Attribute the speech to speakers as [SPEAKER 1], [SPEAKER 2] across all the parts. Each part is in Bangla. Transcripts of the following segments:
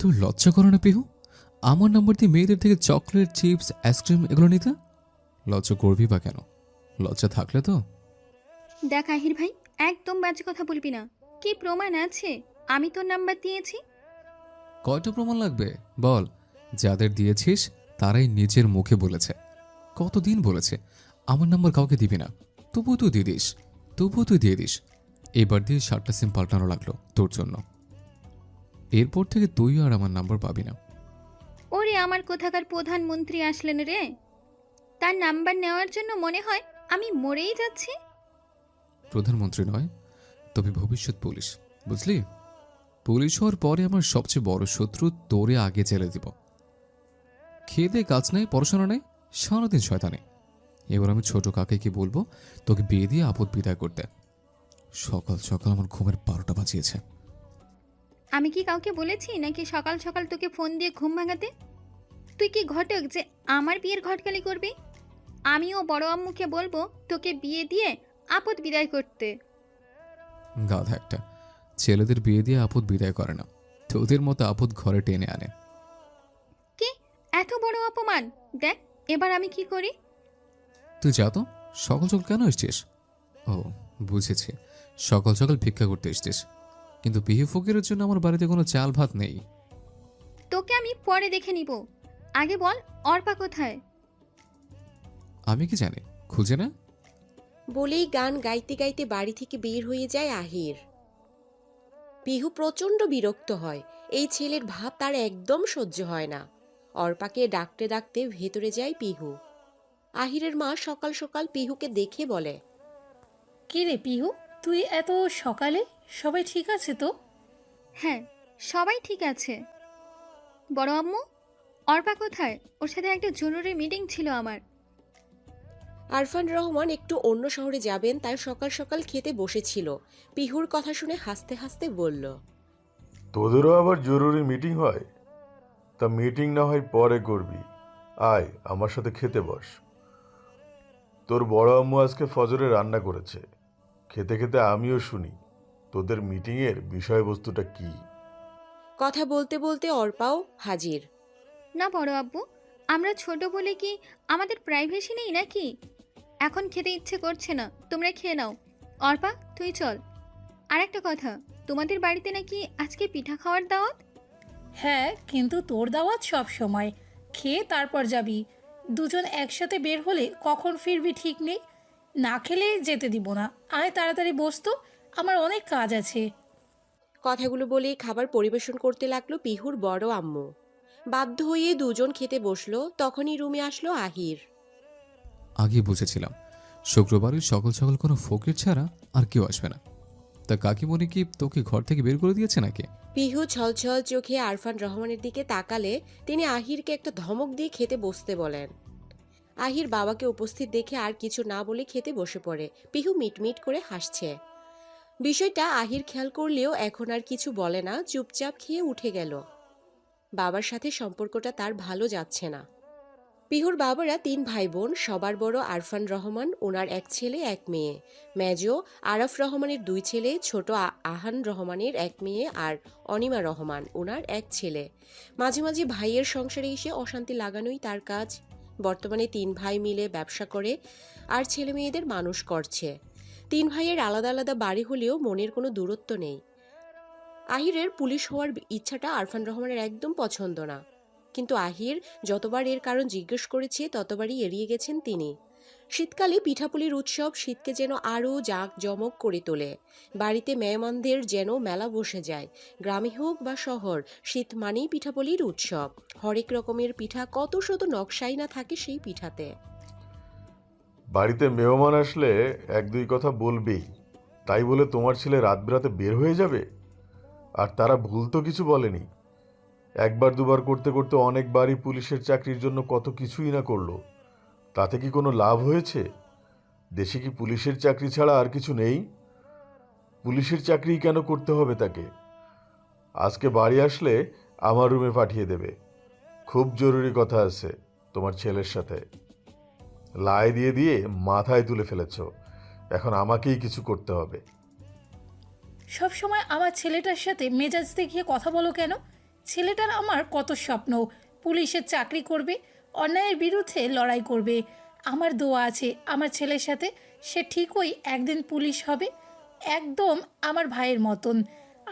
[SPEAKER 1] তোর লজ্জা করে না পিহু? আমার নাম্বার দিয়ে মেয়েদের থেকে চকলেট, চিপস, আইসক্রিম এগুলো নিতে লজ্জা করবি বা কেন? লজ্জা থাকলে তো।
[SPEAKER 2] দেখ আহির ভাই, একদম বাজে কথা বলবি না। কি প্রমাণ আছে আমি তোর নাম্বার দিয়েছি?
[SPEAKER 1] কয়টা প্রমাণ লাগবে বল? যাদের দিয়েছিস তারাই নিজের মুখে বলেছে। কতদিন বলেছে আমার নাম্বার কাউকে দিবি না, তবুও তুই দিয়ে দিস। এবার দিয়ে 7টা সিম পাল্টানো লাগলো তোর জন্য। এরপর থেকে তুইও আর আমার নাম্বার পাবি না।
[SPEAKER 2] ওরে আমার কোথাকার প্রধানমন্ত্রী আসলেন রে! তার নাম্বার নেওয়ার জন্য মনে হয় আমি মরেই যাচ্ছি।
[SPEAKER 1] প্রধানমন্ত্রী নয়, তবে ভবিষ্যৎ পুলিশ, বুঝলি? পুলিশ হওয়ার পরে আমার সবচেয়ে বড় শত্রু তোরে আগে জেলে দিব। খেয়ে দে কাজ নেই, পড়াশোনা নেই, সারাদিন শয়তানি। এবার আমি ছোট কাকাকে বলবো তোকে বিয়ে দিয়ে আপদ বিদায় করতে। সকাল সকাল আমার ঘুমের 12টা বাজিয়েছে।
[SPEAKER 2] আমি কি কাউকে বলেছি নাকি সকাল সকাল তোকে ফোন দিয়ে ঘুম ভাঙাতে? তুই কি ঘটক যে আমার বিয়ের ঘটকালি করবি? আমিও বড় আম্মুকে বলবো তোকে বিয়ে দিয়ে আপদ বিদায় করতে।
[SPEAKER 1] গাধা একটা, ছেলেদের বিয়ে দিয়ে আপদ বিদায় করে না, তোদের মতো আপদ ঘরে টেনে আনে।
[SPEAKER 2] কি এত বড় অপমান! দেখ এবার আমি কি করি।
[SPEAKER 1] তুই যা তো। সকাল সকাল কেন এসছিস? ও, বুঝেছি, সকাল সকাল ভিক্ষা করতে এসছিস। কিন্তু বিয়ে ফকিরের জন্য আমার বাড়িতে কোনো চাল ভাত নেই।
[SPEAKER 2] তোকে আমি পরে দেখে নিব। আগে বল, অর্পা কোথায়?
[SPEAKER 1] আমি কি জানি, খুঁজে না।
[SPEAKER 3] বলেই গান গাইতে গাইতে বাড়ি থেকে বের হয়ে যায় আহির। পিহু প্রচণ্ড বিরক্ত হয়। এই ছেলের ভাব তার একদম সহ্য হয় না। অর্পাকে ডাকতে ডাকতে ভেতরে যায় পিহু। আহিরের মা সকাল সকাল পিহুকে দেখে বলে,
[SPEAKER 4] কি রে পিহু, তুই এত সকালে? সবাই ঠিক আছে তো?
[SPEAKER 2] হ্যাঁ, সবাই ঠিক আছে। বড় আম্মু, অর্পা কোথায়? ওর সাথে একটা জরুরি মিটিং ছিল আমার।
[SPEAKER 3] আরফান রহমান একটু অন্য শহরে যাবেন, তাই সকাল সকাল খেতে বসেছিল। পিহুর কথা শুনে হাসতে হাসতে বলল,
[SPEAKER 5] তোদেরও আবার জরুরি মিটিং হয়? তা মিটিং না হয় পরে করবি, আয় আমার সাথে খেতে বস। তোর বড় আম্মু আজকে ফজরে রান্না করেছে, খেতে খেতে আমিও শুনি তোদের মিটিংয়ের বিষয়বস্তুটা কি।
[SPEAKER 3] কথা বলতে বলতে অর্পাও হাজির।
[SPEAKER 2] না বড় আব্বু, আমরা ছোট বলে কি আমাদের প্রাইভেসি নেই নাকি? এখন খেতে ইচ্ছে করছে না, তোমরা খেয়ে নাও। অর্পা তুই চল। আর একটা কথা, তোমাদের বাড়িতে নাকি আজকে পিঠা খাওয়ার দাওয়াত?
[SPEAKER 4] হ্যাঁ, কিন্তু তোর দাওয়াত সব সময়। খেয়ে তারপর যাবি। দুজন একসাথে বের হলে কখন ফিরবি ঠিক নেই। না খেলে যেতে দিব না। আয় তাড়াতাড়ি বস তো, আমার অনেক কাজ আছে।
[SPEAKER 3] কথাগুলো বলেই খাবার পরিবেশন করতে লাগলো পিহুর বড় আম্মু। বাধ্য হয়ে দুজন খেতে বসলো। তখনই রুমে আসলো আহির।
[SPEAKER 1] আগে বুঝেছিলাম শুক্রবারে সকাল সকাল কোনো ফকির ছাড়া আর কেউ আসবে না। তা কাকিমণি কি তোকে ঘর থেকে বের করে দিয়েছে নাকি?
[SPEAKER 3] পিহু ছলছল চোখে আরফান রহমানের দিকে তাকালে তিনি আহিরকে একটা ধমক দিয়ে খেতে বসতে বলেন। আহির বাবাকে উপস্থিত দেখে আর কিছু না বলে খেতে বসে পড়ে। পিহু মিটমিট করে হাসছে। বিষয়টা আহির খেয়াল করলেও এখন আর কিছু বলে না, চুপচাপ খেয়ে উঠে গেল। বাবার সাথে সম্পর্কটা তার ভালো যাচ্ছে না। পিহুর বাবারা 3 ভাই বোন। সবার বড় আরফান রহমান, ওনার এক ছেলে এক মেয়ে। মেজো আরাফ রহমানের 2 ছেলে, ছোট আহান রহমানের এক মেয়ে, আর অনিমা রহমান ওনার এক ছেলে। মাঝে মাঝে ভাইয়ের সংসারে এসে অশান্তি লাগানোই তার কাজ। বর্তমানে 3 ভাই মিলে ব্যবসা করে আর ছেলে মেয়েদের মানুষ করছে। 3 ভাইয়ের আলাদা আলাদা বাড়ি হলেও মনের কোনো দূরত্ব নেই। আহিরের পুলিশ হওয়ার ইচ্ছাটা আরফান রহমানের একদম পছন্দ না, কিন্তু আহির যতবার এর কারণ জিজ্ঞেস করেছে ততবারই এড়িয়ে গেছেন তিনি। শীতকালে পিঠাপুলির উৎসব শীতকে যেন আরও জাঁকজমক করে তোলে। বাড়িতে মেহমানদের যেন মেলা বসে যায়। গ্রামে হোক বা শহর, শীত মানেই পিঠাপুলির উৎসব। হরেক রকমের পিঠা, কত শত নকশাই না থাকে সেই পিঠাতে।
[SPEAKER 5] বাড়িতে মেহমান আসলে 1-2 কথা বলবেই, তাই বলে তোমার ছেলে রাত বেরাতে বের হয়ে যাবে? আর তারা ভুল তো কিছু বলেনি। একবার দুবার করতে করতে অনেকবারই পুলিশের চাকরির জন্য কত কিছুই না করলো। তাতে কি কোনো লাভ হয়েছে? দেশে কি পুলিশের চাকরি ছাড়া আর কিছু নেই? পুলিশের চাকরি কেন করতে হবে তাকে? আজকে বাড়ি আসলে আমার রুমে পাঠিয়ে দেবে, খুব জরুরি কথা আছে তোমার ছেলের সাথে। লাই দিয়ে দিয়ে মাথায় তুলে ফেলেছ, এখন আমাকেই কিছু করতে হবে।
[SPEAKER 4] সব সময় আমার ছেলেটার সাথে মেজাজ দেখিয়ে কথা বলো কেন? ছেলেটার আমার কত স্বপ্ন, পুলিশের চাকরি করবে, অন্যায়ের বিরুদ্ধে লড়াই করবে। আমার দোয়া আছে আমার ছেলের সাথে, সে ঠিকই একদিন পুলিশ হবে, একদম আমার ভাইয়ের মতন।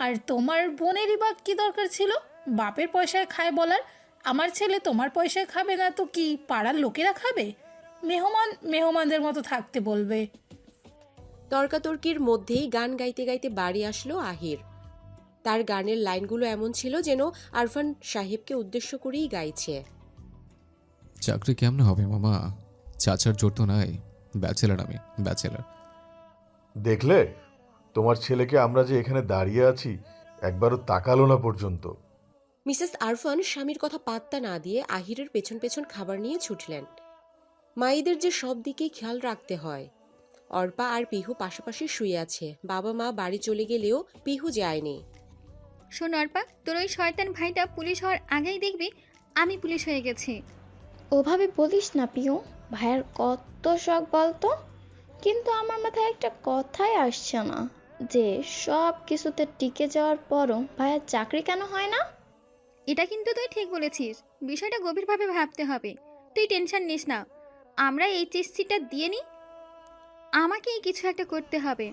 [SPEAKER 4] আর তোমার বোনেরই বা কী দরকার ছিল বাপের পয়সায় খায় বলার? আমার ছেলে তোমার পয়সায় খাবে না তো কি পাড়ার লোকেরা খাবে? মেহমান মেহমানদের মতো থাকতে বলবে।
[SPEAKER 3] তর্কাতর্কির মধ্যেই গান গাইতে গাইতে বাড়ি আসলো আহির। তার গানের লাইনগুলো এমন ছিল যেন আরফান সাহেবকে উদ্দেশ্য করেই গাইছে।
[SPEAKER 1] চাকরি কেমনে হবে মামা? চাচার জোর তো নাই। ব্যাচেলার আমি, ব্যাচেলার।
[SPEAKER 5] দেখলে তোমার ছেলেকে, আমরা যে এখানে দাঁড়িয়ে আছি একবারও তাকালো না পর্যন্ত।
[SPEAKER 3] মিসেস আরফান স্বামীর কথা পাত্তা না দিয়ে আহিরের পেছন পেছন খাবার নিয়ে ছুটলেন। মায়েদের যে সব দিকেই খেয়াল রাখতে হয়। অর্পা আর পিহু পাশাপাশি শুয়ে আছে। বাবা মা বাড়ি চলে গেলেও পিহু যায়নি।
[SPEAKER 2] শোন অর্পা, তোর ওই শয়তান ভাইটা পুলিশ হওয়ার আগেই দেখবি আমি পুলিশ হয়ে গেছি।
[SPEAKER 6] ওভাবে বলিস না পিউ, ভাইয়ের কত শখ বলতো। কিন্তু আমার মাথায় একটা কথাই আসছে না, যে সব কিছুতে টিকে যাওয়ার পরও ভাইয়ের চাকরি কেন হয় না?
[SPEAKER 2] এটা কিন্তু তুই ঠিক বলেছিস, বিষয়টা গভীরভাবে ভাবতে হবে। তুই টেনশন নিস না, আমরা এইচএসসিটা দিয়ে নিই, আমাকেই কিছু একটা করতে হবে।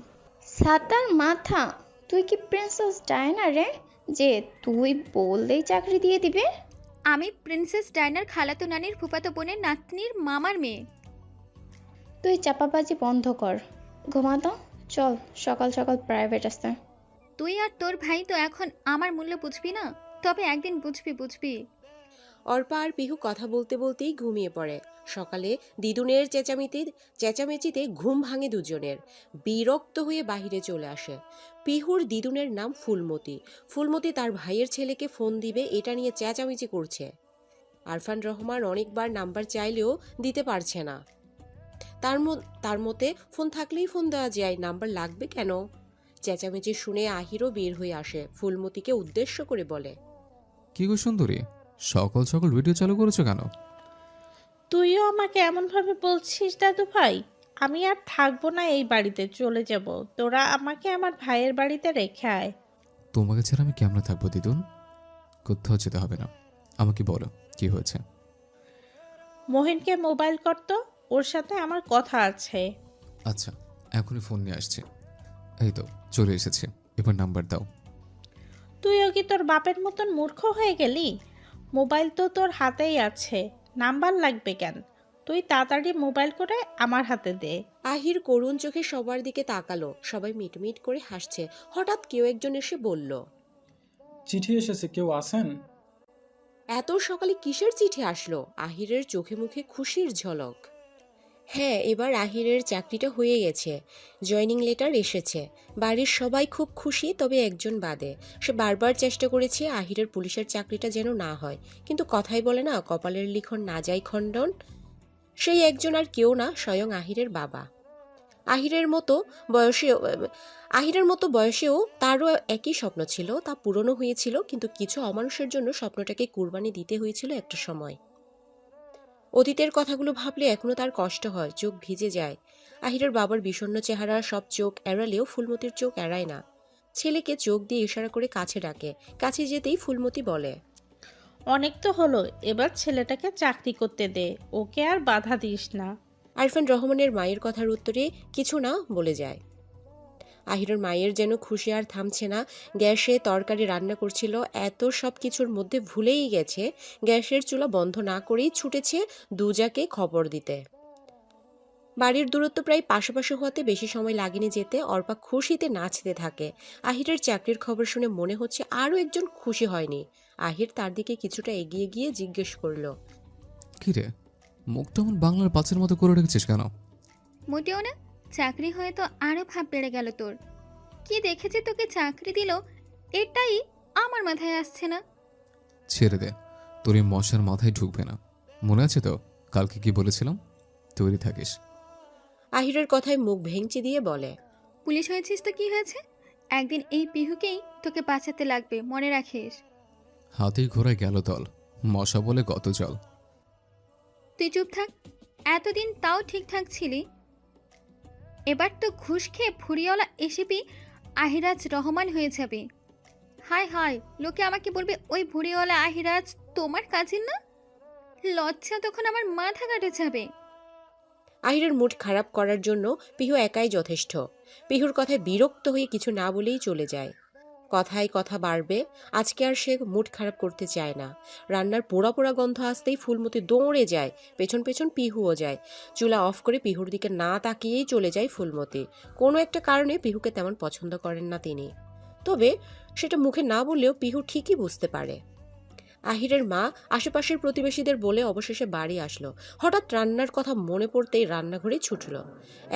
[SPEAKER 6] সাতার মাথা, তুই কি প্রিন্সেস ডায়না রে, যে তুই বললেই চাকরি দিয়ে দিবে?
[SPEAKER 2] আমি প্রিন্সেস ডায়নার খালাতো নানির ফুফাতো বোনের নাতনির মামার মেয়ে।
[SPEAKER 6] তুই চাপাবাজি বন্ধ কর, ঘুমা তো। চল, সকাল সকাল প্রাইভেট আসতে।
[SPEAKER 2] তুই আর তোর ভাই তো এখন আমার মূল্য বুঝবি না, তবে একদিন বুঝবি।
[SPEAKER 3] অর্পা আর পিহু কথা বলতে বলতেই ঘুমিয়ে পড়ে। সকালে দিদুনের চেঁচামেচিতে ঘুম ভাঙে দুজনের। বিরক্ত হয়ে বাহিরে চলে আসে। পিহুর দিদুনের নাম ফুলমতি। ফুলমতি তার ভাইয়ের ছেলেকে ফোন দিবে এটা নিয়ে চেঁচামেচি করছে। আরফান রহমান অনেকবার নাম্বার চাইলেও দিতে পারছে না। তার মতে ফোন থাকলেই ফোন দেওয়া যায়, নাম্বার লাগবে কেন? চেঁচামেচি শুনে আহিরও বের হয়ে আসে। ফুলমতিকে উদ্দেশ্য করে বলে,
[SPEAKER 1] কি গো সুন্দরী, সকাল সকাল ভিডিও চালু করেছো কেন?
[SPEAKER 7] তুইও আমাকে এমনভাবে বলছিস দাদু ভাই? আমি আর থাকবো না এই বাড়িতে, চলে যাব। তোরা আমাকে আমার ভাইয়ের বাড়িতে রেখে আয়।
[SPEAKER 1] তোমাকে ছাড়া আমি কেমনে থাকবো দিদুন? কোথাও যেতে হবে না, আমাকে বলো কি হয়েছে।
[SPEAKER 7] মহিনকে মোবাইল করতো, ওর সাথে আমার কথা আছে।
[SPEAKER 1] আচ্ছা, এখনই ফোন নিয়ে আসছি। এই তো চলে এসেছে, এবার নাম্বার দাও।
[SPEAKER 7] তুইও কি তোর বাপের মতন মূর্খ হয়ে গেলি? মোবাইল তো তোর হাতেই আছে, নাম্বার লাগবে কেন? তুই তাড়াতাড়ি মোবাইল করে আমার হাতে দে।
[SPEAKER 3] আহির করুণ চোখে সবার দিকে তাকালো। সবাই মিটমিট করে হাসছে। হঠাৎ কেউ একজন এসে বলল,
[SPEAKER 8] চিঠি এসেছে, কেউ আছেন?
[SPEAKER 3] এত সকালে কিসের চিঠি আসলো? আহিরের চোখে মুখে খুশির ঝলক। হ্যাঁ, এবার আহিরের চাকরিটা হয়ে গেছে। জয়নিং লেটার এসেছে। বাড়ির সবাই খুব খুশি, তবে একজন বাদে। সে বারবার চেষ্টা করেছে আহিরের পুলিশের চাকরিটা যেন না হয়, কিন্তু কথাই বলে না, কপালের লিখন না যায় খণ্ডন। সেই একজন আর কেউ না, স্বয়ং আহিরের বাবা। আহিরের মতো বয়সেও তারও একই স্বপ্ন ছিল, তা পূরণও হয়েছিল, কিন্তু কিছু অমানুষের জন্য স্বপ্নটাকে কুরবানি দিতে হয়েছিল একটা সময়। অতীতের কথাগুলো ভাবলে এখনো তার কষ্ট হয়, চোখ ভিজে যায়। আহিরের বাবার বিষণ্ণ চেহারা সব চোখ এড়ালেও ফুলমতির চোখ এড়ায় না। ছেলেকে চোখ দিয়ে ইশারা করে কাছে ডাকে। কাছে যেতেই ফুলমতি বলে,
[SPEAKER 7] অনেক তো হলো, এবার ছেলেটাকে চাকরি করতে দে, ওকে আর বাধা দিস না।
[SPEAKER 3] আরফান রহমানের মায়ের কথার উত্তরে কিছু না বলে যায়। আহিরের মায়ের যেন খুশি আর থামছে না। গ্যাসে তরকারি রান্না করছিল, এত সব কিছুর মধ্যে ভুলেই গেছে গ্যাসের চুলা বন্ধ না করেই ছুটেছে দুজাকে খবর দিতে। বাড়ির দূরত্ব প্রায় পাশাপাশি হওয়াতে বেশি সময় লাগেনি যেতে। অর্পা খুশিতে নাচতে থাকে। আহিরের চাকরির খবর শুনে মনে হচ্ছে আরও একজন খুশি হয়নি। আহির তার দিকে কিছুটা এগিয়ে গিয়ে জিজ্ঞেস করল,
[SPEAKER 1] কি রে, মুখটা এমন বাংলার পাঁচের মতো করে রেখেছিস কেন?
[SPEAKER 2] মোটেও না, চাকরি হয়ে তো আরো ভাব বেড়ে গেল তোর। কি দেখেছে তোকে চাকরি দিল, এটাই আমার মাথায় আসছে না।
[SPEAKER 1] ছেড়ে দে, তোর এই মশার মাথায় ঢুকবে না। মনে আছে তো কালকে কি বলেছিলাম? তৈরি থাকিস।
[SPEAKER 3] আহিরের কথায় মুখ ভেঙচি দিয়ে বলে,
[SPEAKER 2] পুলিশ হয়েছিস তো কি হয়েছে, একদিন এই পিহুকেই তোকে বাঁচাতে লাগবে, মনে রাখিস।
[SPEAKER 1] হাতেই ঘোড়ায় গেল দল, মশা বলে গত জল।
[SPEAKER 2] তুই চুপ থাক, এতদিন তাও ঠিকঠাক ছিলি, এবার তো ঘুষ খেয়ে ফুরিওয়ালা এসিপি আহিরাজ রহমান হয়ে যাবে। হায় হায়, লোকে আমাকে বলবে ওই ভুড়িওয়ালা আহিরাজ তোমার কাজিন না? লজ্জা তখন আমার মাথা কাটে যাবে।
[SPEAKER 3] আহিরের মুড খারাপ করার জন্য পিহু একাই যথেষ্ট। পিহুর কথায় বিরক্ত হয়ে কিছু না বলেই চলে যায়। কথায় কথা বাড়বে, আজকে আর সে মুড খারাপ করতে চায় না। রান্নার পোড়া পোড়া গন্ধ আসতেই ফুলমতি দৌড়ে যায়, পেছন পেছন পিহুও যায়। চুলা অফ করে পিহুর দিকে না তাকিয়েই চলে যায় ফুলমতি। কোনো একটা কারণে পিহুকে তেমন পছন্দ করেন না তিনি, তবে সেটা মুখে না বললেও পিহু ঠিকই বুঝতে পারে। আহিরের মা আশেপাশের প্রতিবেশীদের বলে অবশেষে বাড়ি আসলো। হঠাৎ রান্নার কথা মনে পড়তেই রান্নাঘরে ছুটল।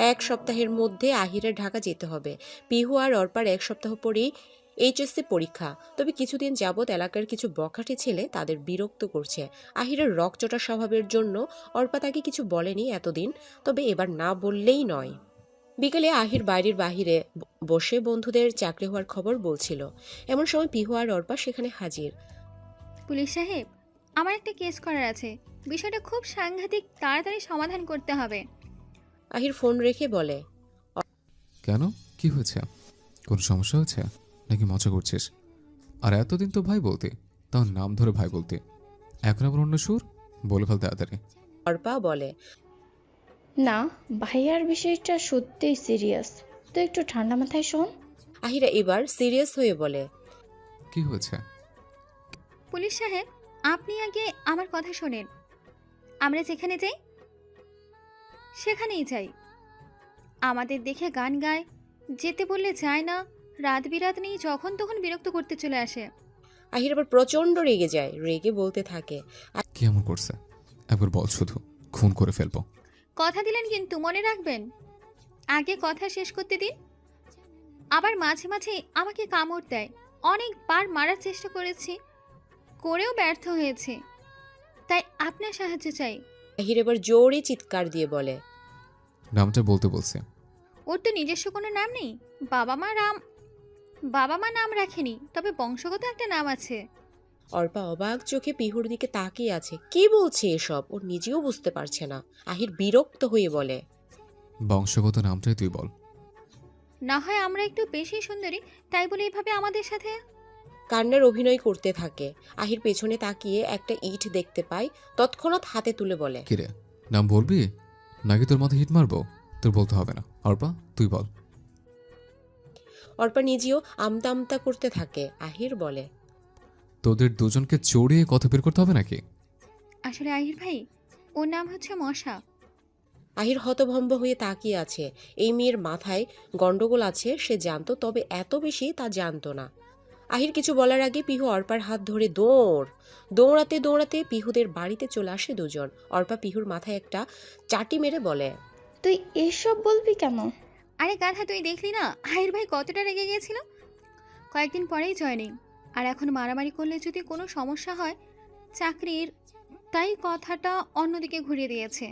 [SPEAKER 3] 1 সপ্তাহের মধ্যে আহিরের ঢাকা যেতে হবে। পিহু আর অর্পার 1 সপ্তাহ পরেই এইচএসসি পরীক্ষা। তবে কিছুদিন যাবৎ এলাকার কিছু বখাটে ছেলে তাদের বিরক্ত করছে। আহিরের রকচটা স্বভাবের জন্য অর্পা তাকে কিছু বলেনি এতদিন, তবে এবার না বললেই নয়। বিকেলে আহির বাড়ির বাহিরে বসে বন্ধুদের চাকরি হওয়ার খবর বলছিল। এমন সময় পিহু আর অর্পা সেখানে হাজির।
[SPEAKER 2] পুলিশ সাহেব, আমার একটা কেস করার আছে, বিষয়টা খুব সাংঘাতিক, তাড়াতাড়ি সমাধান করতে হবে।
[SPEAKER 3] আহির ফোন রেখে বলে,
[SPEAKER 1] কেন, কি হয়েছে? কোনো সমস্যা হয়েছে নাকি মজা করছিস? আর এতদিন তো ভাই বলতে, তাও নাম ধরে ভাই বলতে, এখন আবার অন্য সুর, বলে ফেল তাড়াতাড়ি।
[SPEAKER 3] অর্পা বলে,
[SPEAKER 6] না, ভাইয়ার বিষয়টা সত্যিই সিরিয়াস, তো একটু ঠান্ডা মাথায় শোন।
[SPEAKER 3] আহিরা এবার সিরিয়াস হয়ে বলে,
[SPEAKER 1] কি হয়েছে?
[SPEAKER 2] পুলিশ সাহেব, আপনি আগে আমার কথা শোনেন। আমরা যেখানে যাই সেখানেই যাই, আমাদের দেখে গান গায়, যেতে বললে যায় না, রাত বিরাত নেই, যখন তখন বিরক্ত করতে চলে আসে।
[SPEAKER 3] আহির আবার প্রচন্ড রেগে যায়, রেগে বলতে থাকে,
[SPEAKER 1] কি এমন করছে? একবার বল, শুধু খুন করে ফেলবো।
[SPEAKER 2] কথা দিলেন কিন্তু মনে রাখবেন, আগে কথা শেষ করতে দিন। আবার মাঝে মাঝে আমাকে কামড় দেয়, অনেকবার মারার চেষ্টা করেছি, করেও ব্যর্থ হয়েছে, তাই আপনার সাহায্য চাই।
[SPEAKER 3] আহির এবার জোরে চিৎকার দিয়ে বলে,
[SPEAKER 1] নামটা বলতে বলছে।
[SPEAKER 2] ওর তো নিজস্ব কোনো নাম নেই, বাবা মা নাম রাখেনি, তবে বংশগত একটা নাম আছে।
[SPEAKER 3] অর্পা অবাক চোখে পিহুর দিকে তাকিয়ে আছে। কি বলছে এসব, ও নিজেও বুঝতে পারছে না। আহির বিরক্ত হয়ে বলে,
[SPEAKER 1] বংশগত নামটাই তুই বল।
[SPEAKER 2] না হয় আমরা একটু বেশি সুন্দরী, তাই বলে এইভাবে আমাদের সাথে।
[SPEAKER 3] কান্নার অভিনয় করতে থাকে। আহির পেছনে তাকিয়ে একটা ইট দেখতে পায়, তৎক্ষণাৎ হাতে তুলে বলে,
[SPEAKER 1] কিরে, নাম বলবি নাকি তোর মাথায় হিট মারবো? তোর বলতে হবে না, অর্পা তুই বল।
[SPEAKER 3] অর্পা নিজেও আমতা আমতা করতে থাকে। আহির বলে,
[SPEAKER 1] তোদের দুজনকে চড়িয়ে কথা বের করতে হবে নাকি?
[SPEAKER 2] আসলে আহির ভাই, ওর নাম হচ্ছে মশা।
[SPEAKER 3] আহির হতভম্ব হয়ে তাকিয়ে আছে। এই মেয়ের মাথায় গন্ডগোল আছে সে জানতো, তবে এত বেশি তা জানতো না। আহির কিছু বলার আগে পিহু অর্পার হাত ধরে দৌড়াতে দৌড়াতে পিহুদের বাড়িতে চলে আসে দুজন। অর্পা পিহুর মাথায় একটা চাটি মেরে বলে,
[SPEAKER 6] তুই এসব বলবি কেন?
[SPEAKER 2] আরে গাধা, তুই দেখলি না আহির ভাই কতটা রেগে গিয়েছিল? কয়েকদিন পরেই জয়েনিং, আর এখন মারামারি করলে যদি কোনো সমস্যা হয় চাকরির, তাই কথাটা অন্যদিকে ঘুরিয়ে দিয়েছে।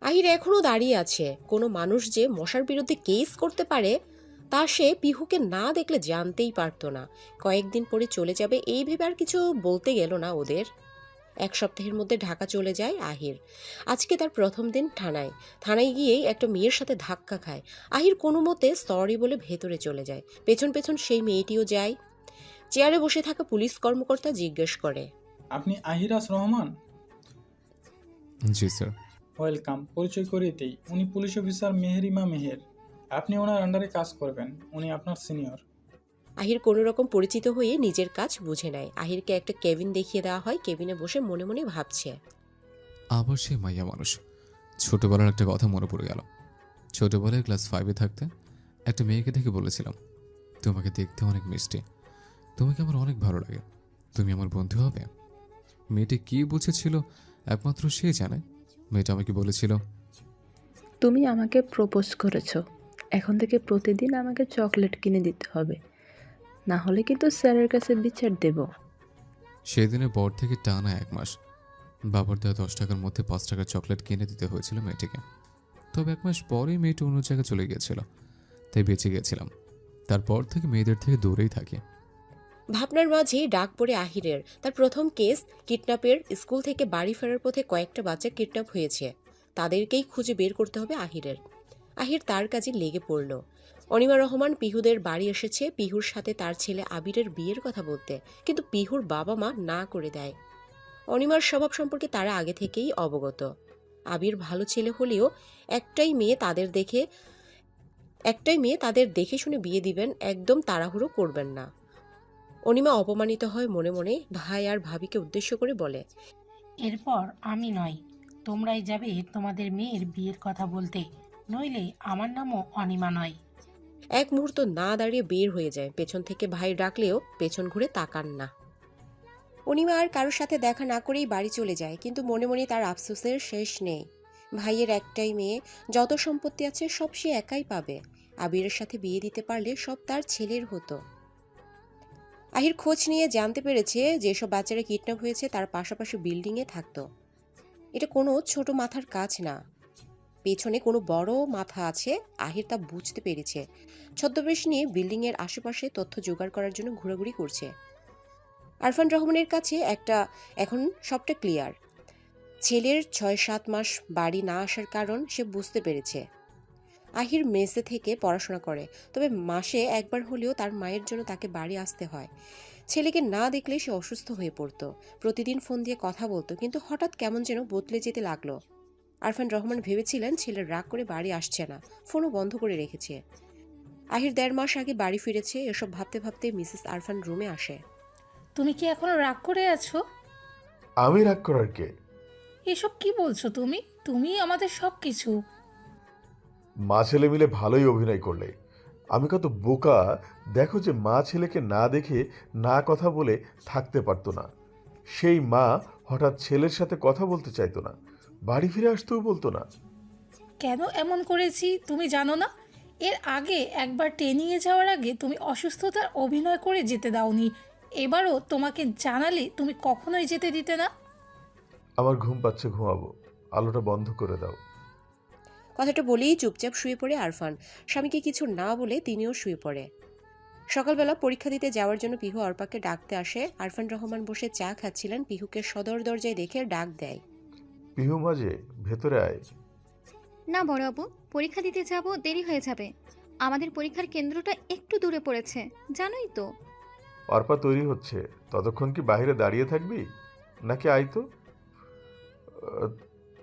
[SPEAKER 3] আহির এখনো দাঁড়িয়ে আছে। কোনো মানুষ যে মশার বিরুদ্ধে কেস করতে পারে তা সে পিহুকে না দেখলে জানতেই পারতো না। কয়েকদিন পরে চলে যাবে এই ভেবে আর কিছু বলতে গেল না ওদের। 1 সপ্তাহের মধ্যে ঢাকা চলে যায় আহির। আজকে তার প্রথম দিন থানায় গিয়েই একটা মেয়ের সাথে ধাক্কা খায়। আহির কোনো মতে সরি বলে ভেতরে চলে যায়। পেছন পেছন সেই মেয়েটিও যায়। চেয়ারে বসে থাকা পুলিশ কর্মকর্তা জিজ্ঞেস করে,
[SPEAKER 8] আপনি আহিরাজ রহমান?
[SPEAKER 1] জি স্যার।
[SPEAKER 8] ওয়েলকাম, পরিচয় করিয়ে দেই, উনি পুলিশ অফিসার মেহেরিমা মেহের। আপনি ওনার আন্ডারে কাজ করবেন, উনি আপনার সিনিয়র।
[SPEAKER 3] আহির কোনো রকম পরিচিত হয়ে নিজের কাজ বুঝে নেয়। আহিরকে একটা কেবিন দেখিয়ে দেওয়া হয়। কেবিনে বসে মনে মনে ভাবছে,
[SPEAKER 1] আবার সে মাইয়া মানুষ। ছোটবেলার একটা কথা মনে পড়ে গেল। ছোটবেলায় ক্লাস 5-এ থাকতে একটা মেয়েকে দেখে বলেছিলাম, তোমাকে দেখতে অনেক মিষ্টি, তোমাকে আমার অনেক ভালো লাগে, তুমি আমার বন্ধু হবে। মেয়েটি কি বুঝেছিল একমাত্র সে জানে। মেয়েটা আমাকে বলেছিল,
[SPEAKER 9] তুমি আমাকে প্রপোজ করেছো, এখন থেকে প্রতিদিন আমাকে চকলেট কিনে দিতে হবে, না হলে কিন্তু স্যারের কাছে বিচার দেব।
[SPEAKER 1] সেদিনের পর থেকে টানা 1 মাস বাবার দেওয়া 10 টাকার মধ্যে 5 টাকার চকলেট কিনে দিতে হয়েছিল মেয়েটিকে। তবে 1 মাস পরেই মেয়েটি অন্য জায়গায় চলে গিয়েছিল, তাই বেঁচে গিয়েছিলাম। তারপর থেকে মেয়েদের থেকে দূরেই থাকি।
[SPEAKER 3] ভাবনার মাঝে ডাক পড়ে আহিরের। তার প্রথম কেস কিডন্যাপের। স্কুল থেকে বাড়ি ফেরার পথে কয়েকটা বাচ্চা কিডন্যাপ হয়েছে, তাদেরকেই খুঁজে বের করতে হবে আহিরের। আহির তার কাজে লেগে পড়ল। অনিমা রহমান পিহুদের বাড়ি এসেছে পিহুর সাথে তার ছেলে আবিরের বিয়ের কথা বলতে, কিন্তু পিহুর বাবা মা না করে দেয়। অনিমার স্বভাব সম্পর্কে তারা আগে থেকেই অবগত। আবির ভালো ছেলে হলেও একটাই মেয়ে তাদের দেখে শুনে বিয়ে দিবেন, একদম তাড়াহুড়ো করবেন না। অনিমা অপমানিত হয় মনে মনে, ভাই আর ভাবিকে উদ্দেশ্য করে বলে,
[SPEAKER 10] এরপর আমি নয়, তোমরাই যাবে তোমাদের মেয়ের বিয়ের কথা বলতে, নইলে আমার নামও অনিমা নয়।
[SPEAKER 3] এক মুহূর্ত না দাঁড়িয়ে বের হয়ে যায়। পেছন থেকে ভাই ডাকলেও পেছন ঘুরে তাকান না। অনিমা আর কারোর সাথে দেখা না করেই বাড়ি চলে যায়, কিন্তু মনে মনে তার আফসোসের শেষ নেই। ভাইয়ের একটাই মেয়ে, যত সম্পত্তি আছে সব সে একাই পাবে। আবিরের সাথে বিয়ে দিতে পারলে সব তার ছেলের হতো। আহির খোঁজ নিয়ে জানতে পেরেছে যেসব বাচ্চারা কিডন্যাপ হয়েছে তার পাশাপাশি বিল্ডিংয়ে থাকতো। এটা কোনো ছোট মাথার কাজ না, পেছনে কোনো বড় মাথা আছে। আহির তা বুঝতে পেরেছে। ছদ্মবেশ নিয়ে বিল্ডিংয়ের আশেপাশে তথ্য জোগাড় করার জন্য ঘোরাঘুরি করছে। আরফান রহমানের কাছে এখন সবটা ক্লিয়ার। ছেলের 6-7 মাস বাড়ি না আসার কারণ সে বুঝতে পেরেছে। আহির মেসে থেকে পড়াশোনা করে, তবে মাসে একবার হলেও তার মায়ের জন্য তাকে বাড়ি আসতে হয়। ছেলেকে না দেখলে সে অসুস্থ হয়ে পড়তো। প্রতিদিন ফোন দিয়ে কথা বলতো, কিন্তু হঠাৎ কেমন যেন বদলে যেতে লাগলো। আরফান রহমান ভেবেছিলেন ছেলের রাগ করে বাড়ি আসছে না, ফোনও বন্ধ করে রেখেছে। আহির 1.5 মাস আগে বাড়ি ফিরেছে। এসব ভাবতে ভাবতে মিসেস আরফান রুমে আসে।
[SPEAKER 4] তুমি কি এখনো রাগ করে আছো?
[SPEAKER 5] আমি রাগ করার কে?
[SPEAKER 4] এসব কি বলছো তুমি? তুমি আমাদের সব কিছু।
[SPEAKER 5] মা ছেলে মিলে ভালোই অভিনয় করলে। আমি কত বোকা দেখো, যে মা ছেলেকে না দেখে না কথা বলে থাকতে পারতো না, সেই মা হঠাৎ ছেলের সাথে কথা বলতে চাইতো না, বাড়ি ফিরে আসতেও বলতো না।
[SPEAKER 4] কেন এমন করেছি তুমি জানো না? এর আগে একবার ট্রেনিংয়ে যাওয়ার আগে তুমি অসুস্থতার অভিনয় করে যেতে দাওনি। এবারও তোমাকে জানালে তুমি কখনোই যেতে দিতে না।
[SPEAKER 5] আমার ঘুম পাচ্ছে, ঘুমাবো, আলোটা বন্ধ করে দাও।
[SPEAKER 3] কথাটা বলেই চুপচাপ শুয়ে পড়ে আরফান। স্বামীকে কিছু না বলে তিনিও শুয়ে পড়ে। সকালবেলা পরীক্ষা দিতে যাওয়ার জন্য পিহু অর্পাকে ডাকতে আসে। আরফান রহমান বসে চা খাচ্ছিলেন। পিহুকে সদর দরজায় দেখে ডাক দেয়,
[SPEAKER 5] পিহু মাঝে, ভেতরে আয়।
[SPEAKER 2] না বড় বাবু, পরীক্ষা দিতে যাব, দেরি হয়ে যাবে। আমাদের পরীক্ষার কেন্দ্রটা একটু দূরে পড়েছে, জানোই তো।
[SPEAKER 5] অর্পা তৈরি হচ্ছে, ততক্ষণ কি বাইরে দাঁড়িয়ে থাকবি নাকি আয় তো।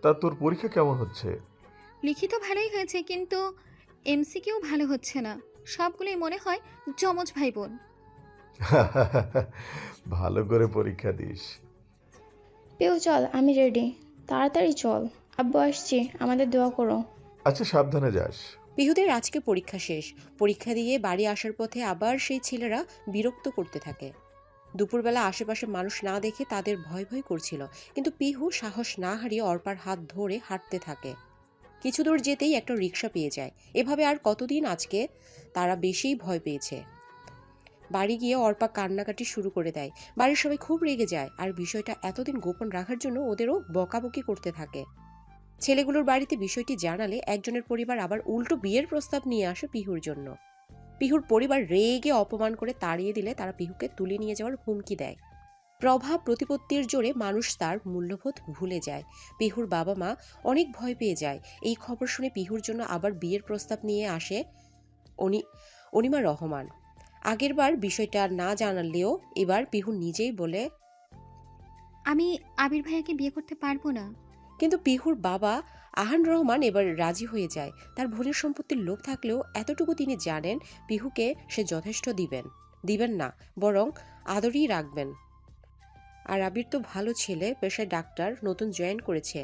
[SPEAKER 5] তা তোর পরীক্ষা কেমন হচ্ছে?
[SPEAKER 2] লিখিত ভালোই হয়েছে, কিন্তু এমসিকিউ ভালো হচ্ছে না। সবগুলোই মনে হয় যমজ ভাই বোন।
[SPEAKER 5] ভালো করে পরীক্ষা দিস।
[SPEAKER 6] পিউ চল, আমি রেডি, তাড়াতাড়ি চল। আব্বু আসছি, আমাদের দোয়া করো।
[SPEAKER 5] আচ্ছা, সাবধানে যাস।
[SPEAKER 3] পিহুদের আজকে পরীক্ষা শেষ। পরীক্ষা দিয়ে বাড়ি আসার পথে আবার সেই ছেলেরা বিরক্ত করতে থাকে। দুপুরবেলা আশেপাশে মানুষ না দেখে তাদের ভয় ভয় করছিল, কিন্তু পিহু সাহস না হারিয়ে অর্পার হাত ধরে হাঁটতে থাকে। কিছু দূর যেতেই একটা রিক্সা পেয়ে যায়। এভাবে আর কতদিন আজকে তারা বেশিই ভয় পেয়েছে। বাড়ি গিয়ে অর্পা কান্নাকাটি শুরু করে দেয়। বাড়ির সবাই খুব রেগে যায়, আর বিষয়টা এতদিন গোপন রাখার জন্য ওদেরও বকাবকি করতে থাকে। ছেলেগুলোর বাড়িতে বিষয়টি জানালে একজনের পরিবার আবার উল্টো বিয়ের প্রস্তাব নিয়ে আসে পিহুর জন্য। পিহুর পরিবার রেগে অপমান করে তাড়িয়ে দিলে তারা পিহুকে তুলে নিয়ে যাওয়ার হুমকি দেয়। প্রভাব প্রতিপত্তির জোরে মানুষ তার মূল্যবোধ ভুলে যায়। পিহুর বাবা মা অনেক ভয় পেয়ে যায়। এই খবর শুনে পিহুর জন্য আবার বিয়ের প্রস্তাব নিয়ে আসে অনিমা রহমান। আগেরবার বিষয়টা না জানালেও এবার পিহু নিজেই বলে,
[SPEAKER 2] আমি আবির ভাইয়াকে বিয়ে করতে পারবো না।
[SPEAKER 3] কিন্তু পিহুর বাবা আহান রহমান এবার রাজি হয়ে যায়। তার বোনের সম্পত্তির লোভ থাকলেও এতটুকু তিনি জানেন, পিহুকে সে যথেষ্ট দিবেন না, বরং আদরই রাখবেন। আর আবির তো ভালো ছেলে, পেশায় ডাক্তার, নতুন জয়েন করেছে।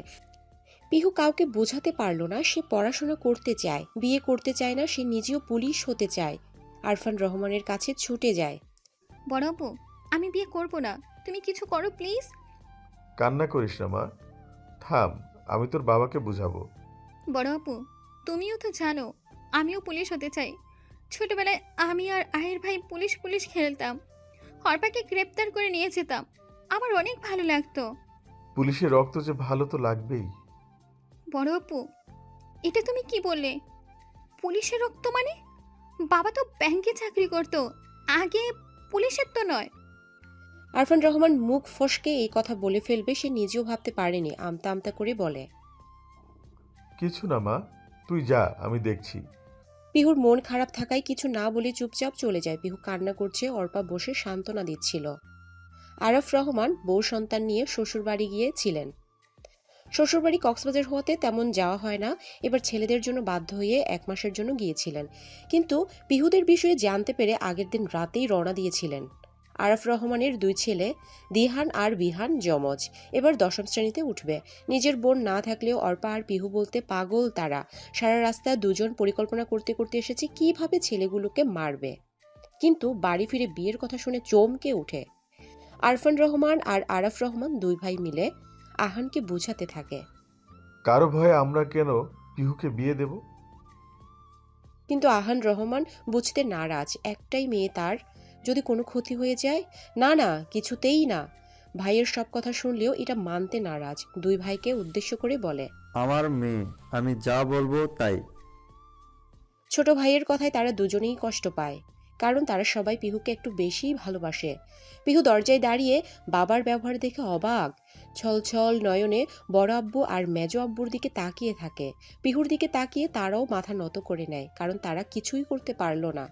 [SPEAKER 3] পিহু কাউকে বোঝাতে পারল না সে পড়াশোনা করতে চায়, বিয়ে করতে চায় না, সে নিজেও পুলিশ হতে চায়। আরফান রহমানের কাছে ছুটে যায়।
[SPEAKER 2] বড় আপু, আমি বিয়ে করব না, তুমি কিছু করো প্লিজ।
[SPEAKER 5] কান্না করিস না মা, থাম, আমি তোর বাবাকে বুঝাবো।
[SPEAKER 2] বড় আপু, তুমিও তো জানো আমিও পুলিশ হতে চাই। ছোটবেলায় আমি আর আহির ভাই পুলিশ পুলিশ খেলতাম, অর্পাকে গ্রেপ্তার করে নিয়ে যেতাম, আমার অনেক ভালো লাগতো।
[SPEAKER 5] পুলিশের রক্ত যে ভালো তো লাগবেই।
[SPEAKER 2] বড় আপু, এটা তুমি কি বললে? পুলিশের রক্ত মানে? বাবা তো ব্যাংকে চাকরি করতো, আগে পুলিশের তো নয়।
[SPEAKER 3] আরফান রহমান মুখ ফসকে এই কথা বলে ফেলবে সে নিজেও ভাবতে পারেনি। আমতা আমতা করে বলে,
[SPEAKER 5] কিছু না মা, তুই যা, আমি দেখছি।
[SPEAKER 3] পিহুর মন খারাপ থাকায় কিছু না বলে চুপচাপ চলে যায়। পিহু কান্না করছে, অর্পা বসে সান্ত্বনা দিচ্ছিল। আরাফ রহমান বউ সন্তান নিয়ে শ্বশুরবাড়ি গিয়েছিলেন। শ্বশুরবাড়ি কক্সবাজার হওয়াতে তেমন যাওয়া হয় না। এবার ছেলেদের জন্য বাধ্য হয়ে 1 মাসের জন্য গিয়েছিলেন, কিন্তু পিহুদের বিষয়ে জানতে পেরে আগের দিন রাতেই রওনা দিয়েছিলেন। আরাফ রহমানের 2 ছেলে দিহান আর বিহান যমজ, এবার 10ম শ্রেণীতে উঠবে। নিজের বোন না থাকলেও অর্পা আর পিহু বলতে পাগল তারা। সারা রাস্তা দুজন পরিকল্পনা করতে করতে এসেছে কিভাবে ছেলেগুলোকে মারবে, কিন্তু বাড়ি ফিরে বিয়ের কথা শুনে চমকে উঠে। আরফান রহমান আর আরাফ রহমান 2 ভাই মিলে আহানকে বুঝাতে থাকে,
[SPEAKER 5] কারো ভয়ে আমরা কেন পিহুকে বিয়ে দেব?
[SPEAKER 3] কিন্তু আহান রহমান বুঝতে নারাজ। একটাই মেয়ে তার, যদি কোনো ক্ষতি হয়ে যায়। না না, কিছুতেই না। ভাইয়ের সব কথা শুনলেও এটা মানতে নারাজ। 2 ভাইকে উদ্দেশ্য করে বলে,
[SPEAKER 11] আমার মেয়ে, আমি যা বলবো তাই।
[SPEAKER 3] ছোট ভাইয়ের কথায় তারা দুজনেই কষ্ট পায়, কারণ তারা সবাই পিহুকে একটু বেশিই ভালোবাসে। পিহু দরজায় দাঁড়িয়ে বাবার ব্যবহার দেখে অবাক। ছলছল নয়নে বড় আব্বু আর মেজ আব্বুর দিকে তাকিয়ে থাকে। পিহুর দিকে তাকিয়ে তারাও মাথা নত করে নেয়, কারণ তারা কিছুই করতে পারল না।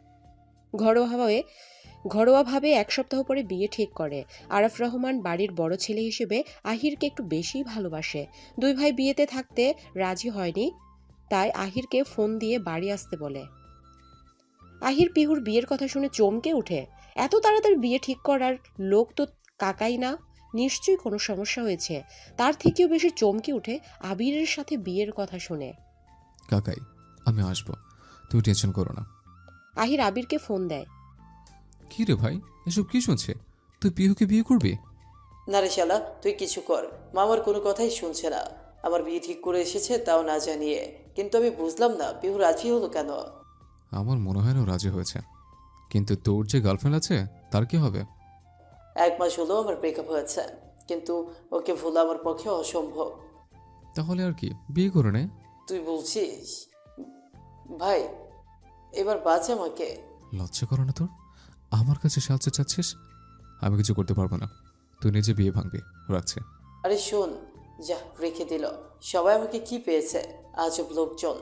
[SPEAKER 3] ঘরোয়াভাবে 1 সপ্তাহ পরে বিয়ে ঠিক করে। আরাফ রহমান বাড়ির বড় ছেলে হিসেবে আহিরকে একটু বেশিই ভালোবাসে। 2 ভাই বিয়েতে থাকতে রাজি হয়নি, তাই আহিরকে ফোন দিয়ে বাড়ি আসতে বলে। আহির পিহুর বিয়ের কথা শুনে চমকে উঠে। এত তাড়াতাড়ি বিয়ে ঠিক করার লোক তো কাকাই না, নিশ্চয়ই কোনো সমস্যা হয়েছে। তার থেকেও বেশি চমকে উঠে আবিরের সাথে বিয়ের কথা শুনে।
[SPEAKER 1] কাকাই, আমি আসবো, তুমি টেনশন করো না।
[SPEAKER 3] আহির আবিরকে ফোন দেয়।
[SPEAKER 1] কি রে ভাই, এসব কি শুনছে? তুই পিহুকে বিয়ে করবি?
[SPEAKER 12] না রে শালা, তুই কিছু কর, মামার কোনো কথাই শুনছে না। আমার বিয়ে ঠিক করে এসেছে, তাও না জানিয়ে। কিন্তু আমি বুঝলাম না পিহু রাজি হলো কেন।
[SPEAKER 1] আমার মনে হয় না ও রাজি হয়েছে, কিন্তু তোর যে গার্লফ্রেন্ড আছে তার কি হবে?
[SPEAKER 12] 1 মাস হলো আমার ব্রেকআপ হয়েছে, কিন্তু ওকে ভোলা আমার পক্ষে অসম্ভব।
[SPEAKER 1] তাহলে আর কি, বিয়ে করে নে।
[SPEAKER 12] তুই বলছিস? ভাই, এবার বাঁচ আমাকে।
[SPEAKER 1] লজ্জা করো না তোর? আমার কাছে সাহায্য চাচ্ছিস? আমি কিছু করতে পারবো না, তুই নিজে বিয়ে ভাঙবি। রাখছে।
[SPEAKER 12] আরে শোন, যা রেখে দিল। সবাই আমাকে কি পেয়েছে, আজব লোকজন।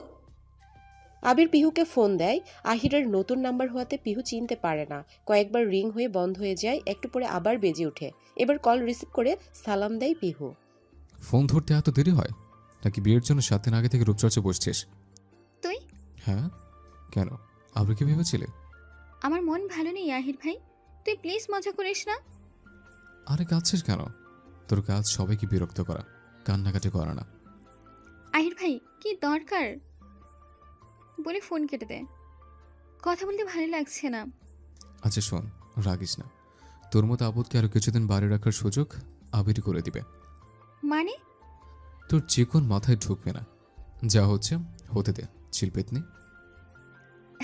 [SPEAKER 3] আবির পিহুকে ফোন দেয়। আহিরের নতুন নাম্বার হওয়াতে পিহু চিনতে পারে না। কয়েকবার রিং হয়ে বন্ধ হয়ে যায়, একটু পরে আবার বেজে ওঠে। এবার কল রিসিভ করে সালাম দেয় পিহু।
[SPEAKER 1] ফোন ধরতে এত দেরি হয় নাকি? বিয়ের জন্য 7 দিন আগে থেকে রূপচর্চা বসছিস?
[SPEAKER 2] তুই?
[SPEAKER 1] হ্যাঁ, কেন? আবার কি ভেবেছিলে?
[SPEAKER 2] আমার মন ভালো নেই আহির ভাই, তুই প্লিজ মজা করিস না।
[SPEAKER 1] আরে কাঁদছিস কেন? তোর কাজ সবাইকে বিরক্ত করা, কান্নাকাটি করা না।
[SPEAKER 2] আহির ভাই, কি দরকার বলে ফোন কেটে দে। কথা বলতে ভালো লাগছে না।
[SPEAKER 1] আচ্ছা শোন, রাগিস না। তোর মতো আপদকে আরো কিছুদিন বাড়ি রাখার সুযোগ আবিরই করে দিবে।
[SPEAKER 2] মানে?
[SPEAKER 1] তোর চিকন মাথায় ঢুকবে না, যা হচ্ছে হতে দে, চিলপেতনি।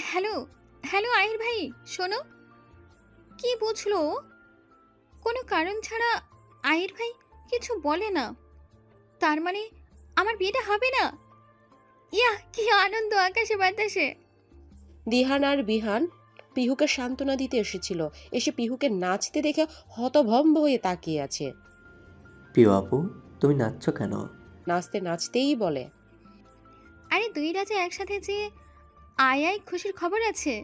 [SPEAKER 2] হ্যালো হ্যালো আহির ভাই, শোনো। কি বুঝলো? কোনো কারণ ছাড়া আহির ভাই কিছু বলে না, তার মানে আমার বিয়েটা হবে না। ইয়া, কি আনন্দ আকাশে বাতাসে।
[SPEAKER 3] দিহান আর বিহান পিহুকে সান্ত্বনা দিতে এসেছিল, এসে পিহুকে নাচতে দেখে হতভম্ব হয়ে তাকিয়ে আছে।
[SPEAKER 13] প্রিয় আপু, তুমি নাচছো কেন?
[SPEAKER 3] নাচতে নাচতেই বলে,
[SPEAKER 2] আরে 2 রাজা একসাথে যে আয় আয় খুশির খবর আছে,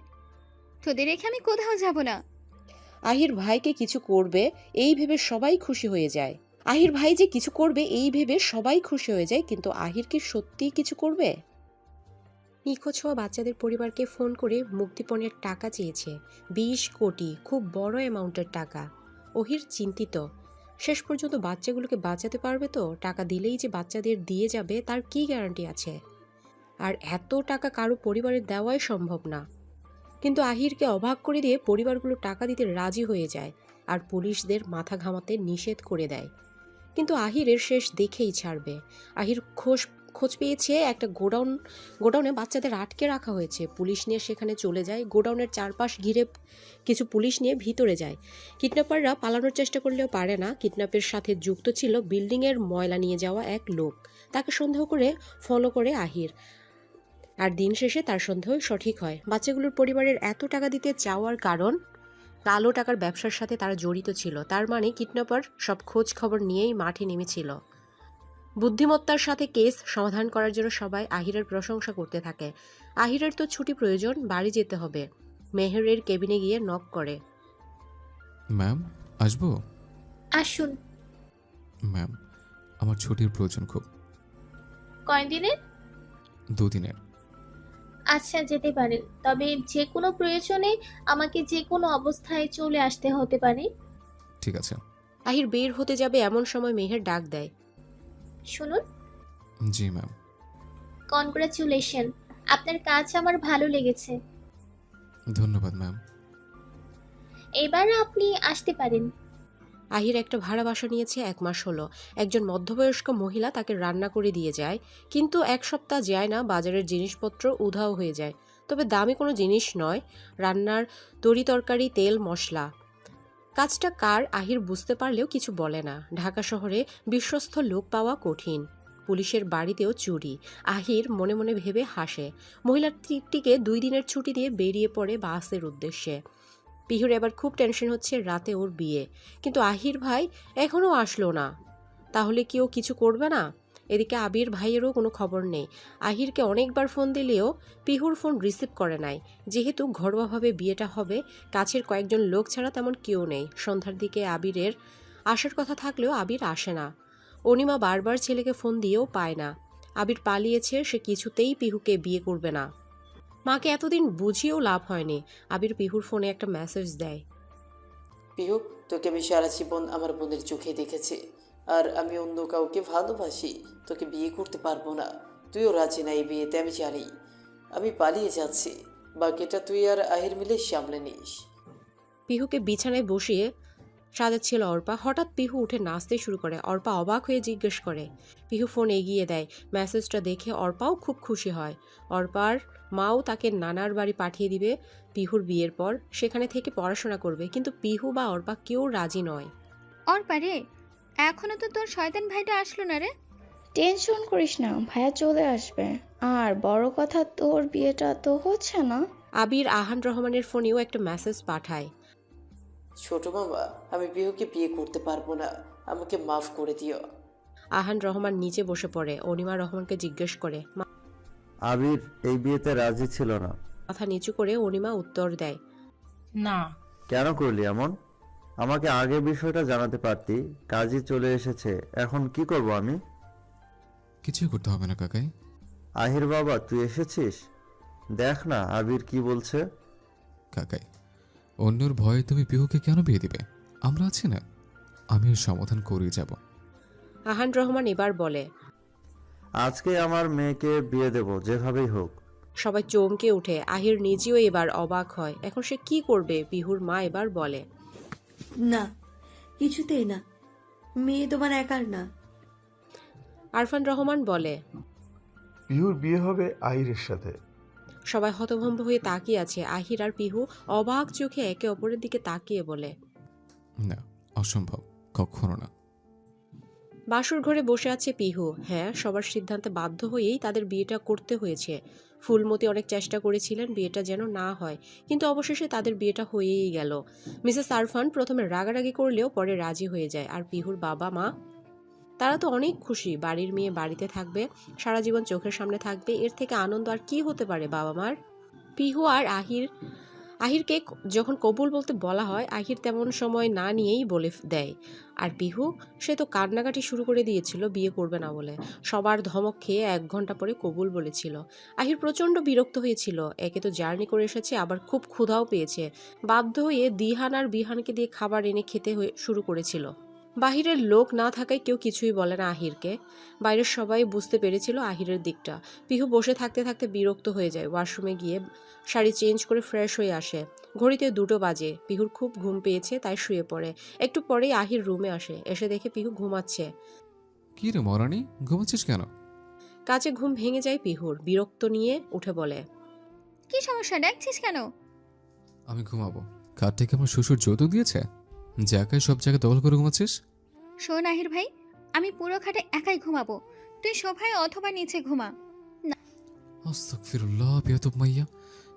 [SPEAKER 2] তোদের রেখে আমি কোথাও যাব না।
[SPEAKER 3] আহির ভাইকে কিছু করবে এই ভেবে সবাই খুশি হয়ে যায়। আহির ভাই যে কিছু করবে এই ভেবে সবাই খুশি হয়ে যায়, কিন্তু আহির কি সত্যিই কিছু করবে? নিখোঁজ হওয়া বাচ্চাদের পরিবারকে ফোন করে মুক্তিপণের টাকা চেয়েছে, 20 কোটি, খুব বড় অ্যামাউন্টের টাকা। অহির চিন্তিত, শেষ পর্যন্ত বাচ্চাগুলোকে বাঁচাতে পারবে তো? টাকা দিলেই যে বাচ্চাদের দিয়ে যাবে তার কি গ্যারান্টি আছে? আর এত টাকা কারো পরিবারের দেওয়াই সম্ভব না। কিন্তু আহিরকে অবাক করে দিয়ে পরিবারগুলো টাকা দিতে রাজি হয়ে যায়, আর পুলিশদের মাথা ঘামাতে নিষেধ করে দেয়। কিন্তু আহিরের শেষ দেখেই ছাড়বে। আহির খোঁজ পেয়েছে একটা গোডাউনে বাচ্চাদের আটকে রাখা হয়েছে। পুলিশ নিয়ে সেখানে চলে যায়। গোডাউনের চারপাশ ঘিরে কিছু পুলিশ নিয়ে ভিতরে যায়। কিডন্যাপাররা পালানোর চেষ্টা করলেও পারে না। কিডন্যাপের সাথে যুক্ত ছিল বিল্ডিংয়ের ময়লা নিয়ে যাওয়া এক লোক। তাকে সন্দেহ করে ফলো করে আহির, আর দিন শেষে তার সন্দেহ সঠিক হয়। বাচ্চাগুলোর পরিবারের এত টাকা দিতে চাওয়ার কারণ, কালো টাকার ব্যবসার সাথে তারা জড়িত ছিল। তার মানে কিডন্যাপার সব খোঁজ খবর নিয়েই মাঠে নেমেছিল। বুদ্ধিমত্তার সাথে কেস সমাধান করার জন্য সবাই আহিরের প্রশংসা করতে থাকে। আহিরের তো ছুটি প্রয়োজন, বাড়ি যেতে হবে। মেহেরের কেবিনে গিয়ে নক করে।
[SPEAKER 1] ম্যাম, আসবো?
[SPEAKER 14] আসুন।
[SPEAKER 1] ম্যাম, আমার ছুটির প্রয়োজন খুব।
[SPEAKER 14] কয়দিনের?
[SPEAKER 1] 2 দিনের।
[SPEAKER 14] আচ্ছা, যেতে পারেন, তবে যে কোনো প্রয়োজনে আমাকে যে কোনো অবস্থায় চলে আসতে হতে পারে।
[SPEAKER 1] ঠিক আছে।
[SPEAKER 3] আহির বের হতে যাবে এমন সময় মেহের ডাক দেয়।
[SPEAKER 14] শুনুন।
[SPEAKER 1] জি ম্যাম।
[SPEAKER 14] কনগ্রাচুলেশন, আপনার কাজ আমার ভালো লেগেছে।
[SPEAKER 1] ধন্যবাদ ম্যাম।
[SPEAKER 14] এবার আপনি আসতে পারেন।
[SPEAKER 3] আহির একটা ভাড়া বাসা নিয়েছে, 1 মাস হলো। একজন মধ্যবয়স্ক মহিলা তাকে রান্না করে দিয়ে যায়, কিন্তু 1 সপ্তাহ যায় না বাজারের জিনিসপত্র উধাও হয়ে যায়। তবে দামি কোনো জিনিস নয়, রান্নার তরি তরকারি, তেল, মশলা। কাজটা কার আহির বুঝতে পারলেও কিছু বলে না। ঢাকা শহরে বিশ্বস্ত লোক পাওয়া কঠিন। পুলিশের বাড়িতেও চুরি। আহির মনে মনে ভেবে হাসে। মহিলার টিকটিকে 2 দিনের ছুটি দিয়ে বেরিয়ে পড়ে বাসের উদ্দেশ্যে। পিহুর এবার খুব টেনশন হচ্ছে, রাতে ওর বিয়ে, কিন্তু আহির ভাই এখনও আসলো না। তাহলে কি ও কিছু করবে না? এদিকে আবির ভাইয়েরও কোনো খবর নেই। আহিরকে অনেকবার ফোন দিলেও পিহুর ফোন রিসিভ করে নাই। যেহেতু ঘরোয়াভাবে বিয়েটা হবে, কাছের কয়েকজন লোক ছাড়া তেমন কেউ নেই। সন্ধ্যার দিকে আবিরের আসার কথা থাকলেও আবির আসে না। অনিমা বারবার ছেলেকে ফোন দিয়েও পায় না। আবির পালিয়েছে, সে কিছুতেই পিহুকে বিয়ে করবে না। মাকে এতদিন বুঝিয়েও লাভ হয়নি। আবির পিহুর ফোনে একটা মেসেজ দেয়।
[SPEAKER 12] পিহু, তোকে আমি সারা জীবন আমার বোনের চোখে দেখেছি, আর আমি অন্য কাউকে ভালোবাসি তোকে বিয়ে করতে পারবো না। তুইও রাজি না এই বিয়েতে, আমি জানি। আমি পালিয়ে যাচ্ছি, বাকিটা তুই আর আহির মিলে সামলে নিস।
[SPEAKER 3] পিহুকে বিছানায় বসিয়ে সাজাচ্ছিল অর্পা। হঠাৎ পিহু উঠে নাচতে শুরু করে। অর্পা অবাক হয়ে জিজ্ঞেস করে। পিহু ফোন এগিয়ে দেয়। মেসেজটা দেখে অর্পাও খুব খুশি হয়। অর্পার মাও তাকে নানার বাড়ি পাঠিয়ে দিবে পিহুর বিয়ের পর, সেখানে থেকে পড়াশোনা করবে। কিন্তু পিহু বা অর্পা কেউ রাজি নয়।
[SPEAKER 2] অর্পা রে, এখনো তো তোর শয়তান ভাইটা আসলো না রে।
[SPEAKER 6] টেনশন করিস না, ভাইয়া চলে আসবে। আর বড় কথা, তোর বিয়েটা তো হচ্ছে না।
[SPEAKER 3] আবির আহান রহমানের ফোনেও একটা মেসেজ পাঠায়।
[SPEAKER 12] ছোট মামা, আমি পিহুকে বিয়ে করতে পারবো না, আমাকে মাফ করে দিও।
[SPEAKER 3] আহান রহমান নিচে বসে পড়ে। অনিমা রহমানকে জিজ্ঞেস করে।
[SPEAKER 11] আবির এই বিয়েতে রাজি ছিল না।
[SPEAKER 3] মাথা নিচু করে অনিমা উত্তর দেয়।
[SPEAKER 10] না।
[SPEAKER 11] কেন করলি এমন? আমাকে আগে বিষয়টা জানাতে পারতি। কাজই চলে এসেছে, এখন কি করব আমি?
[SPEAKER 1] কিছুই করতে হবে না কাকাই।
[SPEAKER 11] আহির বাবা, তুই এসেছিস? দেখ না আবির কি বলছে।
[SPEAKER 1] কাকাই, অন্যর ভয়ে তুমি পিহুকে কেন বিয়ে দিবে? আমরা আছি না, আমি এর সমাধান করেই যাব।
[SPEAKER 3] আহান রহমান এবার বলে।
[SPEAKER 11] আজকে আমার মেয়েকে বিয়ে দেব, যেভাবেই হোক।
[SPEAKER 3] সবাই চমকে উঠে। আহির নিজেও এবার অবাক হয়। এখন সে কি করবে? পিহুর মা এবার বলে।
[SPEAKER 15] না, কিছুতেই না, মেয়ে তোমার একার না।
[SPEAKER 3] আরফান রহমান বলে।
[SPEAKER 5] পিহুর বিয়ে হবে আহিরের সাথে।
[SPEAKER 3] সবাই হতভম্ব হয়ে তাকিয়ে আছে। আহির আর পিহু অবাক চোখে একে অপরের দিকে তাকিয়ে বলে।
[SPEAKER 1] না, অসম্ভব, কখনো না।
[SPEAKER 3] বাসুর ঘরে বসে আছে পিহু। হ্যাঁ, সবার সিদ্ধান্তে বাধ্য হয়েই তাদের বিয়েটা করতে হয়েছে। ফুলমতি অনেক চেষ্টা করেছিলেন বিয়েটা যেন না হয়, কিন্তু অবশেষে তাদের বিয়েটা হয়েই গেল। মিসেস আরফান প্রথমে রাগারাগি করলেও পরে রাজি হয়ে যায়। আর পিহুর বাবা মা, তারা তো অনেক খুশি। বাড়ির মেয়ে বাড়িতে থাকবে, সারা জীবন চোখের সামনে থাকবে। এর থেকে আনন্দ আর কি হতে পারে বাবা মার? পিহু আর আহিরকে যখন কবুল বলতে বলা হয়, আহির তেমন সময় না নিয়েই বলে দেয়। আর পিহু, সে তো কান্নাকাটি শুরু করে দিয়েছিল বিয়ে করবে না বলে। সবার ধমক খেয়ে 1 ঘন্টা পরে কবুল বলেছিল। আহির প্রচণ্ড বিরক্ত হয়েছিল। একে তো জার্নি করে এসেছে, আবার খুব ক্ষুধাও পেয়েছে। বাধ্য হয়ে দিহান আর বিহানকে দিয়ে খাবার এনে খেতে শুরু করেছিল। বাহিরের লোক না থাকায় কেউ কিছুই বলে না আহিরকে। বাইরের সবাই বুঝতে পেরেছিল আহিরের দিকটা। পিহু বসে থাকতে থাকতে বিরক্ত হয়ে যায়। ওয়াশরুমে গিয়ে শাড়ি চেঞ্জ করে ফ্রেশ হয়ে আসে। ঘড়িতে 2টো বাজে। পিহুর খুব ঘুম পেয়েছে, তাই শুয়ে পড়ে। একটু পরেই আহির রুমে আসে। এসে দেখে পিহু ঘুমাচ্ছে।
[SPEAKER 1] কি রে মরানি, ঘুমাচ্ছিস কেন?
[SPEAKER 3] কাছে ঘুম ভেঙে যায় পিহুর। বিরক্ত নিয়ে উঠে বলে।
[SPEAKER 2] কি সমস্যা, ডাকছিস কেন?
[SPEAKER 1] আমি ঘুমাবো। কার থেকে আমার শ্বশুর যৌতুক দিয়েছে? জায়গায় সব জায়গায় দখল করে ঘুমাচ্ছিস?
[SPEAKER 2] শোন আহির ভাই, আমি পুরো খাটে একাই ঘুমাবো, তুই সোফায় অথবা নিচে ঘুমা।
[SPEAKER 1] আস্তাগফিরুল্লাহ, বেয়াদব মাইয়া।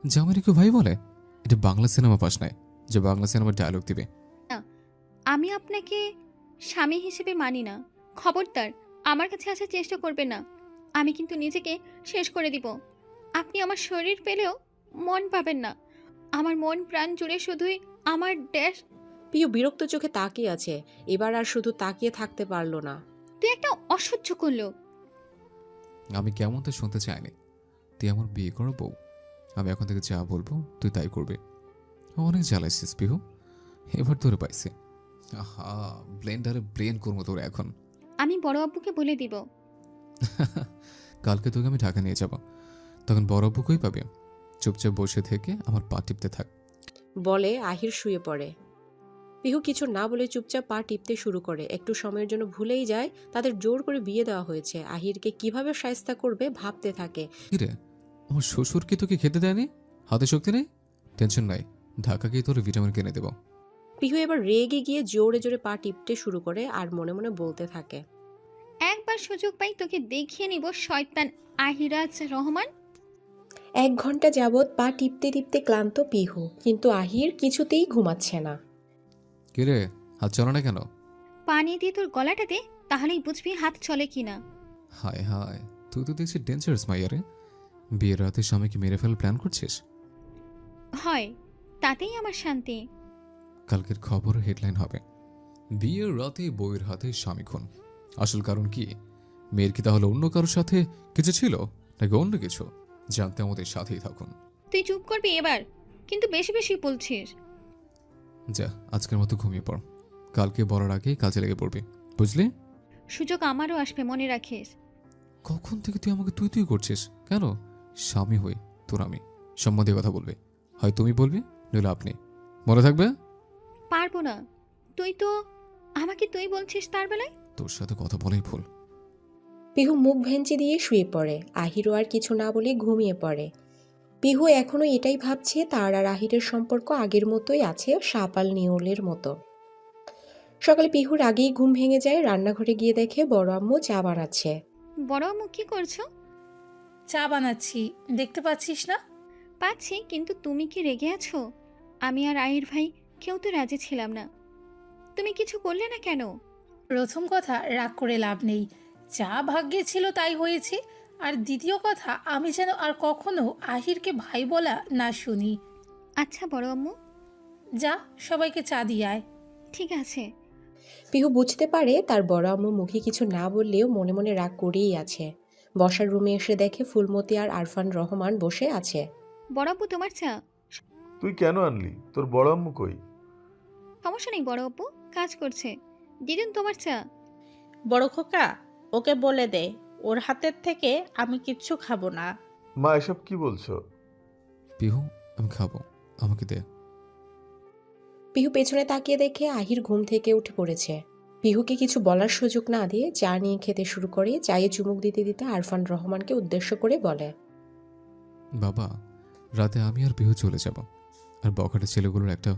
[SPEAKER 1] জামাইরে কেউ ভাই বলে? এটা বাংলা সিনেমা পাস নাই যে বাংলা সিনেমার ডায়লগ দিবে।
[SPEAKER 2] আমি আপনাকে স্বামী হিসেবে মানি না। খবরদার আমার কাছে আসার চেষ্টা করবেন না, আমি কিন্তু নিজেকে শেষ করে দিব। আপনি আমার শরীর পেলেও মন পাবেন না। আমার মন প্রাণ জুড়ে শুধুই আমার ড্যাশ।
[SPEAKER 3] পিহু বিরক্ত চোখে তাকিয়ে আছে, এবার আর শুধু তাকিয়ে থাকতে পারলো না।
[SPEAKER 2] তুই একটা অসহ্য করলো।
[SPEAKER 1] আমি কেমন তা শুনতে চাইনি। তুই আমার বিয়ে করার বউ, আমি এখন থেকে যা বলবো তুই তাই করবে। অনেক জ্বালাইছিস পিহু, এবার তোরে পাইছে। আহা, ব্লেন্ডারে ব্লেন্ড করবো তোরে এখন।
[SPEAKER 2] আমি বড় আব্বুকে বলে দিব।
[SPEAKER 1] কালকে তোকে আমি ঢাকা নিয়ে যাব, তখন বড় আব্বু কই পাবে। চুপচাপ বসে থেকে আমার পা টিপতে থাক।
[SPEAKER 3] বলে আহির শুয়ে পড়ে। পিহু কিছু না বলে চুপচাপ পা টিপতে শুরু করে। একটু সময়ের জন্য ভুলেই যায় তাদের জোর করে বিয়ে দেওয়া হয়েছে। আহিরকে কিভাবে শায়েস্তা করবে ভাবতে থাকে।
[SPEAKER 1] কিরে, আমার শ্বশুর কি তোকে খেতে দেয়নি? হাতে শক্তি নেই? টেনশন নাই, ঢাকা গিয়ে তোর ভিটামিন কিনে দেবো।
[SPEAKER 3] পিহু এবার রেগে গিয়ে জোরে জোরে পা টিপতে শুরু করে আর মনে মনে বলতে থাকে,
[SPEAKER 2] একবার সুযোগ পাই তোকে দেখিয়ে নিব শয়তান আহিরাজ রহমান।
[SPEAKER 3] 1 ঘন্টা যাবৎ পা টিপতে টিপতে ক্লান্ত পিহু, কিন্তু আহির কিছুতেই ঘুমাচ্ছে না।
[SPEAKER 1] কিরে, হাত চলে না কেন?
[SPEAKER 2] পানি দিয়ে তোর গলাটা দে, তাহলেই বুঝবি হাত চলে কিনা।
[SPEAKER 1] হায় হায়, তুই তো দেখছি ডেঞ্জারাস মাইয়ারে। বিয়ের রাতে স্বামীকে মেরে ফেলার প্ল্যান করছিস?
[SPEAKER 2] হয়, তাতেই আমার শান্তি।
[SPEAKER 1] কালকের খবর হেডলাইন হবে, বিয়ের রাতে বউয়ের হাতে স্বামী খুন। আসল কারণ কি? মেয়ের কি তাহলে অন্য কারোর সাথে কিছু ছিল, নাকি অন্য কিছু? জানতে আমাদের সাথেই থাকুন।
[SPEAKER 2] তুই চুপ করবি এবার, কিন্তু বেশি বেশি বলছিস।
[SPEAKER 1] যা, আজকের মতো ঘুমিয়ে পড়, কালকে বলার আগে কাজে লেগে পড়বি, বুঝলি?
[SPEAKER 2] সুযোগ আমারও আসবে, মনে রাখিস।
[SPEAKER 1] কখন থেকে তুই আমাকে তুই তুই করছিস কেন? স্বামী হই তোর আমি, সম্বন্ধে কথা বলবে, হয় তুমি বলবি নইলে আপনি, মনে থাকবে।
[SPEAKER 2] পারবো না, তুই তো আমাকে তুই বলছিস তার বেলায়।
[SPEAKER 1] তোর সাথে কথা বলাই ভুল।
[SPEAKER 3] পিহু মুখ ভেঞ্চি দিয়ে শুয়ে পড়ে। আহিরও আর কিছু না বলে ঘুমিয়ে পড়ে। পিহু এখনো এটাই ভাবছে তার আর আহিরের সম্পর্ক আগের মতোই আছে, সাপাল নিউলের মতো। সকালে পিহুর আগেই ঘুম ভেঙে যায়। রান্নাঘরে গিয়ে দেখে বড় আম্মু চা বানাচ্ছে।
[SPEAKER 2] বড় আম্মু কি করছো?
[SPEAKER 4] চা বানাচ্ছি, দেখতে পাচ্ছিস না?
[SPEAKER 2] পাচ্ছি, কিন্তু তুমি কি রেগে আছো? আমি আর আহির ভাই কেউ তো রাজি ছিলাম না, তুমি কিছু করলে না কেন?
[SPEAKER 4] প্রথম কথা, রাগ করে লাভ নেই, যা ভাগ্যে ছিল তাই হয়েছে। আর দ্বিতীয় কথা, আমি যেন আর কখনো আহিরকে ভাই বলা না শুনি।
[SPEAKER 2] আচ্ছা বড় আম্মু,
[SPEAKER 4] যা সবাইকে চা দিয়ে আয়।
[SPEAKER 2] ঠিক আছে।
[SPEAKER 3] পিহু বুঝতে পারে তার বড় আম্মু মুখে কিছু না বললেও মনে মনে রাগ করেই আছে। বসার রুমে এসে দেখে ফুলমতি আর আরফান রহমান বসে আছে।
[SPEAKER 2] বড় আব্বু তোমার চা।
[SPEAKER 5] তুই কেন আনলি? তোর বড় আম্মু কই?
[SPEAKER 2] সমস্যা নেই বড় আব্বু, কাজ করছে। দিদুন তোমার চা।
[SPEAKER 7] বড় খোকা, ওকে বলে দে ওর হাতের থেকে আমি কিচ্ছু খাবো না।
[SPEAKER 5] মা, এসব কি বলছো?
[SPEAKER 1] পিহু, আমি খাবো, আমাকে দে।
[SPEAKER 3] পিহু পেছনে তাকিয়ে দেখে আহির ঘুম থেকে উঠে পড়েছে। পিহুকে কিছু বলার সুযোগ না দিয়ে চা নিয়ে খেতে শুরু করে। চায়ে চুমুক দিতে দিতে আরফান রহমানকে উদ্দেশ্য করে বলে,
[SPEAKER 1] বাবা, রাতে আমি আর পিহু চলে যাব, আর বখাটে ছেলেগুলোর একটা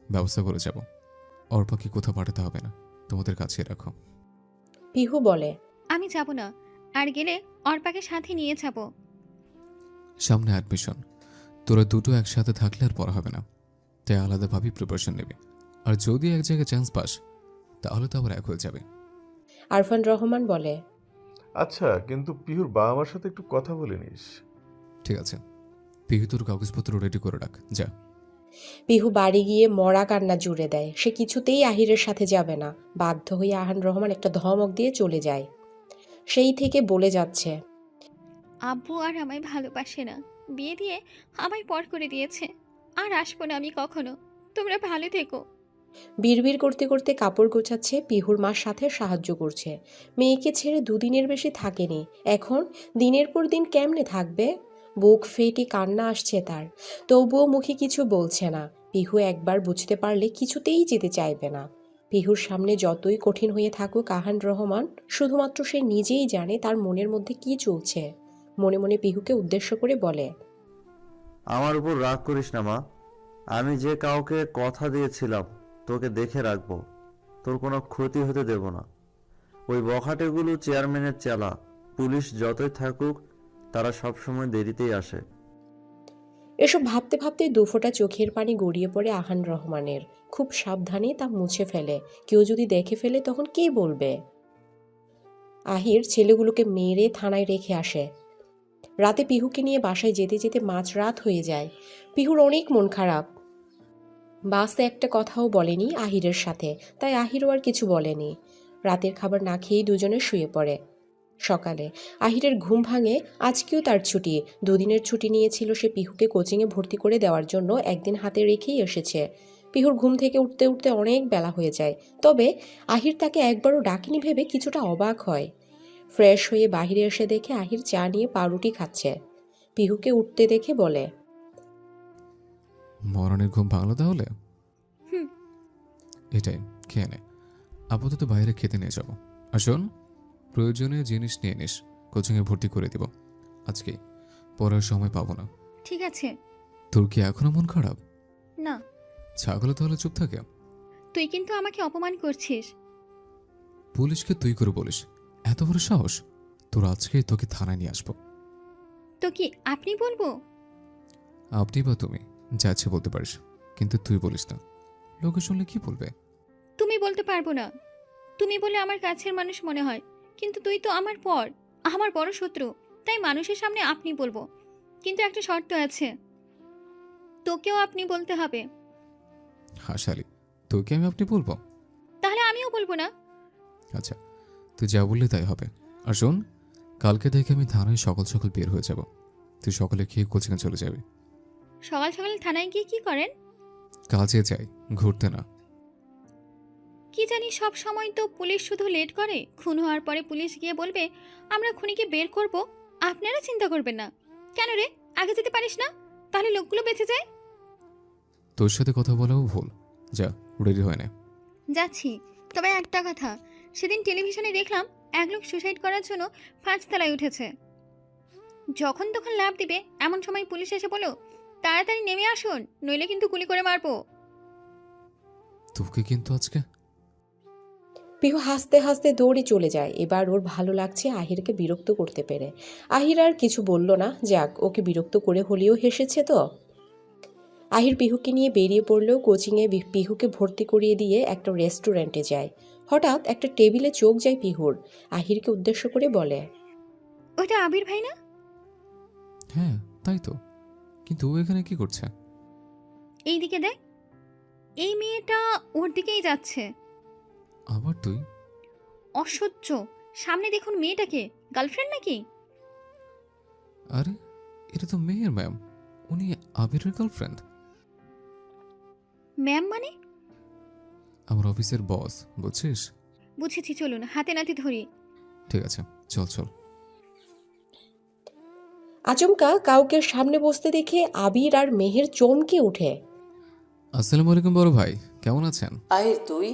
[SPEAKER 1] ব্যবস্থা করে যাব। অর্পাকে কোথাও পাঠাতে হবে না, তোমাদের কাছে রাখো।
[SPEAKER 3] পিহু বলে,
[SPEAKER 2] আমি যাব না, আর গেলে অর্পাকে সাথে নিয়ে যাব।
[SPEAKER 1] সামনে অ্যাডমিশন, তোরা দুটো একসাথে থাকলে আর পড়া হবে না, তাই আলাদাভাবেই প্রিপারেশন নেবে। আর যদি এক জায়গায় চান্স পাস তাহলে তো আবার এক হয়ে যাবে।
[SPEAKER 3] আরফান রহমান বলে,
[SPEAKER 5] আচ্ছা, কিন্তু পিহুর বাবা মার সাথে একটু কথা বলে নিস।
[SPEAKER 1] ঠিক আছে, পিহু তোর কাগজপত্র রেডি করে রাখ, যা।
[SPEAKER 3] পিহু বাড়ি গিয়ে মরা কান্না জুড়ে দেয়। সে কিছুতেই আহিরের সাথে যাবে না। বাধ্য হয়ে আহান রহমান একটা ধমক দিয়ে চলে যায়। সেই থেকে বলে যাচ্ছে,
[SPEAKER 2] আব্বু আর আমায় ভালোবাসে না, বিয়ে দিয়ে আমায় পর করে দিয়েছে। আর আসবো না আমি কখনো, তোমরা ভালো থেকো।
[SPEAKER 3] বিড়বিড় করতে করতে কাপড় গোছাচ্ছে। পিহুর মার সাথে সাহায্য করছে। মেয়েকে ছেড়ে 2 দিনের বেশি থাকেনি, এখন দিনের পর দিন কেমনে থাকবে? বুক ফেটে কান্না আসছে তার, তবুও মুখে কিছু বলছে না। পিহু একবার বুঝতে পারলে কিছুতেই যেতে চাইবে না। পিহুর সামনে যতই কঠিন হয়ে থাকুক আহান রহমান, শুধুমাত্র সে নিজেই জানে তার মনের মধ্যে কি চলছে। মনে মনে পিহুকে উদ্দেশ্য করে বলে,
[SPEAKER 11] আমার উপর রাগ করিস না মা, আমি যে কাউকে কথা দিয়েছিলাম তোকে দেখে রাখবো, তোর কোনো ক্ষতি হতে দেব না। ওই বখাটেগুলো চেয়ারম্যানের চেলা, পুলিশ যতই থাকুক তারা সবসময় দেরিতেই আসে।
[SPEAKER 3] এসব ভাবতে ভাবতে 2 ফোঁটা চোখের পানি গড়িয়ে পড়ে আহান রহমানের। খুব সাবধানে তা মুছে ফেলে। কেউ যদি দেখে ফেলে তখন কে বলবে? আহির ছেলেগুলোকে মেরে থানায় রেখে আসে। রাতে পিহুকে নিয়ে বাসায় যেতে যেতে মাঝরাত হয়ে যায়। পিহুর অনেক মন খারাপ। বাসে একটা কথাও বলেনি আহিরের সাথে, তাই আহিরও আর কিছু বলেনি। রাতের খাবার না খেয়েই দুজনে শুয়ে পড়ে। সকালে আহিরের ঘুম ভাঙে। আজকেও তার ছুটি। দুদিনের ছুটি নিয়েছিল সে পিহুকে কোচিংয়ে ভর্তি করে দেওয়ার জন্য, একদিন হাতে রেখেই এসেছে। পিহুর ঘুম থেকে উঠতে উঠতে অনেক বেলা হয়ে যায়। তবে আহির তাকে একবারও ডাকেনি ভেবে কিছুটা অবাক হয়। ফ্রেশ হয়ে বাহিরে এসে দেখে আহির চা নিয়ে পাউরুটি খাচ্ছে। পিহুকে উঠতে দেখে বলে,
[SPEAKER 1] মরণের ঘুম ভাঙলো তাহলে?
[SPEAKER 2] হুম।
[SPEAKER 1] এটাই, খেয়ে নে। আপাতত বাইরে খেতে নিয়ে যাবো। আর শোন, প্রয়োজনীয় জিনিস নিয়ে নিস, কোচিংয়ে ভর্তি করে দিব আজকে, পড়ার সময় পাবো না।
[SPEAKER 2] ঠিক আছে।
[SPEAKER 1] তোর কি এখনো মন খারাপ?
[SPEAKER 2] না।
[SPEAKER 1] ছাগলে তাহলে চুপ থাকে।
[SPEAKER 2] তুই কিন্তু আমাকে অপমান করছিস।
[SPEAKER 1] পুলিশকে তুই করে বলিস? এত বড় সাহস তোর! আজকে তোকে থানায় নিয়ে আসবো।
[SPEAKER 2] তো কি আপনি বলবো?
[SPEAKER 1] আপনি বা তুমি যা ইচ্ছে বলতে পারিস, কিন্তু তুই বলিস না। লোকে শুনলে কি বলবে?
[SPEAKER 2] তুমি বলতে পারবো না। তুমি বলে আমার কাছের মানুষ মনে হয়, কিন্তু তুই তো আমার পর, আমার বড় শত্রু। তাই মানুষের সামনে আপনি বলবো, কিন্তু একটা শর্ত আছে, তোকেও আপনি বলতে হবে।
[SPEAKER 1] হাসালি, তোকে আমি আপনি বলবো?
[SPEAKER 2] তাহলে আমিও বলবো না।
[SPEAKER 1] আচ্ছা, তুই যা বললি তাই হবে। আর শোন, কালকে থেকে আমি থানায় সকাল সকাল বের হয়ে যাব। তুই সকালে খেয়ে কোচিংয়ে চলে যাবি।
[SPEAKER 2] সকাল সকাল থানায় গিয়ে কি করেন?
[SPEAKER 1] কাজে যাই, ঘুরতে না।
[SPEAKER 2] কি জানি, সব সময় তো পুলিশ শুধু লেট করে। খুন হওয়ার পরে পুলিশ গিয়ে বলবে আমরা খুনিকে বের করব, আপনারা চিন্তা করবেন না। কেন রে, আগে যেতে পারিস না? তাহলে লোকগুলো বেঁচে যায়।
[SPEAKER 1] তোর সাথে কথা বলাও ভুল। যা, রেডি হয়ে নে।
[SPEAKER 2] যাচ্ছি। তবে একটা কথা, সেদিন টেলিভিশনে দেখলাম এক লোক সুসাইড করার জন্য 5 তলায় উঠেছে। যখন তখন লাফ দিবে, এমন সময় পুলিশ এসে বলো তাড়াতাড়ি নেমে আসুন, নইলে কিন্তু গুলি করে মারবো।
[SPEAKER 1] তোকে কিন্তু আজকে।
[SPEAKER 3] পিহু হাসতে হাসতে দৌড়ে চলে যায়। এবার ওর ভালো লাগছে আহিরকে বিরক্ত করতে পেরে। আহির আর কিছু বলল না। যাক, ওকে বিরক্ত করে হলেও হেসেছে তো। আহির পিহুকে নিয়ে বেরিয়ে পড়লেও কোচিংয়ে পিহুকে ভর্তি করিয়ে দিয়ে একটা রেস্টুরেন্টে যায়। হঠাৎ একটা টেবিলে চোখ যায় পিহুর। আহিরকে উদ্দেশ্য করে বলে,
[SPEAKER 2] ওটা আবির ভাই না?
[SPEAKER 1] হ্যাঁ তাই তো, কিন্তু ও এখানে কি করছে?
[SPEAKER 2] এই দিকে দেখ, এই মেয়েটা ওর দিকেই যাচ্ছে।
[SPEAKER 1] আবার তুই?
[SPEAKER 2] অসহ্য। সামনে দেখুন মেয়েটাকে, গার্লফ্রেন্ড নাকি?
[SPEAKER 1] আরে, এটা তো মেহের ম্যাম। উনি আবিরের গার্লফ্রেন্ড?
[SPEAKER 2] ম্যাম মানে?
[SPEAKER 1] আমার অফিসের বস, বুঝছিস?
[SPEAKER 2] বুঝেছি, চলুন হাতে নাতে ধরি।
[SPEAKER 1] ঠিক আছে, চল চল।
[SPEAKER 3] আচমকা কাউকে সামনে বসতে দেখে আবির আর মেহের চমকে ওঠে।
[SPEAKER 1] আসসালামু আলাইকুম বড় ভাই, কেমন আছেন?
[SPEAKER 12] আহির, তুই?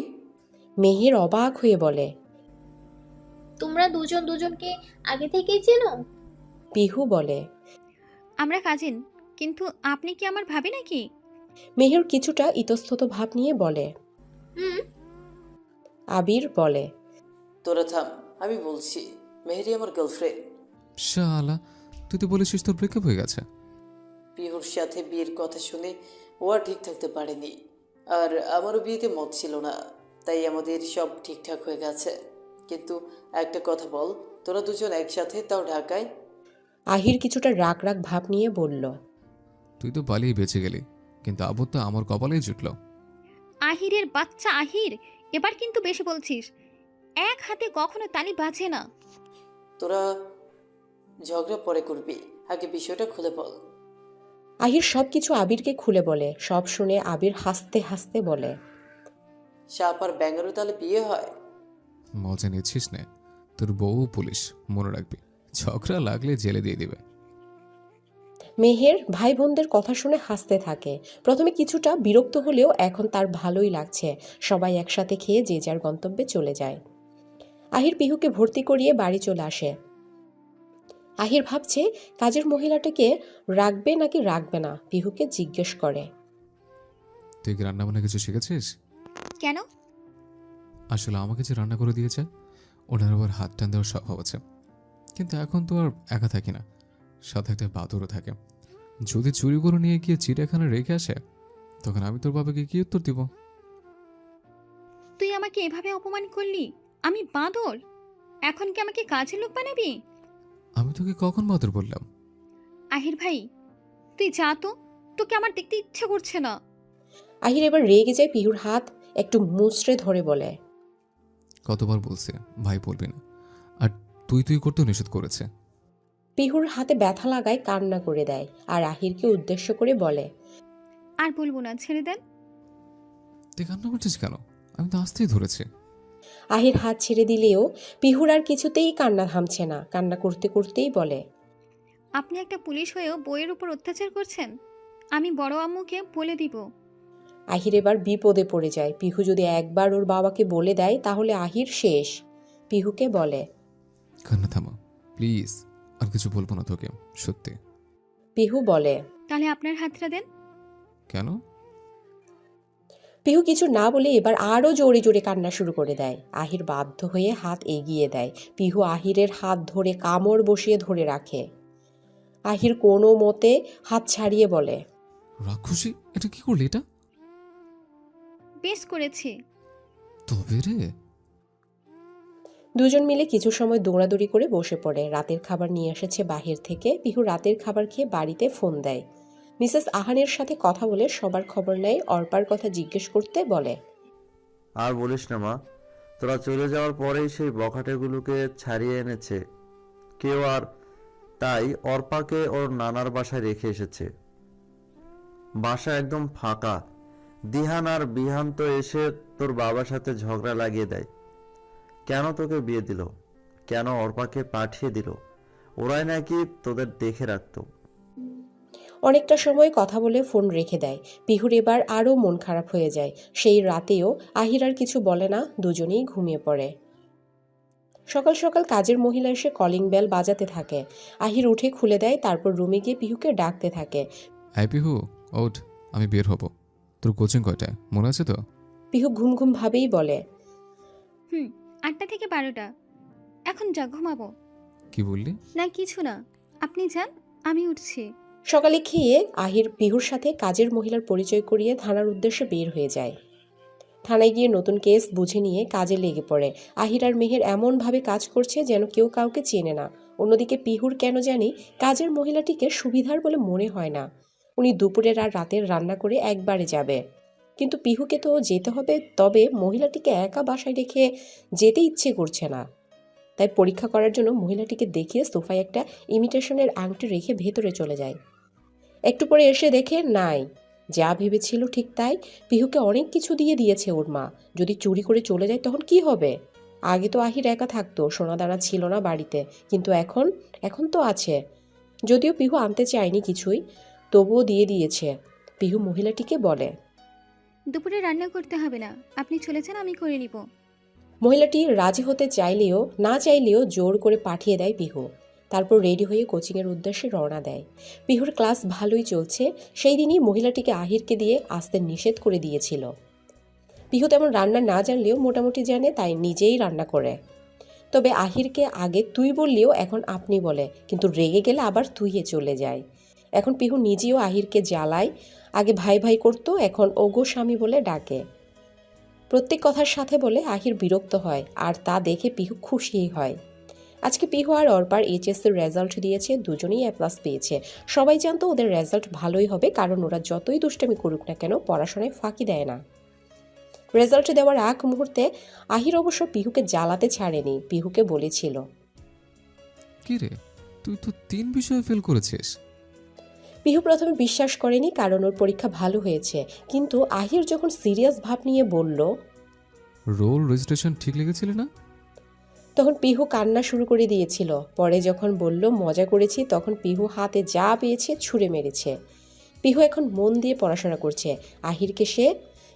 [SPEAKER 3] মেহের অবাক হয়ে বলে,
[SPEAKER 14] তোমরা দুজন দুজনকে আগে থেকেই চেনো?
[SPEAKER 3] পিহু বলে,
[SPEAKER 2] আমরা কাজিন, কিন্তু আপনি কি আমার ভাবি নাকি?
[SPEAKER 3] মেহের কিছুটা ইতস্তত ভাব নিয়ে বলে। আবির বলে,
[SPEAKER 12] তোরা থাম, আমি বলছি। মেহেরি আমার গার্লফ্রেন্ড।
[SPEAKER 1] শালা, তুই তো বলেছিস তোর ব্রেকআপ হয়ে গেছে।
[SPEAKER 12] পিহুর সাথে বিয়ের কথা শুনে ও আর ঠিক থাকতে পারেনি, আর আমারও বিয়েতে মত ছিল না, তাই আমাদের সব ঠিকঠাক হয়ে গেছে। কিন্তু একটা কথা বল, তোরা দুজন একসাথে, তাও ঢাকায়?
[SPEAKER 3] আহির কিছুটা রাগ রাগ ভাব নিয়ে বলল,
[SPEAKER 1] তুই তো পালিয়ে বেঁচে গেলি, কিন্তু আবু তো আমার কপালেই জুটল।
[SPEAKER 2] আহিরের বাচ্চা আহির, এবার কিন্তু বেশি বলছিস। এক হাতে কখনো তালি বাজে না।
[SPEAKER 12] তোরা ঝগড়া পরে করবি, আগে বিষয়টা খুলে বল।
[SPEAKER 3] আহির সবকিছু আবিরকে খুলে বলে। সব শুনে আবির হাসতে হাসতে বলে,
[SPEAKER 12] সাপ আর ব্যাঙেরও তাহলে বিয়ে হয়?
[SPEAKER 1] মজা নিচ্ছিস না? তোর বউ পুলিশ, মনে রাখবি, ঝগড়া লাগলে জেলে দিয়ে দিবে।
[SPEAKER 3] মেহের ভাই বোনদের কথা শুনে হাসতে থাকে। প্রথমে কিছুটা বিরক্ত হলেও এখন তার ভালোই লাগছে। সবাই একসাথে খেয়ে যে যার গন্তব্যে চলে যায়। আহির পিহুকে ভর্তি করিয়ে বাড়ি চলে আসে। আহির ভাবছে কাজের মহিলাটাকে রাখবে নাকি রাখবে না। পিহুকে জিজ্ঞেস করে,
[SPEAKER 1] তুই কি রান্না বান্না কিছু শিখেছিস?
[SPEAKER 2] কেন?
[SPEAKER 1] আসলে আমাকে যে রান্না করে দিয়েছে, ওনার আবার হাত টান দেওয়ার স্বভাব আছে। কিন্তু এখন তো আর একা থাকি না, সাথে একটা বাদরও থাকে। যদি চুরি করে নিয়ে গিয়ে চিড়িয়াখানা রেখে আসে, তখন আমি তোর বাবাকে কি উত্তর দিব?
[SPEAKER 2] তুই আমাকে এভাবে অপমান করলি? আমি বাঁদর? এখন কি আমাকে কাজের লোক বানাবি?
[SPEAKER 1] আমি তোকে কখন বাদর বললাম?
[SPEAKER 2] আহির ভাই, তুই যা তো, তোকে আমার দেখতে ইচ্ছে করছে না।
[SPEAKER 3] আহির এবার রেগে যায় পিহুর হাত একটু মুচড়ে ধরে বলে,
[SPEAKER 1] কতবার বলছে ভাই বলবি না, আর তুই তুই করতেও নিষেধ করেছে।
[SPEAKER 3] পিহুর হাতে ব্যথা লাগায় কান্না করে দেয় আর আহিরকে উদ্দেশ্য করে বলে,
[SPEAKER 2] আর বলবো না, ছেড়ে দেন।
[SPEAKER 1] তুই কান্না করছিস কেন? আমি তো আসতেই ধরেছি।
[SPEAKER 3] আহির হাত ছেড়ে দিলেও পিহুর আর কিছুতেই কান্না থামছে না। কান্না করতে করতেই বলে,
[SPEAKER 2] আপনি একটা পুলিশ হয়েও বইয়ের উপর অত্যাচার করছেন। আমি বড় আম্মুকে বলে দিব।
[SPEAKER 3] আহির এবার বিপদে পড়ে যায়। পিহু যদি একবার ওর বাবাকে বলে দেয় তাহলে আহির শেষ। পিহুকে বলে,
[SPEAKER 1] কান্না থামা প্লিজ, আর কিছু বলবো না তোকে, সত্যি।
[SPEAKER 3] পিহু বলে,
[SPEAKER 2] তাহলে আপনার হাতটা দেন।
[SPEAKER 1] কেন?
[SPEAKER 3] পিহু কিছু না বলে এবার আরও জোরে জোরে কান্না শুরু করে দেয়। আহির বাধ্য হয়ে হাত এগিয়ে দেয়। পিহু আহিরের হাত ধরে কামড় বসিয়ে ধরে রাখে। আহির কোনো মতে হাত ছাড়িয়ে বলে,
[SPEAKER 1] রাক্ষসী, এটা কি করলি? এটা
[SPEAKER 2] বেশ করেছি।
[SPEAKER 1] তবে রে।
[SPEAKER 3] দুজন মিলে কিছু সময় দৌড়াদৌড়ি করে বসে পড়ে। রাতের খাবার নিয়ে এসেছে বাহির থেকে। পিহু রাতের খাবার খেয়ে বাড়িতে ফোন দেয়। মিসেস আহানের সাথে কথা বলে সবার খবর নেয়। অর্পার কথা জিজ্ঞেস করতে বলে,
[SPEAKER 11] আর বলিস না মা, তোরা চলে যাওয়ার পরেই সেই বখাটেগুলোকে ছাড়িয়ে এনেছে কেউ, আর তাই অর্পাকে ওর নানার বাসায় রেখে এসেছে। বাসা একদম ফাঁকা। দিহান আর বিহান তো এসে তোর বাবার সাথে ঝগড়া লাগিয়ে দেয়। কেন তোকে বিয়ে দিল, কেন অর্পাকে পাঠিয়ে দিল, ওরাই নাকি তোদের দেখে রাখতো।
[SPEAKER 3] অনেকটা সময় কথা বলে ফোন রেখে দেয়। পিহুর এবার আরও মন খারাপ হয়ে যায়। সেই রাতেও আহির আর কিছু বলে না, দুজনেই ঘুমিয়ে পড়ে। সকাল সকাল কাজের মহিলা এসে কলিং বেল বাজাতে থাকে। আহির উঠে খুলে দেয়, তারপর রুমে গিয়ে পিহুকে ডাকতে থাকে।
[SPEAKER 1] আই পিহু, ওঠ, আমি বের হব। তোর কোচিং কয়টায় মনে আছে তো?
[SPEAKER 3] পিহু ঘুম ঘুম ভাবেই বলে,
[SPEAKER 2] 8টা থেকে 12টা। এখন যা, ঘুমাবো।
[SPEAKER 1] কি বললি?
[SPEAKER 2] না কিছু না, আপনি যান, আমি উঠছি।
[SPEAKER 3] সকালে খেয়ে আহির পিহুর সাথে কাজের মহিলার পরিচয় করিয়ে থানার উদ্দেশ্যে বের হয়ে যায়। থানায় গিয়ে নতুন কেস বুঝে নিয়ে কাজে লেগে পড়ে। আহির আর মেহের এমনভাবে কাজ করছে যেন কেউ কাউকে চেনে না। অন্যদিকে পিহুর কেন জানি কাজের মহিলাটিকে সুবিধার বলে মনে হয় না। উনি দুপুরের আর রাতের রান্না করে একবারে যাবে, কিন্তু পিহুকে তো যেতে হবে। তবে মহিলাটিকে একা বাসায় রেখে যেতে ইচ্ছে করছে না। তাই পরীক্ষা করার জন্য মহিলাটিকে দেখিয়ে সোফায় একটা ইমিটেশনের আংটি রেখে ভেতরে চলে যায়। একটু পরে এসে দেখে নাই, যা ভেবেছিল ঠিক তাই। পিহুকে অনেক কিছু দিয়ে দিয়েছে ওর মা। যদি চুরি করে চলে যায় তখন কি হবে? আগে তো আহির একা থাকতো, সোনাদানা ছিল না বাড়িতে, কিন্তু এখন তো আছে। যদিও পিহু আনতে চায়নি কিছুই, তবুও দিয়ে দিয়েছে। পিহু মহিলাটিকে বলে,
[SPEAKER 2] দুপুরে রান্না করতে হবে না, আপনি চলে যান, আমি করে নিব।
[SPEAKER 3] মহিলাটি রাজি হতে চাইলেও না চাইলেও জোর করে পাঠিয়ে দেয় পিহু। তারপর রেডি হয়ে কোচিংয়ের উদ্দেশ্যে রওনা দেয়। পিহুর ক্লাস ভালোই চলছে। সেই দিনই মহিলাটিকে আহিরকে দিয়ে আসতে নিষেধ করে দিয়েছিল। পিহু তেমন রান্না না জানলেও মোটামুটি জানে, তাই নিজেই রান্না করে। তবে আহিরকে আগে তুই বললেও এখন আপনি বলে, কিন্তু রেগে গেলে আবার তুইয়ে চলে যায়। এখন পিহু নিজেও আহিরকে জ্বালায়। আগে ভাই ভাই করতো, এখন ওগো স্বামী বলে ডাকে। প্রত্যেক কথার সাথে বলে আহির বিরক্ত হয়, আর তা দেখে পিহু খুশিই হয়। আজকে পিহু আর অর্পার এইচএসের রেজাল্ট দিয়েছে, দুজনেই A+ পেয়েছে। সবাই জানতো ওদের রেজাল্ট ভালোই হবে, কারণ ওরা যতই দুষ্টামি করুক না কেন পড়াশোনায় ফাঁকি দেয় না। রেজাল্ট দেওয়ার আগ মুহূর্তে আহির অবশ্য পিহুকে জ্বালাতে ছাড়েনি। পিহুকে বলেছিল,
[SPEAKER 1] কি রে, তুই তো 3 বিষয়ে ফেল করেছিস।
[SPEAKER 3] পিহু প্রথমে বিশ্বাস করেনি, কারণ ওর পরীক্ষা ভালো হয়েছে। কিন্তু আহির যখন সিরিয়াস ভাব নিয়ে বলল,
[SPEAKER 1] রোল রেজিস্ট্রেশন ঠিক লিখেছিল না,
[SPEAKER 3] তখন পিহু কান্না শুরু করে দিয়েছিল। পরে যখন বলল মজা করেছি, তখন পিহু হাতে যা পেয়েছে ছুঁড়ে মেরেছে। পিহু এখন মন দিয়ে পড়াশোনা করছে। আহিরকে সে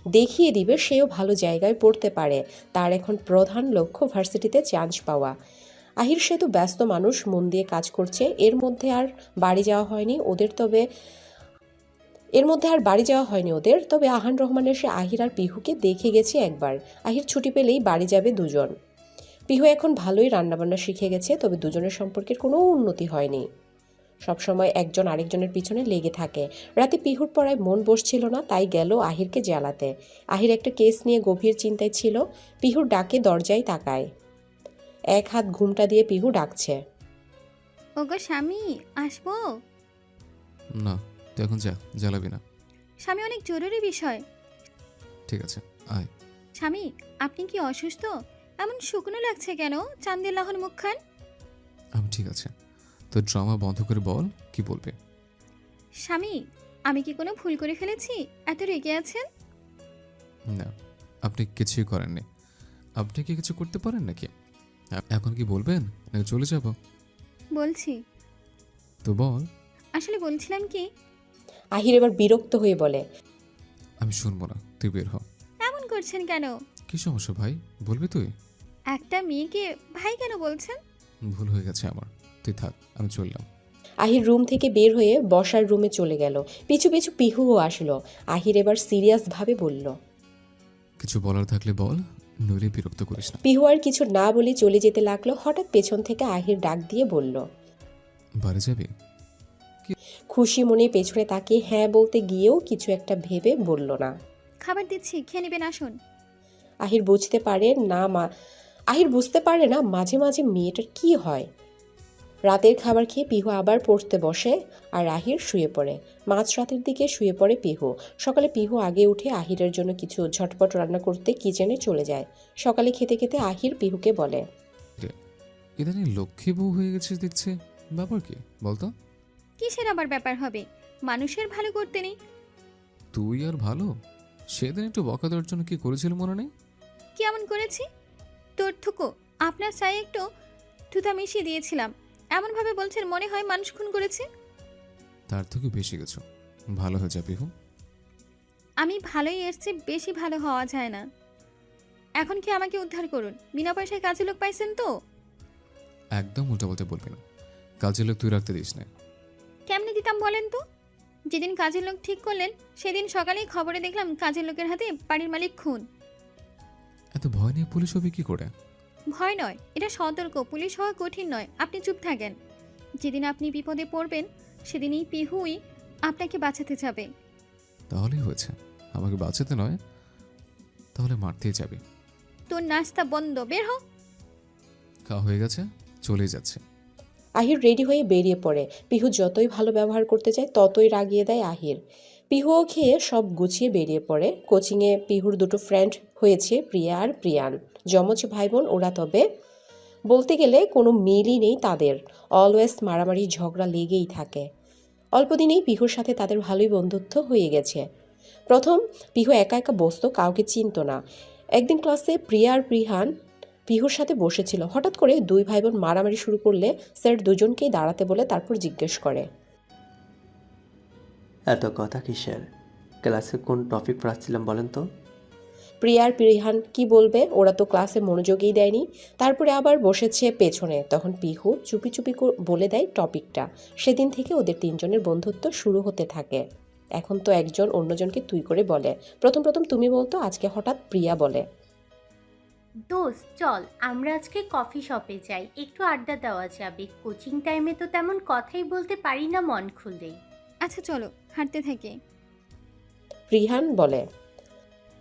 [SPEAKER 3] দেখিয়ে দিবে সেও ভালো জায়গায় পড়তে পারে। তার এখন প্রধান লক্ষ্য ভার্সিটিতে চান্স পাওয়া। আহির সে তো ব্যস্ত মানুষ, মন দিয়ে কাজ করছে। এর মধ্যে আর বাড়ি যাওয়া হয়নি ওদের। তবে আহান রহমানের সে আহির আর পিহুকে দেখে গেছে একবার। আহির ছুটি পেলেই বাড়ি যাবে দুজন। পিহু এখন ভালোই রান্নাবান্না শিখে গেছে, তবে দুজনের সম্পর্কের কোনো উন্নতি হয়নি। সবসময় একজন আরেকজনের পিছনে লেগে থাকে। রাতে পিহুর পড়ায় মন বসছিল না, তাই গেল আহিরকে জ্বালাতে। আহির একটা কেস নিয়ে গভীর চিন্তায় ছিল। পিহুর ডাকে দরজায় তাকায়। এক হাত ঘুমটা দিয়ে পিহু ডাকছে।
[SPEAKER 2] ওগো স্বামী, আসবো?
[SPEAKER 1] না, তুই এখন যা, জ্বালাবি না।
[SPEAKER 2] স্বামী, অনেক জরুরি বিষয়।
[SPEAKER 1] ঠিক আছে, আয়।
[SPEAKER 2] স্বামী, আপনি কি অসুস্থ? এমন শুকনো লাগছে কেন? চান্দের লাহন মুখখান।
[SPEAKER 1] আমি ঠিক আছে, তোর ড্রামা বন্ধ করে বল, কি বলবে?
[SPEAKER 2] স্বামী, আমি কি কোনো ভুল করে ফেলেছি এত রেগে আছেন?
[SPEAKER 1] না, আপনি কিছুই করেননি। আপনি কি কিছু করতে পারেন নাকি? এখন কি বলবেন নাকি চলে যাব?
[SPEAKER 2] বলছি।
[SPEAKER 1] তো বল।
[SPEAKER 2] আসলে বলছিলাম কি,
[SPEAKER 3] আহির এবার বিরক্ত হয়ে বলে,
[SPEAKER 1] আমি শুনবো না, তুই বের হ।
[SPEAKER 2] এমন করছেন কেন?
[SPEAKER 1] কি সমস্যা ভাই, বলবি তুই?
[SPEAKER 2] একটা মেয়েকে ভাই কেন বলছেন?
[SPEAKER 1] ভুল হয়ে গেছে আমার, তুই থাক, আমি চললাম।
[SPEAKER 3] আহির রুম থেকে বের হয়ে বসার রুমে চলে গেল। পিছু পিছু পিহুও আসলো। আহির এবার সিরিয়াস ভাবে বলল,
[SPEAKER 1] কিছু বলার থাকলে বল, নইলে বিরক্ত করিস না।
[SPEAKER 3] পিহু আর কিছু না বলে চলে যেতে লাগলো। হঠাৎ পেছন থেকে আহির ডাক দিয়ে বলল,
[SPEAKER 1] বাড়ি যাবি?
[SPEAKER 3] খুশি মনে পেছনে তাকিয়ে হ্যাঁ বলতে গিয়েও কিছু একটা ভেবে বলল না।
[SPEAKER 2] খাবার দিচ্ছি, খেয়ে নেবেন, আসুন।
[SPEAKER 3] আহির বুঝতে পারে না মাঝে মাঝে মেয়েটার কি হয়। রাতের খাবার খেয়ে পিহু আবার পড়তে বসে আর আহির শুয়ে পড়ে। মাঝরাতের দিকে শুয়ে পড়ে পিহু। সকালে পিহু আগে উঠে আহিরের জন্য কিছু ঝটপট রান্না করতে কিচেনে চলে যায়। সকালে খেতে খেতে আহির পিহুকে বলে,
[SPEAKER 1] ইদানিং লক্ষ্মী বউ হয়ে গেছিস দেখছে, ব্যাপার কি বলতো?
[SPEAKER 2] কিসের আবার ব্যাপার হবে? মানুষের ভালো করতে নেই?
[SPEAKER 1] তুই আর ভালো? সেদিন একটু বকা দেওয়ার জন্য কি করেছিল মনে নেই?
[SPEAKER 2] কি এমন করেছি? তোর থুকো, আপনার চায়ে একটু থুতা মিশিয়ে দিয়েছিলাম, এমনভাবে বলছেন মনে হয় মানুষ খুন করেছে।
[SPEAKER 1] তার থেকে বেশি কিছু। ভালো হয়ে যাবি হু।
[SPEAKER 2] আমি ভালোই এসছি, বেশি ভালো হওয়া যায় না। এখন কি আমাকে উদ্ধার করুন, বিনা পয়সায় কাজে লোক পাইছেন তো?
[SPEAKER 1] একদম উল্টো বলতে বলবি না, কাজের লোক তুই রাখতে দিস না।
[SPEAKER 2] কেমনে দিতাম বলেন তো? যেদিন কাজের লোক ঠিক করলেন সেদিন সকালেই খবরে দেখলাম কাজের লোকের হাতে বাড়ির মালিক খুন।
[SPEAKER 1] এত ভয় নিয়ে পুলিশ হবে কি করে?
[SPEAKER 2] ভয় নয়, এটা সতর্ক। পুলিশ হওয়া কঠিন নয়, আপনি চুপ থাকেন। যেদিন আপনি বিপদে পড়বেন সেদিনই পিহুই আপনাকে বাঁচাতে যাবে।
[SPEAKER 1] তাহলেই হয়েছে, আমাকে বাঁচাতে নয়, তাহলে মারতেই যাবি।
[SPEAKER 2] তোর নাস্তা বন্ধ, বের হ।
[SPEAKER 1] খাওয়া হয়ে গেছে, চলে যাচ্ছে।
[SPEAKER 3] আহির রেডি হয়ে বেরিয়ে পড়ে। পিহু যতই ভালো ব্যবহার করতে চায় ততই রাগিয়ে দেয় আহির। পিহুও খেয়ে সব গুছিয়ে বেরিয়ে পড়ে। কোচিংয়ে পিহুর দুটো ফ্রেন্ড হয়েছে, প্রিয়া আর প্রিয়ান, যমজ ভাই বোন ওরা। তবে বলতে গেলে কোনো মিলই নেই তাদের। অলওয়েজ মারামারি ঝগড়া লেগেই থাকে। অল্প দিনেই পিহুর সাথে তাদের ভালোই বন্ধুত্ব হয়ে গেছে। প্রথম পিহু একা একা বসতো, কাউকে চিনত না। একদিন ক্লাসে প্রিয়া আর প্রিহান পিহুর সাথে বসেছিল। হঠাৎ করে দুই ভাই বোন মারামারি শুরু করলে স্যার দুজনকেই দাঁড়াতে বলে তারপর জিজ্ঞেস করে,
[SPEAKER 13] এত কথা কিসের? ক্লাসে কোন টপিক পড়াচ্ছিলাম বলেন তো?
[SPEAKER 3] প্রিয়া আর প্রিহান কি বলবে, ওরা তো ক্লাসে মনোযোগই দেয়নি। তারপরে আবার বসেছে পেছনে। তখন পিহু চুপি চুপি বলে দেয় টপিকটা। সেদিন থেকে ওদের তিনজনের বন্ধুত্ব শুরু হতে থাকে। এখন তো একজন অন্যজনকে তুই করে বলে। প্রথম প্রথম তুমি বলতো, আজকে হঠাৎ প্রিয়া বলে,
[SPEAKER 16] দোস্ত চল আমরা আজকে কফি শপে যাই, একটু আড্ডা দেওয়া যাবে। কোচিং টাইমে তো তেমন কথাই বলতে পারি না মন খুলে।
[SPEAKER 2] আচ্ছা চলো, হাঁটতে থাকি।
[SPEAKER 3] প্রিহান বলে,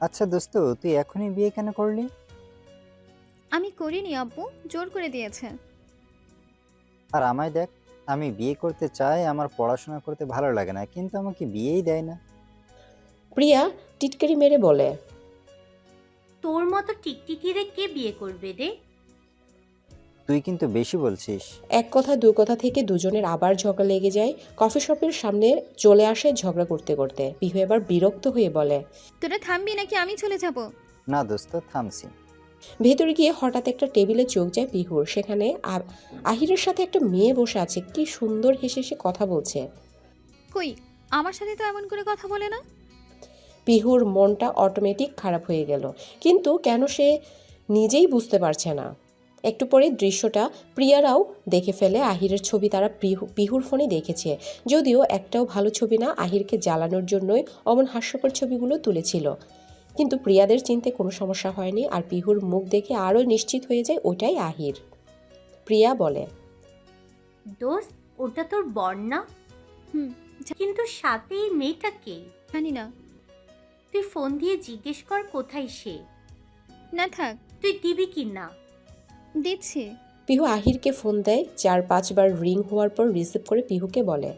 [SPEAKER 17] আচ্ছা দোস্ত, তুই এখনই বিয়ে কেন করলি?
[SPEAKER 2] আমি করিনি আব্বু, জোর করে দিয়েছে।
[SPEAKER 17] আর আমায় দেখ, আমি বিয়ে করতে চাই, আমার পড়াশোনা করতে ভালো লাগে না, কিন্তু আমাকে বিয়েই দেয় না।
[SPEAKER 3] প্রিয়া টিটকারি মেরে বলে,
[SPEAKER 16] তোর মতো টিকটিকিরে কে বিয়ে করবে রে?
[SPEAKER 17] তুই কিন্তু বেশি বলছিস।
[SPEAKER 3] এক কথা দু কথা থেকে দুজনের আবার ঝগড়া লেগে যায়। কফি শপের সামনে চলে আসে ঝগড়া করতে করতে। পিহু এবার বিরক্ত হয়ে বলে,
[SPEAKER 2] তোরা থামবি নাকি আমি চলে যাব?
[SPEAKER 17] না দোস্ত, থামছি।
[SPEAKER 3] ভেতরে গিয়ে হঠাৎ একটা টেবিলে চোখ যায় পিহুর। সেখানে আহিরের সাথে একটা মেয়ে বসে আছে। কি সুন্দর হেসে হেসে কথা বলছে।
[SPEAKER 2] কই, আমার সাথে তো এমন করে কথা বলে না।
[SPEAKER 3] পিহুর মনটা অটোমেটিক খারাপ হয়ে গেল, কিন্তু কেন সে নিজেই বুঝতে পারছে না। একটু পরে দৃশ্যটা প্রিয়ারাও দেখে ফেলে। আহিরের ছবি তারা পিহুর ফোনে দেখেছে, যদিও একটাও ভালো ছবি না। আহিরকে জ্বালানোর জন্যই অমন হাস্যকর ছবিগুলো তুলেছিল। কিন্তু প্রিয়াদের চিনতে কোনো সমস্যা হয়নি। আর পিহুর মুখ দেখে আরও নিশ্চিত হয়ে যায় ওটাই আহির। প্রিয়া বলে,
[SPEAKER 16] দোস্ত ওটা তোর বর না? কিন্তু সাথে এই মেয়েটা কে?
[SPEAKER 2] জানি না।
[SPEAKER 16] তুই ফোন দিয়ে জিজ্ঞেস কর কোথায় সে।
[SPEAKER 2] না থাক।
[SPEAKER 16] তুই দিবি কি না?
[SPEAKER 2] দিচ্ছি।
[SPEAKER 3] পিহু আহিরকে ফোন দেয়। 4-5 বার রিং হওয়ার পর রিসিভ করে পিহুকে বলে।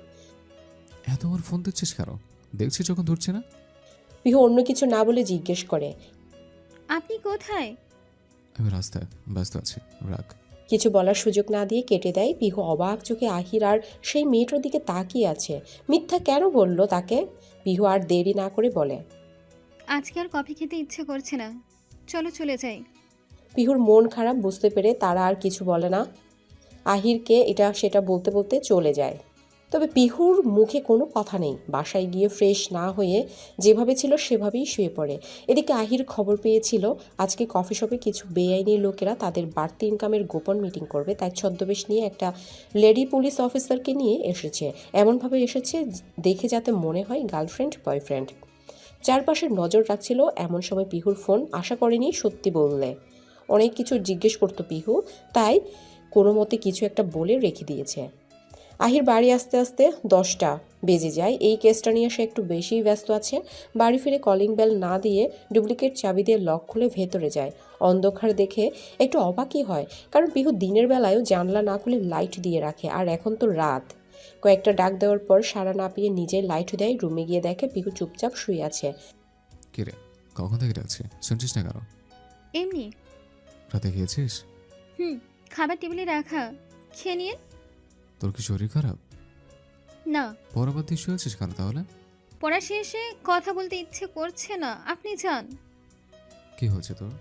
[SPEAKER 1] এতবার ফোন দিচ্ছিস কেন? দেখছি যখন ধরছে না।
[SPEAKER 3] পিহু অন্য কিছু না বলে জিজ্ঞেস করে,
[SPEAKER 2] আপনি কোথায়?
[SPEAKER 1] আমি রাস্তায় ব্যস্ত আছি, রাখ।
[SPEAKER 3] কিছু বলার সুযোগ না দিয়ে কেটে দেয়। পিহু অবাক চোখে আহির আর সেই মেয়েটার দিকে তাকিয়ে আছে। মিথ্যা কেন বলল তাকে? পিহু আর দেরি না করে বলে,
[SPEAKER 2] আজকে আর কফি খেতে ইচ্ছে করছে না, চলো চলে যাই।
[SPEAKER 3] পিহুর মন খারাপ বুঝতে পেরে তারা আর কিছু বলে না। আহিরকে এটা সেটা বলতে বলতে চলে যায়। তবে পিহুর মুখে কোনো কথা নেই। বাসায় গিয়ে ফ্রেশ না হয়ে যেভাবে ছিল সেভাবেই শুয়ে পড়ে। এদিকে আহির খবর পেয়েছিল আজকে কফি শপে কিছু বেআইনি লোকেরা তাদের বাড়তি ইনকামের গোপন মিটিং করবে, তাই ছদ্মবেশ নিয়ে একটা লেডি পুলিশ অফিসারকে নিয়ে এসেছে। এমনভাবে এসেছে দেখে যাতে মনে হয় গার্লফ্রেন্ড বয়ফ্রেন্ড। চারপাশে নজর রাখছিল। এমন সময় পিহুর ফোন। আশা করেনি সত্যি বললে অনেক কিছু জিজ্ঞেস করতো পিহু, তাই কোনো মতে কিছু একটা বলে রেখে দিয়েছে। আহির বাড়ি আসতে আসতে 10টা বেজে যায়। এই কেসটা নিয়ে সে একটু বেশিই ব্যস্ত আছে। বাড়ি ফিরে কলিং বেল না দিয়ে ডুপ্লিকেট চাবি দিয়ে লক খুলে ভেতরে যায়। অন্ধকার দেখে একটু অবাকই হয়, কারণ পিহু দিনের বেলায়ও জানলা না খুলে লাইট দিয়ে রাখে, আর এখন তো রাত। কয়েকটা ডাক দেওয়ার পর সাড়া না পেয়ে নিজেই লাইট দেয়। রুমে গিয়ে দেখে পিহু চুপচাপ শুয়ে আছে।
[SPEAKER 1] কিরে, কখন থেকে ডাকছি, শুনছিস না কেন?
[SPEAKER 2] এমনি।
[SPEAKER 1] রাতে খেয়েছিস?
[SPEAKER 2] খাবার টেবিলে রাখা, খেয়ে নিন।
[SPEAKER 1] তোর কি শরীর খারাপ?
[SPEAKER 2] না।
[SPEAKER 1] পরাবাদ দিয়ে শুয়েছিস কেন তাহলে?
[SPEAKER 2] পড়া শেষে কথা বলতে ইচ্ছে করছে না, আপনি যান।
[SPEAKER 1] কি হচ্ছে তোর?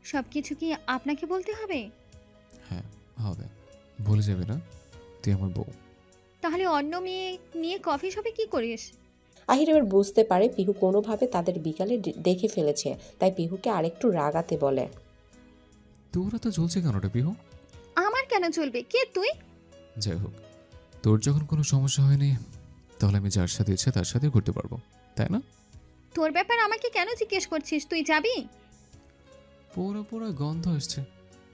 [SPEAKER 2] সবকিছু কি আপনাকে বলতে হবে?
[SPEAKER 1] হ্যাঁ হবে, ভুলে যাবে না, তুই আমার বউ।
[SPEAKER 2] তাহলে অন্য মেয়ে নিয়ে কফি শপে কি করিস?
[SPEAKER 3] আহির এবার বুঝতে পারে পিহু কোনোভাবে তাদের বিকালে দেখে ফেলেছে, তাই পিহুকে আরেকটু রাগাতে বলে,
[SPEAKER 1] তোরা তো জ্বলছে কেন রে পিহু?
[SPEAKER 2] আমার কেন চলবে, কে তুই?
[SPEAKER 1] যাই হোক, তোর যখন কোনো সমস্যা হয়নি তাহলে আমি যার সাথে ইচ্ছে তার সাথে ঘুরতে পারবো, তাই না?
[SPEAKER 2] তোর ব্যাপার আমাকে কেন জিজ্ঞেস করছিস? তুই যাবি?
[SPEAKER 1] পোড়া পোড়া গন্ধ আসছে,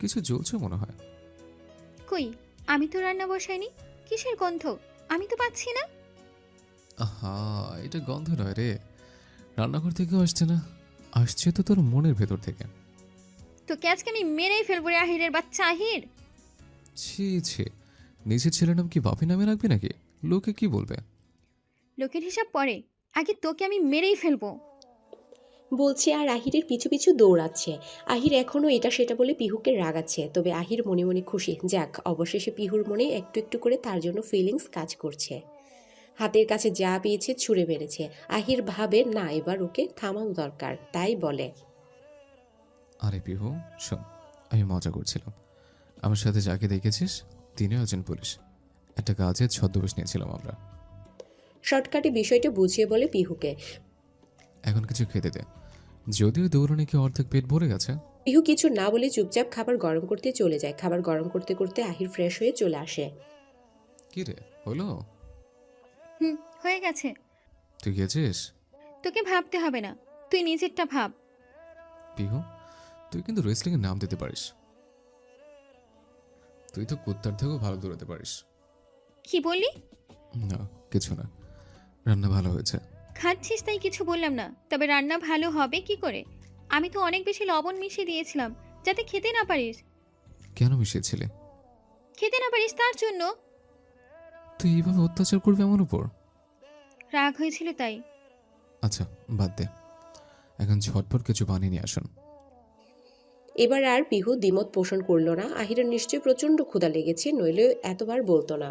[SPEAKER 1] কিছু জ্বলছে মনে হয়।
[SPEAKER 2] কই, আমি তো রান্না বসাইনি, কিসের গন্ধ? আমি তো পাচ্ছি না।
[SPEAKER 1] আহা, এটা গন্ধ নয় রে, রান্নাঘর থেকেও আসছে না, আসছে তো তোর মনের ভেতর থেকে।
[SPEAKER 2] তোকে আজকে আমি মেরেই ফেলবো রে আহিরের বাচ্চা আহির।
[SPEAKER 1] ছি ছি, নিজের ছেলের নাম কি বাপি নামে রাখবি নাকি? লোকে কি বলবে?
[SPEAKER 2] লোকের হিসাব পরে, আগে তোকে আমি মেরেই ফেলবো
[SPEAKER 3] বলছে আর আহিরের পিছু পিছু দৌড়াচ্ছে। আহির এখনও এটা সেটা বলে পিহুকে রাগাচ্ছে, তবে আহির মনে মনে খুশি। যাক, অবশেষে পিহুর মনে একটু একটু করে তার জন্য ফিলিংস কাজ করছে। হাতের কাছে যা পেয়েছে ছুঁড়ে মেরেছে। আহির ভাবে না, এবার ওকে থামানো দরকার, তাই বলে,
[SPEAKER 1] আরে পিহু শোন, আমি মজা করছিলাম। আমার সাথে যাকে দেখেছিস তিনিও একজন পুলিশ, একটা কাজের ছদ্মবেশ নিয়েছিলাম আমরা।
[SPEAKER 3] শর্টকাটে বিষয়টা বুঝিয়ে বলে পিহুকে।
[SPEAKER 1] এখন কিছু খেতে দে, যদিও দৌড়ানে কি অর্ধেক পেট ভরে গেছে।
[SPEAKER 3] পিহু কিছু না বলে চুপচাপ খাবার গরম করতে চলে যায়। খাবার গরম করতে করতে আহির ফ্রেশ হয়ে চলে আসে।
[SPEAKER 1] কি রে, হলো?
[SPEAKER 2] হয়ে গেছে।
[SPEAKER 1] তুই গেছিস?
[SPEAKER 2] তোকে ভাবতে হবে না, তুই নিজেরটা ভাব।
[SPEAKER 1] পিহু, তুই কিন্তু রেসলিংয়ে নাম দিতে পারিস, তুই তো কুত্তার থেকেও ভালো দৌড়াতে পারিস।
[SPEAKER 2] কি বললি?
[SPEAKER 1] না কিছু না, রান্না ভালো হয়েছে।
[SPEAKER 2] খাচ্ছিস তাই কিছু বললাম না, তবে রান্না ভালো হবে কি করে? আমি তো অনেক বেশি লবণ মিশিয়ে দিয়েছিলাম যাতে খেতে না পারিস।
[SPEAKER 1] কেন মিশিয়েছিলে?
[SPEAKER 2] খেতে না পারিস তার জন্য।
[SPEAKER 1] তুই এইভাবে অত্যাচার করবি আমার উপর?
[SPEAKER 2] রাগ হয়েছিল তাই।
[SPEAKER 1] আচ্ছা বাদ দে, এখন ঝটপট কিছু বানিয়ে নিয়ে আসুন।
[SPEAKER 3] এবার আর পিহু দ্বিমত পোষণ করলো না। আহিরের নিশ্চয়ই প্রচণ্ড ক্ষুধা লেগেছে, নইলে এতবার বলতো না।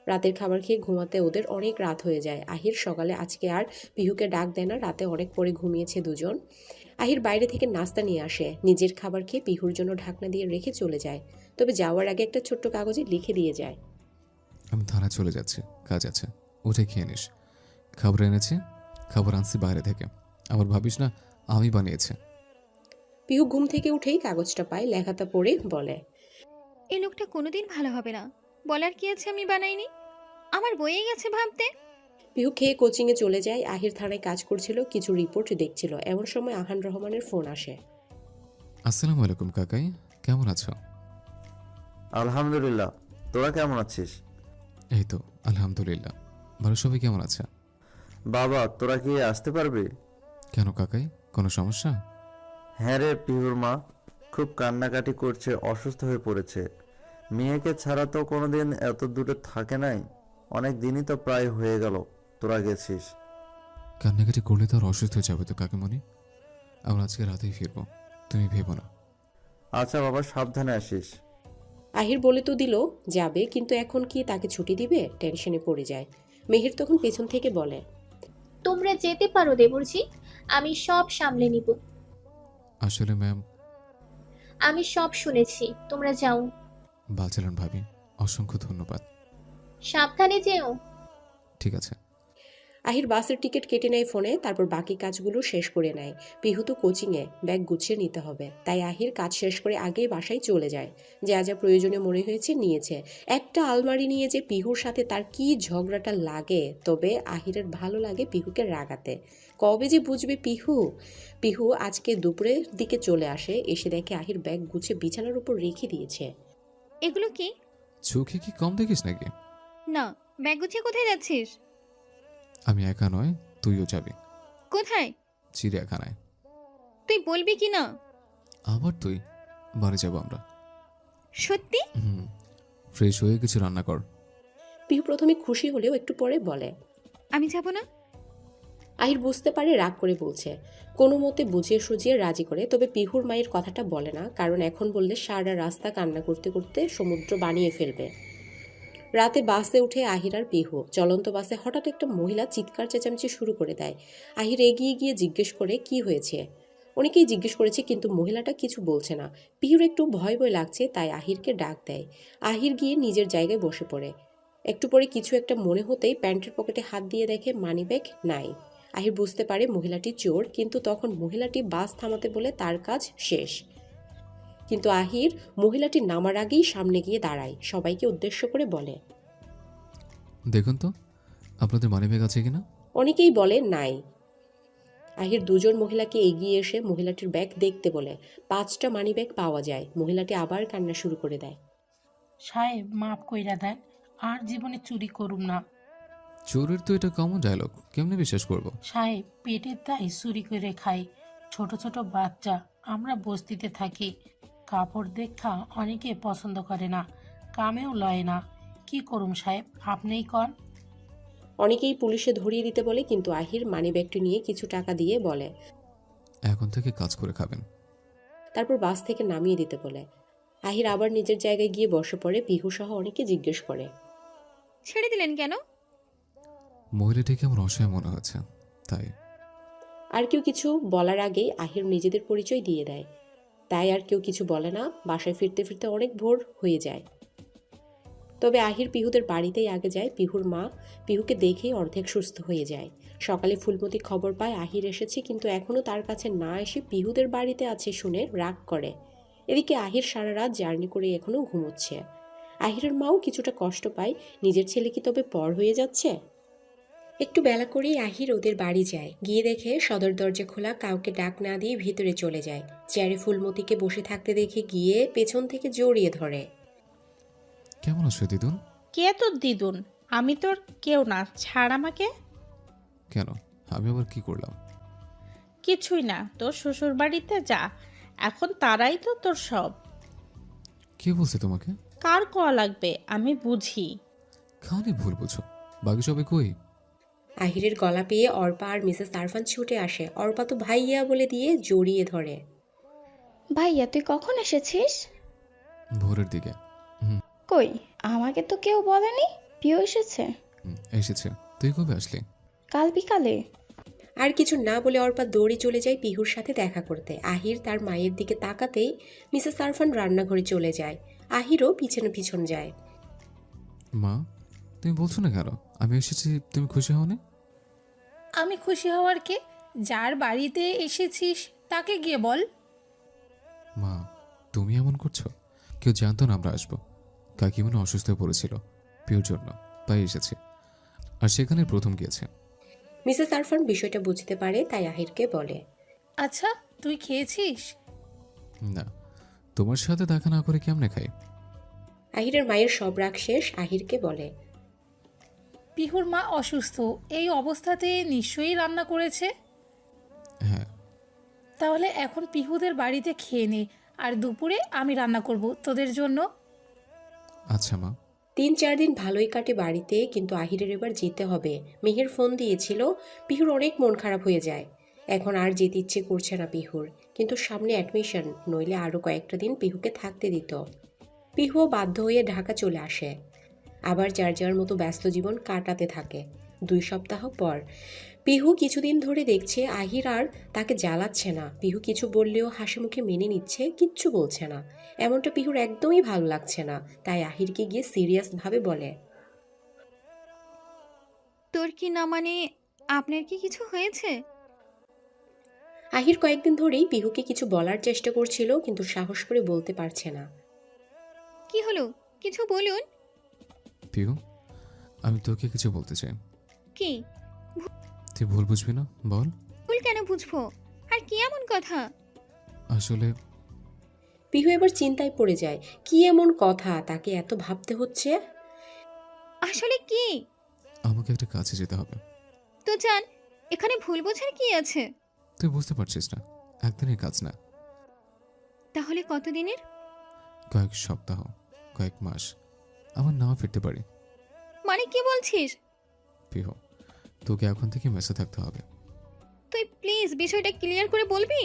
[SPEAKER 3] রাতের খাবার খেয়ে ঘুমাতে ওদের অনেক রাত হয়ে যায়। আহির সকালে আজকে আর পিহুকে ডাক দেয় না, রাতে অনেক পরে ঘুমিয়েছে দুজন। আহির বাইরে থেকে নাস্তা নিয়ে আসে, নিজের খাবার খেয়ে পিহুর জন্য ঢাকনা দিয়ে রেখে চলে যায়। তবে যাওয়ার আগে একটা ছোট্ট কাগজে লিখে দিয়ে যায়,
[SPEAKER 1] আমি থানায় চলে যাচ্ছি, কাজ আছে, উঠে খেয়ে নিস। খাবার এনেছি, খাবার আনছি বাইরে থেকে, আবার ভাবিস না আমি বানিয়েছি।
[SPEAKER 3] পিহু ঘুম থেকে উঠেই কাগজটা পায়, লেখাটা পড়ে বলে,
[SPEAKER 2] এই লোকটা কোনোদিন ভালো হবে না। বলার কি আছে আমি বানাইনি? আমার বইয়ে গেছে ভাবতে।
[SPEAKER 3] পিহু খেয়ে কোচিংয়ে চলে যায়। আহির থানায় কাজ করছিল, কিছু রিপোর্ট দেখছিল। এমন সময় আহান রহমানের ফোন আসে।
[SPEAKER 1] আসসালামু আলাইকুম কাকাই, কেমন আছো?
[SPEAKER 11] আলহামদুলিল্লাহ, তোরা কেমন আছিস?
[SPEAKER 1] এই তো আলহামদুলিল্লাহ, ভালো। সবাই কেমন আছে?
[SPEAKER 11] বাবা, তোরা কি আসতে পারবি?
[SPEAKER 1] কেন কাকাই, কোনো সমস্যা?
[SPEAKER 11] হ্যাঁ রে পিহুর মা, খুব কান্নাকাটি করছে, অসুস্থ হয়ে পড়েছে। মেয়েকে ছাড়া তো কোনোদিন এত দূরে থাকে নাই। অনেক দিনই তো প্রায় হয়ে গেল তোরা গেছিস।
[SPEAKER 1] কান্নাকাটি করলে তো আর অসুস্থ হয়ে যাবে তো কাকিমণি। আমরা আজকে রাতেই ফিরবো, তুমি ভেবো না।
[SPEAKER 11] আচ্ছা বাবা, সাবধানে আসিস।
[SPEAKER 3] আহির বলে তো দিল যাবে, কিন্তু এখন কি তাকে ছুটি দিবে? টেনশনে পড়ে যায়। মেহের তখন পেছন থেকে বলে,
[SPEAKER 14] তোমরা যেতে পারো দেবরজি, আমি সব সামলে নিব।
[SPEAKER 1] আসলে ম্যাম,
[SPEAKER 14] আমি সব শুনেছি, তোমরা যাও।
[SPEAKER 1] বাঁচালেন ভাবি, অসংখ্য ধন্যবাদ।
[SPEAKER 14] সাবধানে যেও।
[SPEAKER 1] ঠিক আছে।
[SPEAKER 3] আহির বাসের টিকিট কেটে নেয় ফোনে, তারপর বাকি কাজগুলো শেষ করে নেয়। পিহু তো কোচিংয়ে, ব্যাগ গুছিয়ে নিতে হবে, তাই আহির কাজ শেষ করে আগেই বাসায় চলে যায়। যা যা প্রয়োজনীয় মনে হয়েছে নিয়েছে। একটা আলমারি নিয়ে যে পিহুর সাথে তার কি ঝগড়াটা লাগে, তবে আহিরের ভালো লাগে পিহুকে রাগাতে। কবে যে বুঝবে পিহু? পিহু আজকে দুপুরের দিকে চলে আসে, এসে দেখে আহির ব্যাগ গুছিয়ে বিছানার উপর রেখে দিয়েছে।
[SPEAKER 2] এগুলো কি?
[SPEAKER 1] চোখে কি কম দেখিস নাকি?
[SPEAKER 2] না, ব্যাগ গুছিয়ে কোথায় যাচ্ছিস?
[SPEAKER 1] আমি একা নয়, তুইও যাবি।
[SPEAKER 2] কোথায়?
[SPEAKER 1] চিড়িয়াখানায়।
[SPEAKER 2] তুই বলবি কি না?
[SPEAKER 1] আবার তুই? বাড়ি যাবো আমরা।
[SPEAKER 2] সত্যি?
[SPEAKER 1] ফ্রেশ হয়ে কিছু রান্না কর।
[SPEAKER 3] পিহু প্রথমে খুশি হলেও একটু পরে বলে,
[SPEAKER 2] আমি যাব না।
[SPEAKER 3] আহির বুঝতে পারে রাগ করে বলছে, কোনো মতে বুঝিয়ে সুঝিয়ে রাজি করে। তবে পিহুর মায়ের কথাটা বলে না, কারণ এখন বললে সারা রাস্তা কান্না করতে করতে সমুদ্র বানিয়ে ফেলবে। রাতে বাসে উঠে আহির আর পিহু। চলন্ত বাসে হঠাৎ একটা মহিলা চিৎকার চেঁচামেচি শুরু করে দেয়। আহির এগিয়ে গিয়ে জিজ্ঞেস করে কি হয়েছে। অনেকেই জিজ্ঞেস করেছে, কিন্তু মহিলাটা কিছু বলছে না। পিহুর একটু ভয় ভয় লাগছে, তাই আহিরকে ডাক দেয়। আহির গিয়ে নিজের জায়গায় বসে পড়ে। একটু পরে কিছু একটা মনে হতেই প্যান্টের পকেটে হাত দিয়ে দেখে মানিব্যাগ নাই। আহির বুঝতে পারে মহিলাটি চোর, কিন্তু তখন মহিলাটি বাস থামাতে বলে তার কাজ শেষ। কিন্তু আহির মহিলাটি নামার আগেই সামনে গিয়ে দাঁড়ায়, সবাইকে উদ্দেশ্য করে বলে,
[SPEAKER 1] দেখুন তো আপনাদের মানিব্যাগ আছে কিনা।
[SPEAKER 3] অনেকেই বলে নাই। আহির দুজন মহিলাকে এগিয়ে এসে মহিলাটির ব্যাগ দেখতে বলে। 5টা মানিব্যাগ পাওয়া যায়। মহিলাটি আবার কান্না শুরু করে দেয়।
[SPEAKER 10] সাহেব মাফ কইরা দেন, আর জীবনে চুরি করুম না।
[SPEAKER 1] চোরের তো এটা কমন ডায়লগ, কেমনে বিশ্বাস করব?
[SPEAKER 10] সাহেব পেটের দায় চুরি করে খাই, ছোট ছোট বাচ্চা, আমরা বস্তিতে থাকি। কাপড় দেখা অনেকে পছন্দ করে না, কামেও লয় না। কি করুম সাহেব, আপনিই কন।
[SPEAKER 3] অনেকেই পুলিশে ধরিয়ে দিতে বলে, কিন্তু আহির মানিব্যাগটি নিয়ে কিছু টাকা দিয়ে বলে,
[SPEAKER 1] এখন থেকে কাজ করে খাবেন।
[SPEAKER 3] তারপর বাস থেকে নামিয়ে দিতে বলে। আহির আবার নিজের জায়গায় গিয়ে বসে পড়ে। পিহু সহ অনেকে জিজ্ঞেস করে,
[SPEAKER 2] ছেড়ে দিলেন কেন?
[SPEAKER 1] মহিলাটিকে আমার অসহায় মনে হচ্ছে, তাই।
[SPEAKER 3] আর কেউ কিছু বলার আগেই আহির নিজেদের পরিচয় দিয়ে দেয়। তাই আর কেউ কিছু বলে না। বাসায় ফিরতে ফিরতে অনেক ভোর হয়ে যায়। তবে আহির পিহুদের বাড়িতেই আগে যায়। পিহুর মা পিহুকে দেখেই অর্ধেক সুস্থ হয়ে যায়। সকালে ফুলমতি খবর পায় আহির এসেছে, কিন্তু এখনও তার কাছে না এসে পিহুদের বাড়িতে আছে শুনে রাগ করে। এদিকে আহির সারা রাত জার্নি করে এখনও ঘুমোচ্ছে। আহিরের মাও কিছুটা কষ্ট পায়। নিজের ছেলে কি তবে পর হয়ে যাচ্ছে? একটু বেলা করেই আহির ওদের বাড়ি যায়। গিয়ে দেখে সদর দরজা খোলা, কাউকে ডাক না দিয়ে ভিতরে চলে যায়। চেয়ারে ফুলমতিকে বসে থাকতে দেখে গিয়ে পেছন থেকে জড়িয়ে ধরে।
[SPEAKER 1] কেমন আছো দিদুন?
[SPEAKER 7] কে তোর দিদুন? আমি তোর কেউ না, ছাড় আমাকে।
[SPEAKER 1] কেন, আমি আবার কি করলাম?
[SPEAKER 7] কিছুই না, তোর শ্বশুর বাড়িতে যা, এখন তারাই তো তোর সব।
[SPEAKER 1] কে বলছে তোমাকে?
[SPEAKER 7] কার কোয়া লাগবে, আমি বুঝি।
[SPEAKER 1] খালি ভুল বুঝো, বাকি সবাই কই?
[SPEAKER 3] আহিরের গলা পেয়ে অর্পা আর মিসেস আরফান ছুটে আসে। অর্পা তো ভাইয়া বলে দিয়ে জড়িয়ে ধরে।
[SPEAKER 6] ভাইয়া তুই কখন এসেছিস?
[SPEAKER 1] ভোরের দিকে।
[SPEAKER 6] কই, আমাকে তো কেউ বলেনি। পিও এসেছে?
[SPEAKER 1] এসেছে। তুই কবে আসলি?
[SPEAKER 6] কাল বিকালে।
[SPEAKER 3] আর কিছু না বলে অর্পা দৌড়ে চলে যায় পিহুর সাথে দেখা করতে। আহির তার মায়ের দিকে তাকাতেই মিসেস আরফান রান্নাঘরে চলে যায়। আহিরও পিছনে পিছন যায়।
[SPEAKER 1] মা, তুমি বলছো না কেন আমি এসেছি? তুমি খুশি হও না?
[SPEAKER 4] আমি খুশি হওয়ার কে? যার বাড়িতে এসেছিস তাকে গিয়ে বল।
[SPEAKER 1] মা, তুমি এমন করছো? কেউ জানতো না আমরা আসবো। কাকিমনি অসুস্থ হয়ে পড়েছিল পিওর জন্য, তাই এসেছে। আর সেখানে প্রথম গিয়েছে।
[SPEAKER 3] মিসেস আরফান বিষয়টা বুঝতে পারে, তাই আহিরকে বলে,
[SPEAKER 4] আচ্ছা তুই খেয়েছিস?
[SPEAKER 1] না, তোমার সাথে দেখা না করে কেমনে খাই?
[SPEAKER 3] আহিরের মায়ের সব রাগ শেষ। আহিরকে বলে,
[SPEAKER 4] পিহুর মা অসুস্থ, এই অবস্থাতে নিশ্চয়ই রান্না করেছে।
[SPEAKER 1] হ্যাঁ।
[SPEAKER 4] তাহলে এখন পিহুদের বাড়িতে খেয়ে নে, আর দুপুরে আমি রান্না করব তোদের জন্য।
[SPEAKER 1] আচ্ছা মা।
[SPEAKER 3] 3-4 দিন ভালোই কাটে বাড়িতে, কিন্তু আহিরের এবার যেতে হবে। মেহের ফোন দিয়েছিল। পিহুর অনেক মন খারাপ হয়ে যায়। এখন আর যেতে ইচ্ছে করছে না পিহুর, কিন্তু সামনে অ্যাডমিশন, নইলে আরও কয়েকটা দিন পিহুকে থাকতে দিত। পিহুও বাধ্য হয়ে ঢাকা চলে আসে। আবার যার যার মতো ব্যস্ত জীবন কাটাতে থাকে। 2 সপ্তাহ পর পিহু কিছুদিন ধরে দেখছে আহির আর তাকে জ্বালাচ্ছে না। পিহু কিছু বললেও হাসি মুখে মেনে নিচ্ছে, কিচ্ছু বলছে না। এমনটা পিহুর একদমই ভালো লাগছে না, তাই আহিরকে গিয়ে সিরিয়াসভাবে বলে,
[SPEAKER 2] তোর কি না মানে আপনার কি কিছু হয়েছে?
[SPEAKER 3] আহির কয়েকদিন ধরেই পিহুকে কিছু বলার চেষ্টা করছিল, কিন্তু সাহস করে বলতে পারছে না।
[SPEAKER 2] কি হলো, কিছু বলুন।
[SPEAKER 1] পিহু, আমি তোকে কিছু বলতে চাই।
[SPEAKER 2] কি?
[SPEAKER 1] তুই ভুল বুঝবি না, বল।
[SPEAKER 2] ভুল কেন বুঝবো? আর কি এমন কথা?
[SPEAKER 1] আসলে
[SPEAKER 3] পিহু এবার চিন্তায় পড়ে যায়। কি এমন কথা তাকে এত ভাবতে হচ্ছে?
[SPEAKER 2] আসলে কি?
[SPEAKER 1] আমাকে একটা কাছে যেতে হবে।
[SPEAKER 2] তো জান, এখানে ভুল বোঝার কি আছে?
[SPEAKER 1] তুই বুঝতে পারছিস না, একদিনের কাজ না।
[SPEAKER 2] তাহলে কতদিনের?
[SPEAKER 1] কয়েক সপ্তাহ, কয়েক মাস, আমার নাও ফিরতে পারি।
[SPEAKER 2] মানে কি বলছিস?
[SPEAKER 1] পিহু, তোকে এখন থেকে মেসে থাকতে হবে।
[SPEAKER 2] তুই প্লিজ বিষয়টা ক্লিয়ার করে বলবি?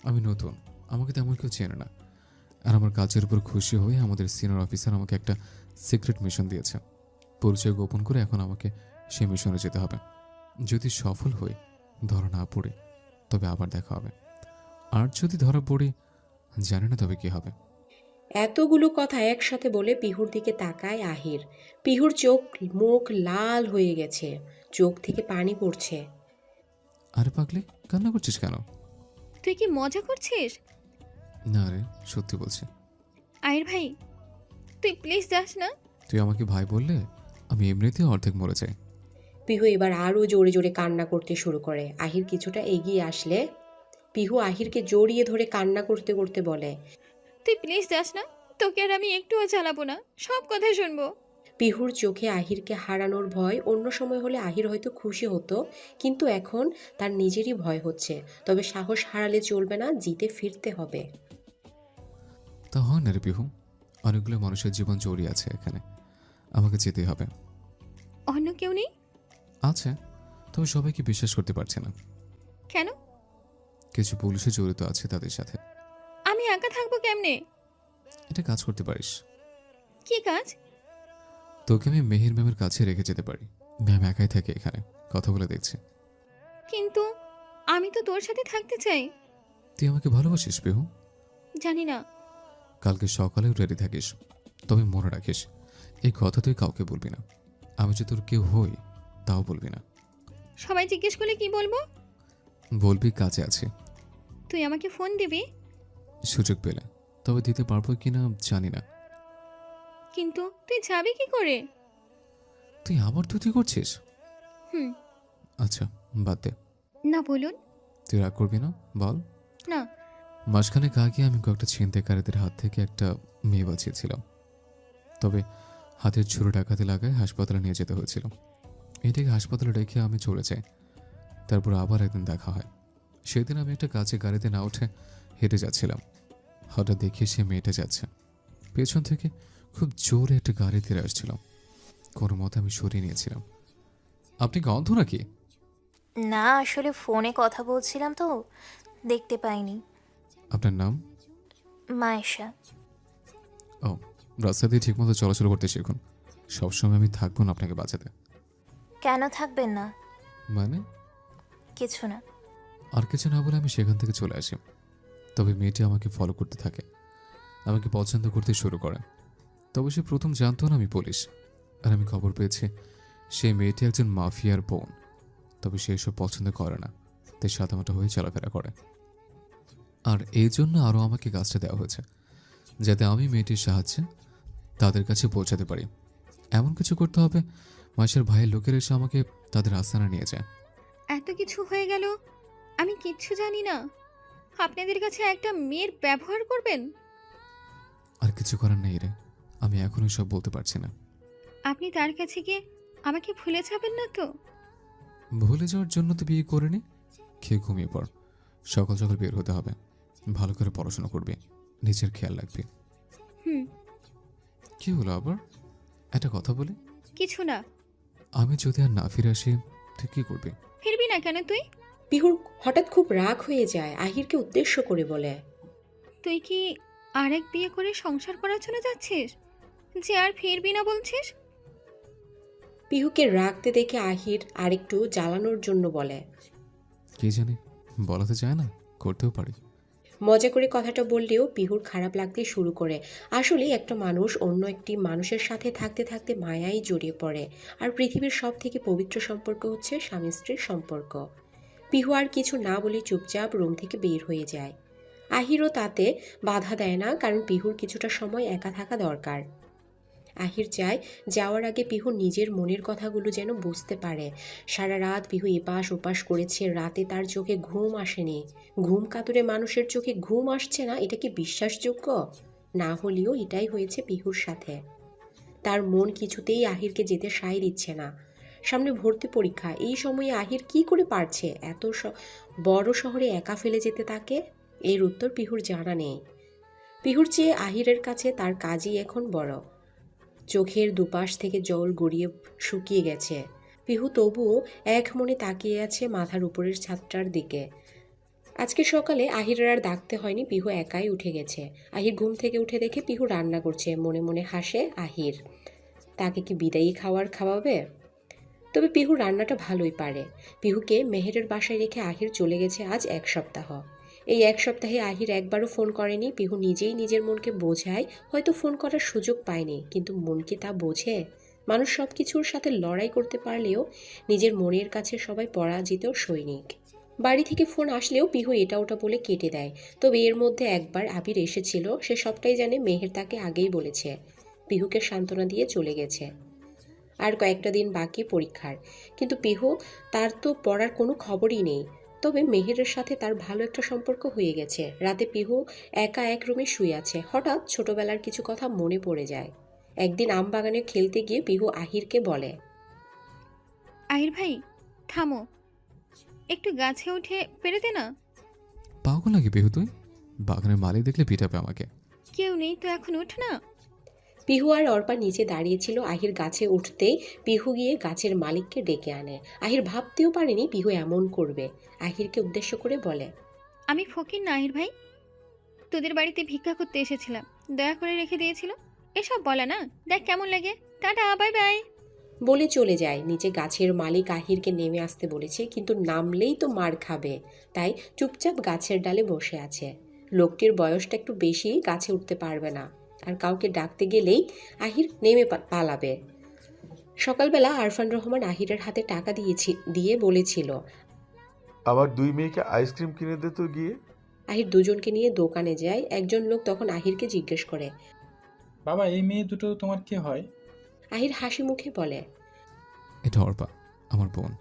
[SPEAKER 1] আমি নতুন, আমাকে তেমন কেউ চেনে না। আর আমার কাজের উপর খুশি হয়ে আমাদের সিনিয়র অফিসার আমাকে একটা সিক্রেট মিশন দিয়েছে। পরিচয় গোপন করে এখন আমাকে সেই মিশনে যেতে হবে। যদি সফল হই, ধরা না পড়ে, তবে আবার দেখা হবে। আর যদি ধরা পড়ি, জানি না তবে কি হবে।
[SPEAKER 3] এতগুলো কথা একসাথে বলে পিহুর দিকে তাকায় আহির। পিহুর চোখ মুখ লাল হয়ে গেছে, চোখ থেকে পানি পড়ছে।
[SPEAKER 1] আরে পাগলি, কান্না করছিস কেন?
[SPEAKER 2] তুই কি মজা করছিস?
[SPEAKER 1] না রে, সত্যি বলছি।
[SPEAKER 2] আয়ের ভাই, তুই প্লিজ যাস না।
[SPEAKER 1] তুই আমাকে ভাই বললে আমি এমনিতেই অর্ধেক মরে যাই।
[SPEAKER 3] পিহু এবার আরও জোরে জোরে কান্না করতে শুরু করে। আহির কিছুটা এগিয়ে আসলে পিহু আহিরকে জড়িয়ে ধরে কান্না করতে করতে বলে,
[SPEAKER 2] তুই প্লিজ যাস না, তোকে আর আমি একটুও চালাবো না, সব কথাই শুনবো।
[SPEAKER 3] পিহুর চোখে আহিরকে হারানোর ভয়। অন্য সময় হলে আহির হয়তো খুশি হতো, কিন্তু এখন তার নিজেরই ভয় হচ্ছে। তবে সাহস হারালে চলবে না, জিতে ফিরতে হবে।
[SPEAKER 1] তা হয় না রে পিহু, অনেকগুলো মানুষের জীবন জড়িয়ে আছে এখানে, আমাকে যেতেই হবে।
[SPEAKER 2] অন্য কেউ নেই?
[SPEAKER 1] আছে, তবে সবাইকে বিশ্বাস করতে পারছে না।
[SPEAKER 2] কেন?
[SPEAKER 1] কিছু পুলিশে জড়িত আছে তাদের সাথে।
[SPEAKER 2] আমি একা থাকবো কেমনে?
[SPEAKER 1] এটা কাজ করতে পারিস।
[SPEAKER 2] কি কাজ?
[SPEAKER 1] তোকে আমি মেহের ম্যামের কাছে রেখে যেতে পারি। ম্যাম একাই থাকে এখানে, কথা বলে দেখছে।
[SPEAKER 2] কিন্তু আমি তো তোর সাথে থাকতে চাই।
[SPEAKER 1] তুই আমাকে ভালোবাসিস পিহু?
[SPEAKER 2] জানি না।
[SPEAKER 1] কালকে সকালেও রেডি থাকিস, তবে মনে রাখিস এই কথা তুই কাউকে বলবি না। আমি যে তোর কেউ হই তাও বলবি না।
[SPEAKER 2] সবাই জিজ্ঞেস করলে কি বলবো?
[SPEAKER 1] বলবি কাজে আছে।
[SPEAKER 2] তুই আমাকে ফোন দিবি?
[SPEAKER 1] সুযোগ পেলে, তবে দিতে পারবো কিনা জানি না।
[SPEAKER 2] কিন্তু তুই যাবি কি করে?
[SPEAKER 1] তুই আবার তুই করছিস?
[SPEAKER 2] হুম।
[SPEAKER 1] আচ্ছা বাদ দে।
[SPEAKER 2] না বলুন।
[SPEAKER 1] তুই রাগ করবি না, বল।
[SPEAKER 2] না।
[SPEAKER 1] মাঝখানে আগে আমি কয়েকটা ছিনতাইকারীদের হাত থেকে একটা মেয়ে বাঁচিয়েছিলাম, তবে হাতের ছুরি ডাকাতে লাগায় হাসপাতালে নিয়ে যেতে হয়েছিল। এটাকে হাসপাতালে রেখে আমি চলে যাই। তারপর আবার একদিন দেখা হয়। সেদিন আমি একটা কাজে গাড়িতে না উঠে হেঁটে যাচ্ছিলাম। হঠাৎ দেখি সে মেয়েটা যাচ্ছে, পেছন থেকে খুব জোরে একটা গাড়ি ধীরে আসছিল। কোনো মতে আমি সরিয়ে নিয়েছিলাম। আপনি কি অন্ধ নাকি?
[SPEAKER 18] না, আসলে ফোনে কথা বলছিলাম তো দেখতে পাইনি।
[SPEAKER 1] আপনার নাম?
[SPEAKER 18] মায়েশা।
[SPEAKER 1] ও, রাস্তা দিয়ে ঠিকমতো চলাচল করতে শিখুন। সবসময় আমি থাকবো না আপনাকে বাঁচাতে।
[SPEAKER 18] কেন থাকবেন না?
[SPEAKER 1] মানে?
[SPEAKER 18] কিছু না।
[SPEAKER 1] আর কিছু না বলে আমি সেখান থেকে চলে আসি। তবে মেয়েটি আমাকে ফলো করতে থাকে, আমাকে পছন্দ করতে শুরু করে। তবে সে প্রথম জানতো না আমি পুলিশ। আর আমি খবর পেয়েছি সেই মেয়েটি একজন মাফিয়ার বোন। তবে সে এসব পছন্দ করে না, তাই সাদামাটা হয়ে চলাফেরা করে। আর এই জন্য আরও আমাকে কাজটা দেওয়া হয়েছে, যাতে আমি মেয়েটির সাহায্যে তাদের কাছে পৌঁছাতে পারি। এমন কিছু করতে হবে মাসের ভাইয়ের লোকের এসে আমাকে তাদের আস্তানা নিয়ে যায়।
[SPEAKER 2] এত কিছু হয়ে গেল, আমি কিচ্ছু জানি না। আপনাদের কাছে একটা মেয়ের ব্যবহার করবেন?
[SPEAKER 1] আর কিছু করার নেই রে, আমি এখনই সব বলতে পারছি না।
[SPEAKER 2] আপনি তার কাছে গিয়ে আমাকে ভুলে যাবেন না তো?
[SPEAKER 1] ভুলে যাওয়ার জন্য তো বিয়ে করিনি। খেয়ে ঘুমিয়ে পড়, সকাল সকাল বের হতে হবে। ভালো করে পড়াশোনা করবি, নিজের খেয়াল রাখবি।
[SPEAKER 2] হুম।
[SPEAKER 1] কি হলো আবার? একটা কথা বলি,
[SPEAKER 2] কিছু না।
[SPEAKER 1] আমি যদি আর না ফিরে আসি তুই কি করবি?
[SPEAKER 2] ফিরবি না কেন তুই?
[SPEAKER 3] পিহুর হঠাৎ খুব রাগ হয়ে যায়, আহিরকে উদ্দেশ্য করে বলে,
[SPEAKER 2] তুই কি আরেক বিয়ে করে সংসার করার জন্য যাচ্ছিস যে আর ফিরবি না বলছিস?
[SPEAKER 3] পিহুকে রাগতে দেখে আহির আরেকটু জ্বালানোর জন্য বলে,
[SPEAKER 1] কি জানি, বলাতে চায় না, করতেও পারি।
[SPEAKER 3] মজা করে কথাটা বললেও পিহুর খারাপ লাগতে শুরু করে। আসলে একটা মানুষ অন্য একটি মানুষের সাথে থাকতে থাকতে মায়ায় জড়িয়ে পড়ে। আর পৃথিবীর সব থেকে পবিত্র সম্পর্ক হচ্ছে স্বামী স্ত্রীর সম্পর্ক। পিহু আর কিছু না বলে চুপচাপ রুম থেকে বের হয়ে যায়। আহিরও তাতে বাধা দেয় না, কারণ পিহুর কিছুটা সময় একা থাকা দরকার। আহির চায় যাওয়ার আগে পিহু নিজের মনের কথাগুলো যেন বুঝতে পারে। সারা রাত পিহু এপাশ ওপাশ করেছে, রাতে তার চোখে ঘুম আসেনি। ঘুম কাতুরে মানুষের চোখে ঘুম আসছে না, এটা কি বিশ্বাসযোগ্য? না হলেও এটাই হয়েছে পিহুর সাথে। তার মন কিছুতেই আহিরকে যেতে সায় দিচ্ছে না। সামনে ভর্তি পরীক্ষা, এই সময়ে আহির কি করে পারছে এত বড় শহরে একা ফেলে যেতে তাকে? এর উত্তর পিহুর জানা নেই। পিহুর চেয়ে আহিরের কাছে তার কাজই এখন বড়। চোখের দুপাশ থেকে জল গড়িয়ে শুকিয়ে গেছে। পিহু তবুও এক মনে তাকিয়ে আছে মাথার উপরের ছাদটার দিকে। আজকে সকালে আহিরের আর ডাকতে হয়নি, পিহু একাই উঠে গেছে। আহির ঘুম থেকে উঠে দেখে পিহু রান্না করছে। মনে মনে হাসে আহির, তাকে কি বিদায়ী খাওয়াবে? তবে পিহু রান্নাটা ভালোই পারে। পিহুকে মেহেরের বাসায় রেখে আহির চলে গেছে আজ 1 সপ্তাহ। এই 1 সপ্তাহে আহির একবারও ফোন করেনি। পিহু নিজেই নিজের মনকে বোঝায় হয়তো ফোন করার সুযোগ পায়নি, কিন্তু মন কি তা বোঝে? মানুষ সব কিছুর সাথে লড়াই করতে পারলেও নিজের মনের কাছে সবাই পরাজিত সৈনিক। বাড়ি থেকে ফোন আসলেও পিহু এটা ওটা বলে কেটে দেয়। তবে এর মধ্যে একবার আবির এসেছিল, সে সবটাই জানে। মেহের তাকে আগেই বলেছে। পিহুকে সান্ত্বনা দিয়ে চলে গেছে। আর কয়েকটা দিন বাকি পরীক্ষার, কিন্তু পিহু তার তো পড়ার কোনো খবরই নেই। তবে মেহেরের সাথে তার ভালো একটা সম্পর্ক হয়ে গেছে। রাতে পিহু একা এক রুমে শুয়ে আছে। হঠাৎ ছোটবেলার কিছু কথা মনে পড়ে যায়। একদিন আম বাগানে খেলতে গিয়ে পিহু আহিরকে বলে,
[SPEAKER 2] আহির ভাই থামো, একটু গাছে উঠে পেরেতে না।
[SPEAKER 1] পাগল নাকি পিহু তুই? বাগানের মালিক দেখলে পিটাবে আমাকে।
[SPEAKER 2] কেউ নেই তো এখন উঠ না।
[SPEAKER 3] পিহু আর অর্পা নিচে দাঁড়িয়েছিল। আহির গাছে উঠতেই পিহু গিয়ে গাছের মালিককে ডেকে আনে। আহির ভাবতেও পারেনি পিহু এমন করবে। আহিরকে উদ্দেশ্য করে বলে,
[SPEAKER 2] আমি ফকির না আহির ভাই, তোদের বাড়িতে ভিক্ষা করতে এসেছিলাম, দয়া করে রেখে দিয়েছিল। এসব বলা না, দেখ কেমন লাগে। টাটা, বাই বাই
[SPEAKER 3] বলে চলে যায়। নিচে গাছের মালিক আহিরকে নেমে আসতে বলেছে, কিন্তু নামলেই তো মার খাবে, তাই চুপচাপ গাছের ডালে বসে আছে। লোকটির বয়সটা একটু বেশি, গাছে উঠতে পারবে না। আর কাউকে ডাকতে গেলেই আহির নেমে পালাবে। সকালবেলা আরফান রহমান আহিরের হাতে টাকা দিয়ে বলেছিল,
[SPEAKER 5] আমার 2 মেয়েকে আইসক্রিম কিনে দে তো গিয়ে।
[SPEAKER 3] আহির দুজনকে নিয়ে দোকানে যায়। একজন লোক তখন আহিরকে জিজ্ঞেস করে,
[SPEAKER 8] বাবা এই মেয়ে দুটো তোমার কে হয়?
[SPEAKER 3] আহির হাসি মুখে বলে,
[SPEAKER 1] এটা অর্পা, আমার বোন,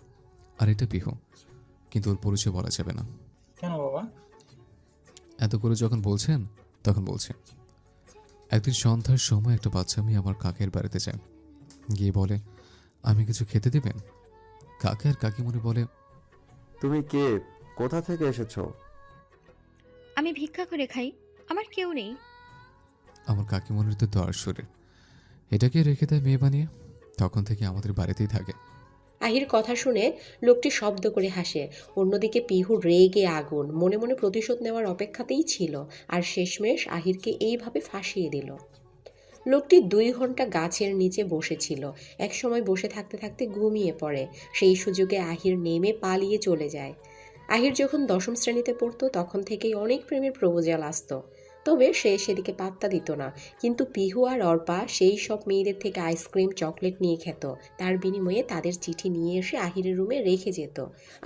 [SPEAKER 1] আর এটা পিহু, কিন্তু ওর পরিচয় বলা যাবে না।
[SPEAKER 8] কেন বাবা?
[SPEAKER 1] এত করে যখন বলছেন তখন বলছে। একদিন সন্ধ্যার সময় একটা বাচ্চা মেয়ে আমার কাকের বাড়িতে যায়, গিয়ে বলে আমি কিছু খেতে দেবেন? কাকে আর কাকিমণি বলে,
[SPEAKER 11] তুমি কে, কোথা থেকে এসেছো?
[SPEAKER 2] আমি ভিক্ষা করে খাই, আমার কেউ নেই।
[SPEAKER 1] আমার কাকিমণির তো দর শরীর, এটাকে রেখে দেয় মেয়ে বানিয়ে, তখন থেকে আমাদের বাড়িতেই থাকে।
[SPEAKER 3] আহির কথা শুনে লোকটি শব্দ করে হাসে। অন্যদিকে পিহু রেগে আগুন, মনে মনে প্রতিশোধ নেওয়ার অপেক্ষাতেই ছিল। আর শেষমেশ আহিরকে এইভাবে ফাঁসিয়ে দিল। লোকটি 2 ঘন্টা গাছের নিচে বসেছিল। একসময় বসে থাকতে থাকতে ঘুমিয়ে পড়ে। সেই সুযোগে আহির নেমে পালিয়ে চলে যায়। আহির যখন 10ম শ্রেণীতে পড়তো তখন থেকেই অনেক প্রেমের প্রপোজাল আসতো, তবে সে সেদিকে পাত্তা দিত না। কিন্তু পিহু আর অর্পা সেই সব মেয়েদের থেকে আইসক্রিম চকলেট নিয়ে খেত। তার বিনিময়ে তাদের চিঠি নিয়ে এসে আহিরের রুমে রেখে যেত,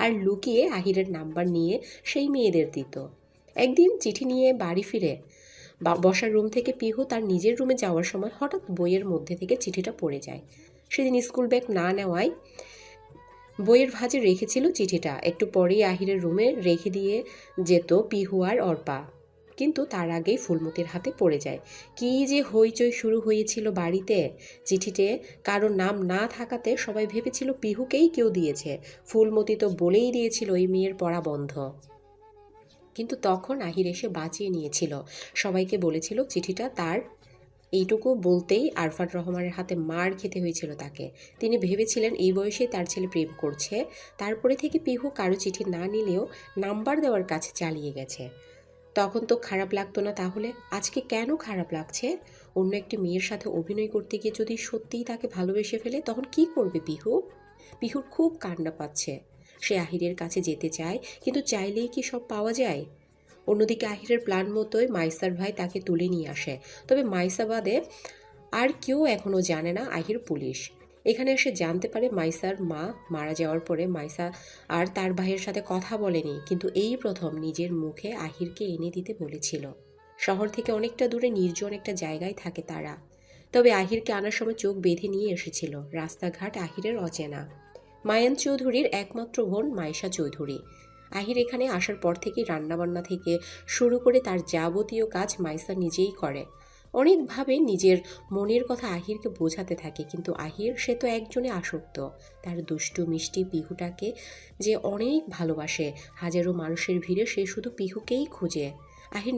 [SPEAKER 3] আর লুকিয়ে আহিরের নাম্বার নিয়ে সেই মেয়েদের দিত। একদিন চিঠি নিয়ে বাড়ি ফিরে বসার রুম থেকে পিহু তার নিজের রুমে যাওয়ার সময় হঠাৎ বইয়ের মধ্যে থেকে চিঠিটা পড়ে যায়। সেদিন স্কুল ব্যাগ না নেওয়ায় বইয়ের ভাঁজে রেখেছিল চিঠিটা। একটু পরেই আহিরের রুমে রেখে দিয়ে যেত পিহু আর অর্পা, কিন্তু তার আগেই ফুলমতির হাতে পড়ে যায়। কি যে হইচই শুরু হয়েছিল বাড়িতে। চিঠিতে কারো নাম না থাকাতে সবাই ভেবেছিল পিহুকেই কেউ দিয়েছে। ফুলমতি তো বলেই দিয়েছিল এই মেয়ের পড়া বন্ধ। কিন্তু তখন আহির এসে বাঁচিয়ে নিয়েছিল, সবাইকে বলেছিল চিঠিটা তার। এইটুকু বলতেই আরফান রহমানের হাতে মার খেতে হয়েছিল তাকে। তিনি ভেবেছিলেন এই বয়সে তার ছেলে প্রেম করছে। তারপরে থেকে পিহু কারো চিঠি না নিলেও নাম্বার দেওয়ার কাছে চালিয়ে গেছে। তখন তো খারাপ লাগতো না, তাহলে আজকে কেন খারাপ লাগছে? অন্য একটি মেয়ের সাথে অভিনয় করতে গিয়ে যদি সত্যিই তাকে ভালোবেসে ফেলে তখন কি করবে পিহু? পিহুর খুব কান্না পাচ্ছে। সে আহিরের কাছে যেতে চায়, কিন্তু চাইলেই কি সব পাওয়া যায়? অন্যদিকে আহিরের প্ল্যান মতোই মাইসার ভাই তাকে তুলে নিয়ে আসে। তবে মাইসা বাদে আর কেউ এখনও জানে না আহির পুলিশ। এখানে এসে জানতে পারে মাইসার মা মারা যাওয়ার পরে মাইসা আর তার ভাইয়ের সাথে কথা বলেনি, কিন্তু এই প্রথম নিজের মুখে আহিরকে এনে দিতে বলেছিল। শহর থেকে অনেকটা দূরে নির্জন একটা জায়গায় থাকে তারা। তবে আহিরকে আনার সময় চোখ বেঁধে নিয়ে এসেছিল। রাস্তাঘাট আহিরের অচেনা। মায়ান চৌধুরীর একমাত্র বোন মাইশা চৌধুরী। আহির এখানে আসার পর থেকেই রান্নাবান্না থেকে শুরু করে তার যাবতীয় কাজ মাইসা নিজেই করে। অনেকভাবে নিজের মনের কথা আহিরকে বোঝাতে থাকে, কিন্তু আহির সে তো একজনে আসক্ত। তার দুষ্টু মিষ্টি পিহুটাকে যে অনেক ভালোবাসে। হাজারো মানুষের ভিড়ে সে শুধু পিহুকেই খুঁজে। আহির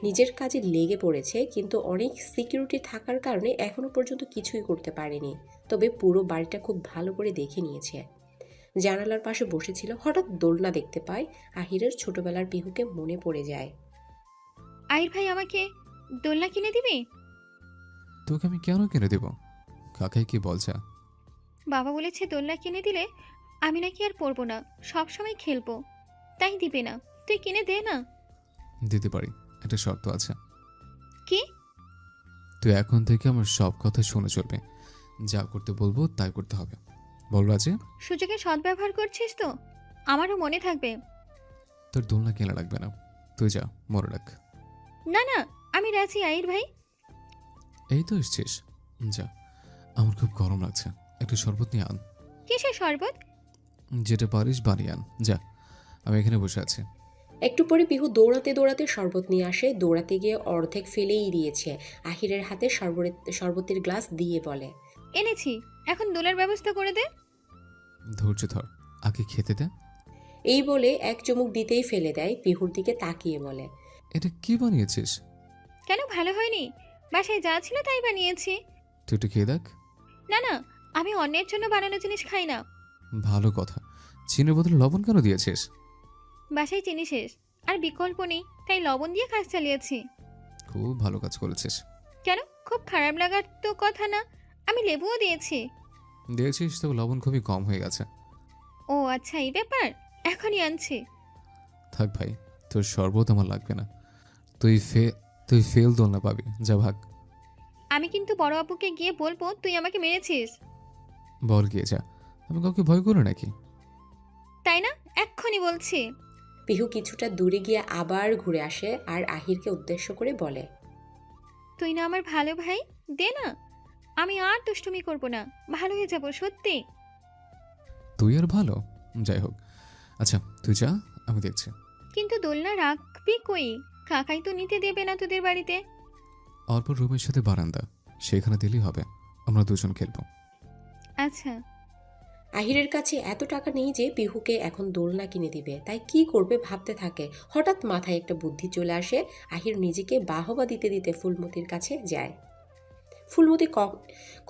[SPEAKER 3] নিজের কাজে লেগে পড়েছে, কিন্তু অনেক সিকিউরিটি থাকার কারণে এখনো পর্যন্ত কিছুই করতে পারেনি। তবে পুরো বাড়িটা খুব ভালো করে দেখে নিয়েছে। জানালার পাশে বসেছিল, হঠাৎ দোলনা দেখতে পায়। আহিরের ছোটবেলার পিহুকে মনে পড়ে যায়।
[SPEAKER 2] আহির ভাই আমাকে দোলনা কিনে দিবি?
[SPEAKER 1] তোকে আমি কেন কিনে দেব? কাকাই কি বলছে?
[SPEAKER 2] বাবা বলেছে দোলনা কিনে দিলে আমি নাকি আর পড়বো না, সব সময় খেলবো। তাই দিবি না? তুই কিনে দে না।
[SPEAKER 1] দিতে পারি, একটা শর্ত আছে।
[SPEAKER 2] কি?
[SPEAKER 1] তুই এখন থেকে আমার সব কথা শুনে চলবে। যা করতে বলবো তাই করতে হবে। বল রাজি?
[SPEAKER 2] সুযোগের সদ্ব্যবহার করছিস তো? আমারও মনে থাকবে।
[SPEAKER 1] তোর দোলনা কেনা লাগবে না, তুই যা, মনে রাখ।
[SPEAKER 2] না না, আমি রাজি আহির ভাই।
[SPEAKER 1] এই তো এসছিস, যা। আমার খুব গরম লাগছে, একটু শরবত নিয়ে আন।
[SPEAKER 2] কিসের শরবত?
[SPEAKER 1] যেটা পারিস বানিয়ে আন, যা। আমি এখানে বসে আছি।
[SPEAKER 3] একটু পরে পিহু দৌড়াতে দৌড়াতে শরবত নিয়ে আসে। দৌড়াতে গিয়ে অর্ধেক ফেলেই দিয়েছে। আহিরের হাতে শরবতের গ্লাস দিয়ে বলে,
[SPEAKER 2] এনেছি, এখন দোলার ব্যবস্থা করে দে।
[SPEAKER 1] ধৈর্য ধর, আগে খেতে দে।
[SPEAKER 3] এই বলে এক চুমুক দিতেই ফেলে দেয়। পিহুর দিকে তাকিয়ে বলে,
[SPEAKER 1] এটা কি বানিয়েছিস?
[SPEAKER 2] কেন, ভালো হয়নি? বাসায় যা ছিল তাই বানিয়েছি।
[SPEAKER 1] তুই একটু খেয়ে দেখ।
[SPEAKER 2] না না, আমি অন্যের জন্য বানানো জিনিস খাই না।
[SPEAKER 1] ভালো কথা, চিনির বদলে লবণ কেন দিয়েছিস?
[SPEAKER 2] বাসায় চিনি শেষ, আর বিকল্প নেই, তাই লবণ দিয়ে কাজ চালিয়েছি।
[SPEAKER 1] খুব ভালো কাজ করেছিস।
[SPEAKER 2] কেন, খুব খারাপ লাগার তো কথা না। আমি লেবুও দিয়েছি।
[SPEAKER 1] দিয়েছিস, তবে লবণ খুবই কম হয়ে গেছে।
[SPEAKER 2] ও আচ্ছা, এই ব্যাপার। এখনই আনছি।
[SPEAKER 1] থাক ভাই, তোর শরবত আমার লাগবে না। তুই ফেল দোলনা পাবি, যা ভাগ।
[SPEAKER 2] আমি কিন্তু বড় আব্বুকে গিয়ে বলবো তুই আমাকে মেরেছিস।
[SPEAKER 1] বল গিয়ে যা, আমি কাউকে ভয় করি নাকি?
[SPEAKER 2] তাই না? এক্ষুনি বলছি।
[SPEAKER 3] পিহু কিছুটা দূরে গিয়ে আবার ঘুরে আসে আর আহিরকে উদ্দেশ্য করে বলে,
[SPEAKER 2] তুই না আমার ভালো ভাই, দে না। আমি আর দুষ্টুমি করব না, ভালো হয়ে যাব সত্যি।
[SPEAKER 1] তুই আর ভালো, যাই হোক। আচ্ছা তুই যা, আমি দেখছি।
[SPEAKER 2] কিন্তু দোলনা রাখবি কই? কাকাই তো নিতে দেবে না তোদের বাড়িতে।
[SPEAKER 1] অল্প রুমের সাথে বারান্দা, সেখানে দিলেই হবে, আমরা দুজন খেলবো।
[SPEAKER 2] আচ্ছা।
[SPEAKER 3] আহিরের কাছে এত টাকা নেই যে পিহুকে এখন দোলনা কিনে দিবে, তাই কি করবে ভাবতে থাকে। হঠাৎ মাথায় একটা বুদ্ধি চলে আসে। আহির নিজেকে বাহবা দিতে দিতে ফুলমতির কাছে যায়। ফুলমতি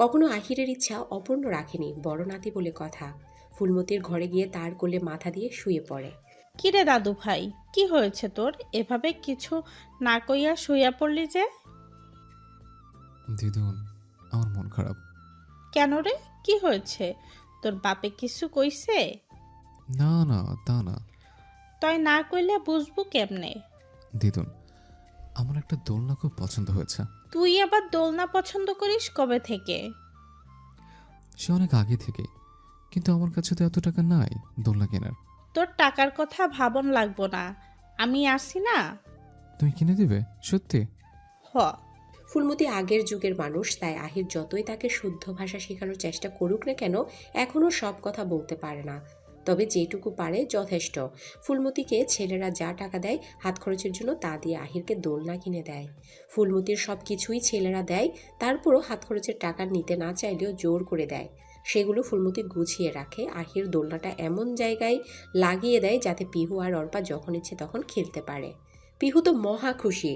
[SPEAKER 3] কখনো আহিরের ইচ্ছা অপূর্ণ রাখেনি, বড় নাতি বলে কথা। ফুলমতির ঘরে গিয়ে তার কোলে মাথা দিয়ে শুয়ে পড়ে।
[SPEAKER 7] কিরে দাদু ভাই, কি হয়েছে তোর? এভাবে কিছু না কইয়া শুইয়া পড়লি যে?
[SPEAKER 1] দিদুন, আমার মন খারাপ।
[SPEAKER 7] কেন রে, কি হয়েছে? তোর বাপে কিছু কইছে?
[SPEAKER 1] না না, তা না।
[SPEAKER 7] তই না কইলে বুঝবো কেমনে?
[SPEAKER 1] দিদুন, আমার একটা দোলনা খুব পছন্দ হয়েছে।
[SPEAKER 7] তুই আবার দোলনা পছন্দ করিস কবে থেকে?
[SPEAKER 1] সে অনেক আগে থেকে, কিন্তু আমার কাছে তো এত টাকা নাই দোলনা কেনার।
[SPEAKER 7] তোর টাকার কথা ভাবন লাগবো না, আমি আসি না।
[SPEAKER 1] তুমি কিনে দিবে সত্যি?
[SPEAKER 7] হ।
[SPEAKER 3] ফুলমতি আগের যুগের মানুষ, তাই আহির যতই তাকে শুদ্ধ ভাষা শেখানোর চেষ্টা করুক না কেন এখনও সব কথা বলতে পারে না। তবে যেটুকু পারে যথেষ্ট। ফুলমতিকে ছেলেরা যা টাকা দেয় হাত খরচের জন্য তা দিয়ে আহিরকে দোলনা কিনে দেয়। ফুলমতির সব কিছুই ছেলেরা দেয়, তারপরও হাত খরচের টাকা নিতে না চাইলেও জোর করে দেয়। সেগুলো ফুলমতি গুছিয়ে রাখে। আহির দোলনাটা এমন জায়গায় লাগিয়ে দেয় যাতে পিহু আর অর্পা যখন ইচ্ছে তখন খেলতে পারে। পিহু তো মহা খুশি,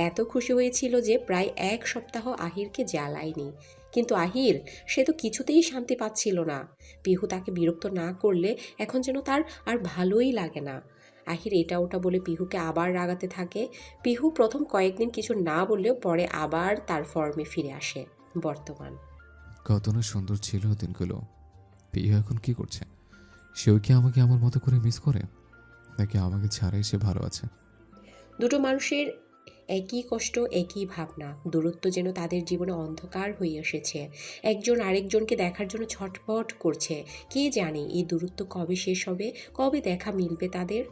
[SPEAKER 3] এত খুশি হয়েছিল যে প্রায় 1 সপ্তাহ আহিরকে জ্বালায়নি। কিন্তু আহির, সে তো কিছুতেই শান্তি পাচ্ছিল না। পিহু তাকে বিরক্ত না করলে এখন যেন তার আর ভালোই লাগে না। আহির এটা ওটা বলে পিহুকে আবার রাগাতে থাকে। পিহু প্রথম কয়েকদিন কিছু না বললেও পরে আবার তার ফর্মে ফিরে আসে। বর্তমান
[SPEAKER 1] কত না সুন্দর ছিল দিনগুলো। পিহু এখন কি করছে? সেও কি আমাকে আমার মতো করে মিস করে, নাকি আমাকে ছাড়াই সে ভালো আছে?
[SPEAKER 3] দুটো মানুষের একই কষ্ট, একই ভাবনা। দূরত্ব যেন তাদের জীবনে অন্ধকার হয়ে এসেছে। একজন আরেকজনকে দেখার জন্য ছটফট করছে। কে জানে এই দূরত্ব কবে শেষ হবে, কবে দেখা মিলবে তাদের।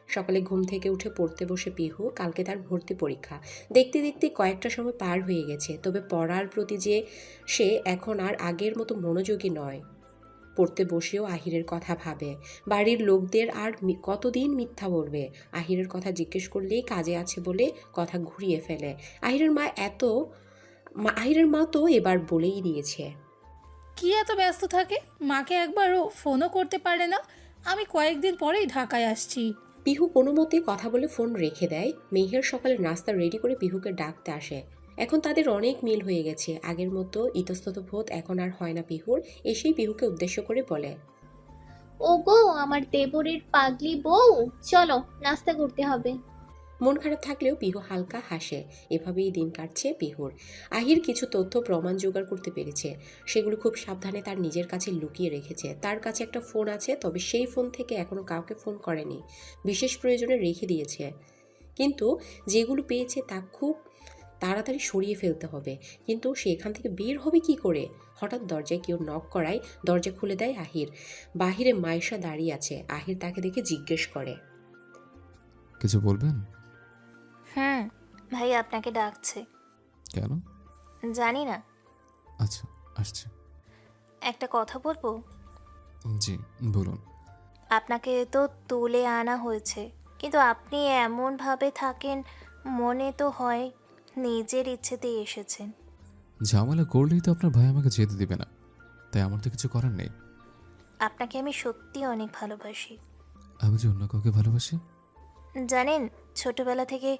[SPEAKER 3] সকালে ঘুম থেকে উঠে পড়তে বসে পিহু। কালকে তার ভর্তি পরীক্ষা। দেখতে দেখতে কয়েকটা সময় পার হয়ে গেছে, তবে পড়ার প্রতি যে সে এখন আর আগের মতো মনোযোগী নয়। পড়তে বসেও আহিরের কথা ভাবে। বাড়ির লোকদের আর কতদিন মিথ্যা বলবে? আহিরের কথা জিজ্ঞেস করলেই কাজে আছে বলে কথা ঘুরিয়ে ফেলে। আহিরের মা তো এবার বলেই দিয়েছে।
[SPEAKER 4] কি এত ব্যস্ত থাকে? মাকে একবারও ফোনও করতে পারে না। আমি কয়েকদিন পরেই ঢাকায় আসছি।
[SPEAKER 3] পিহু কোনো মতে কথা বলে ফোন রেখে দেয়। মেহের সকালে নাস্তা রেডি করে পিহুকে ডাকতে আসে। এখন তাদের অনেক মিল হয়ে গেছে। আগের মতো ইতস্তত বোধ এখন আর হয় না পিহুর। এসেই পিহুকে উদ্দেশ্য করে বলে,
[SPEAKER 14] ওগো আমার দেবরের পাগলি বউ, চলো নাস্তা করতে হবে।
[SPEAKER 3] মন খারাপ থাকলেও পিহু হালকা হাসে। এভাবেই দিন কাটছে পিহুর। আহির কিছু তথ্য প্রমাণ জোগাড় করতে পেরেছে। সেগুলো খুব সাবধানে তার নিজের কাছে লুকিয়ে রেখেছে। তার কাছে একটা ফোন আছে, তবে সেই ফোন থেকে এখনো কাউকে ফোন করেনি। বিশেষ প্রয়োজনে রেখে দিয়েছে। কিন্তু যেগুলো পেয়েছে তা খুব তাড়াতাড়ি সরিয়ে ফেলতে হবে। কিন্তু সে এখান থেকে বের হবে কি করে? হঠাৎ দরজায় কেউ নক করায় দরজা খুলে দেয় আহির। বাহিরে মায়েশা দাঁড়িয়ে আছে। আহির তাকে দেখে জিজ্ঞেস করে,
[SPEAKER 1] কিছু বলবেন?
[SPEAKER 18] ভাই আপনাকে ডাকছে।
[SPEAKER 1] কেন?
[SPEAKER 18] জানি না।
[SPEAKER 1] আচ্ছা, আসছে।
[SPEAKER 18] একটা কথা বলবো?
[SPEAKER 1] জি বলুন।
[SPEAKER 18] আপনাকে তো তুলে আনা হয়েছে, কিন্তু আপনি এমনভাবে থাকেন, মনে তো হয় নিজের ইচ্ছেতেই এসেছেন।
[SPEAKER 1] ঝামেলা করলেই তো আপনার ভাই আমাকে যেতে দিবে না, তাই আমার তো কিছু করার নেই।
[SPEAKER 18] আপনাকে আমি সত্যি অনেক ভালোবাসি।
[SPEAKER 1] আমি যে অন্য কাউকে ভালোবাসি?
[SPEAKER 18] জানেন, ছোটবেলা থেকে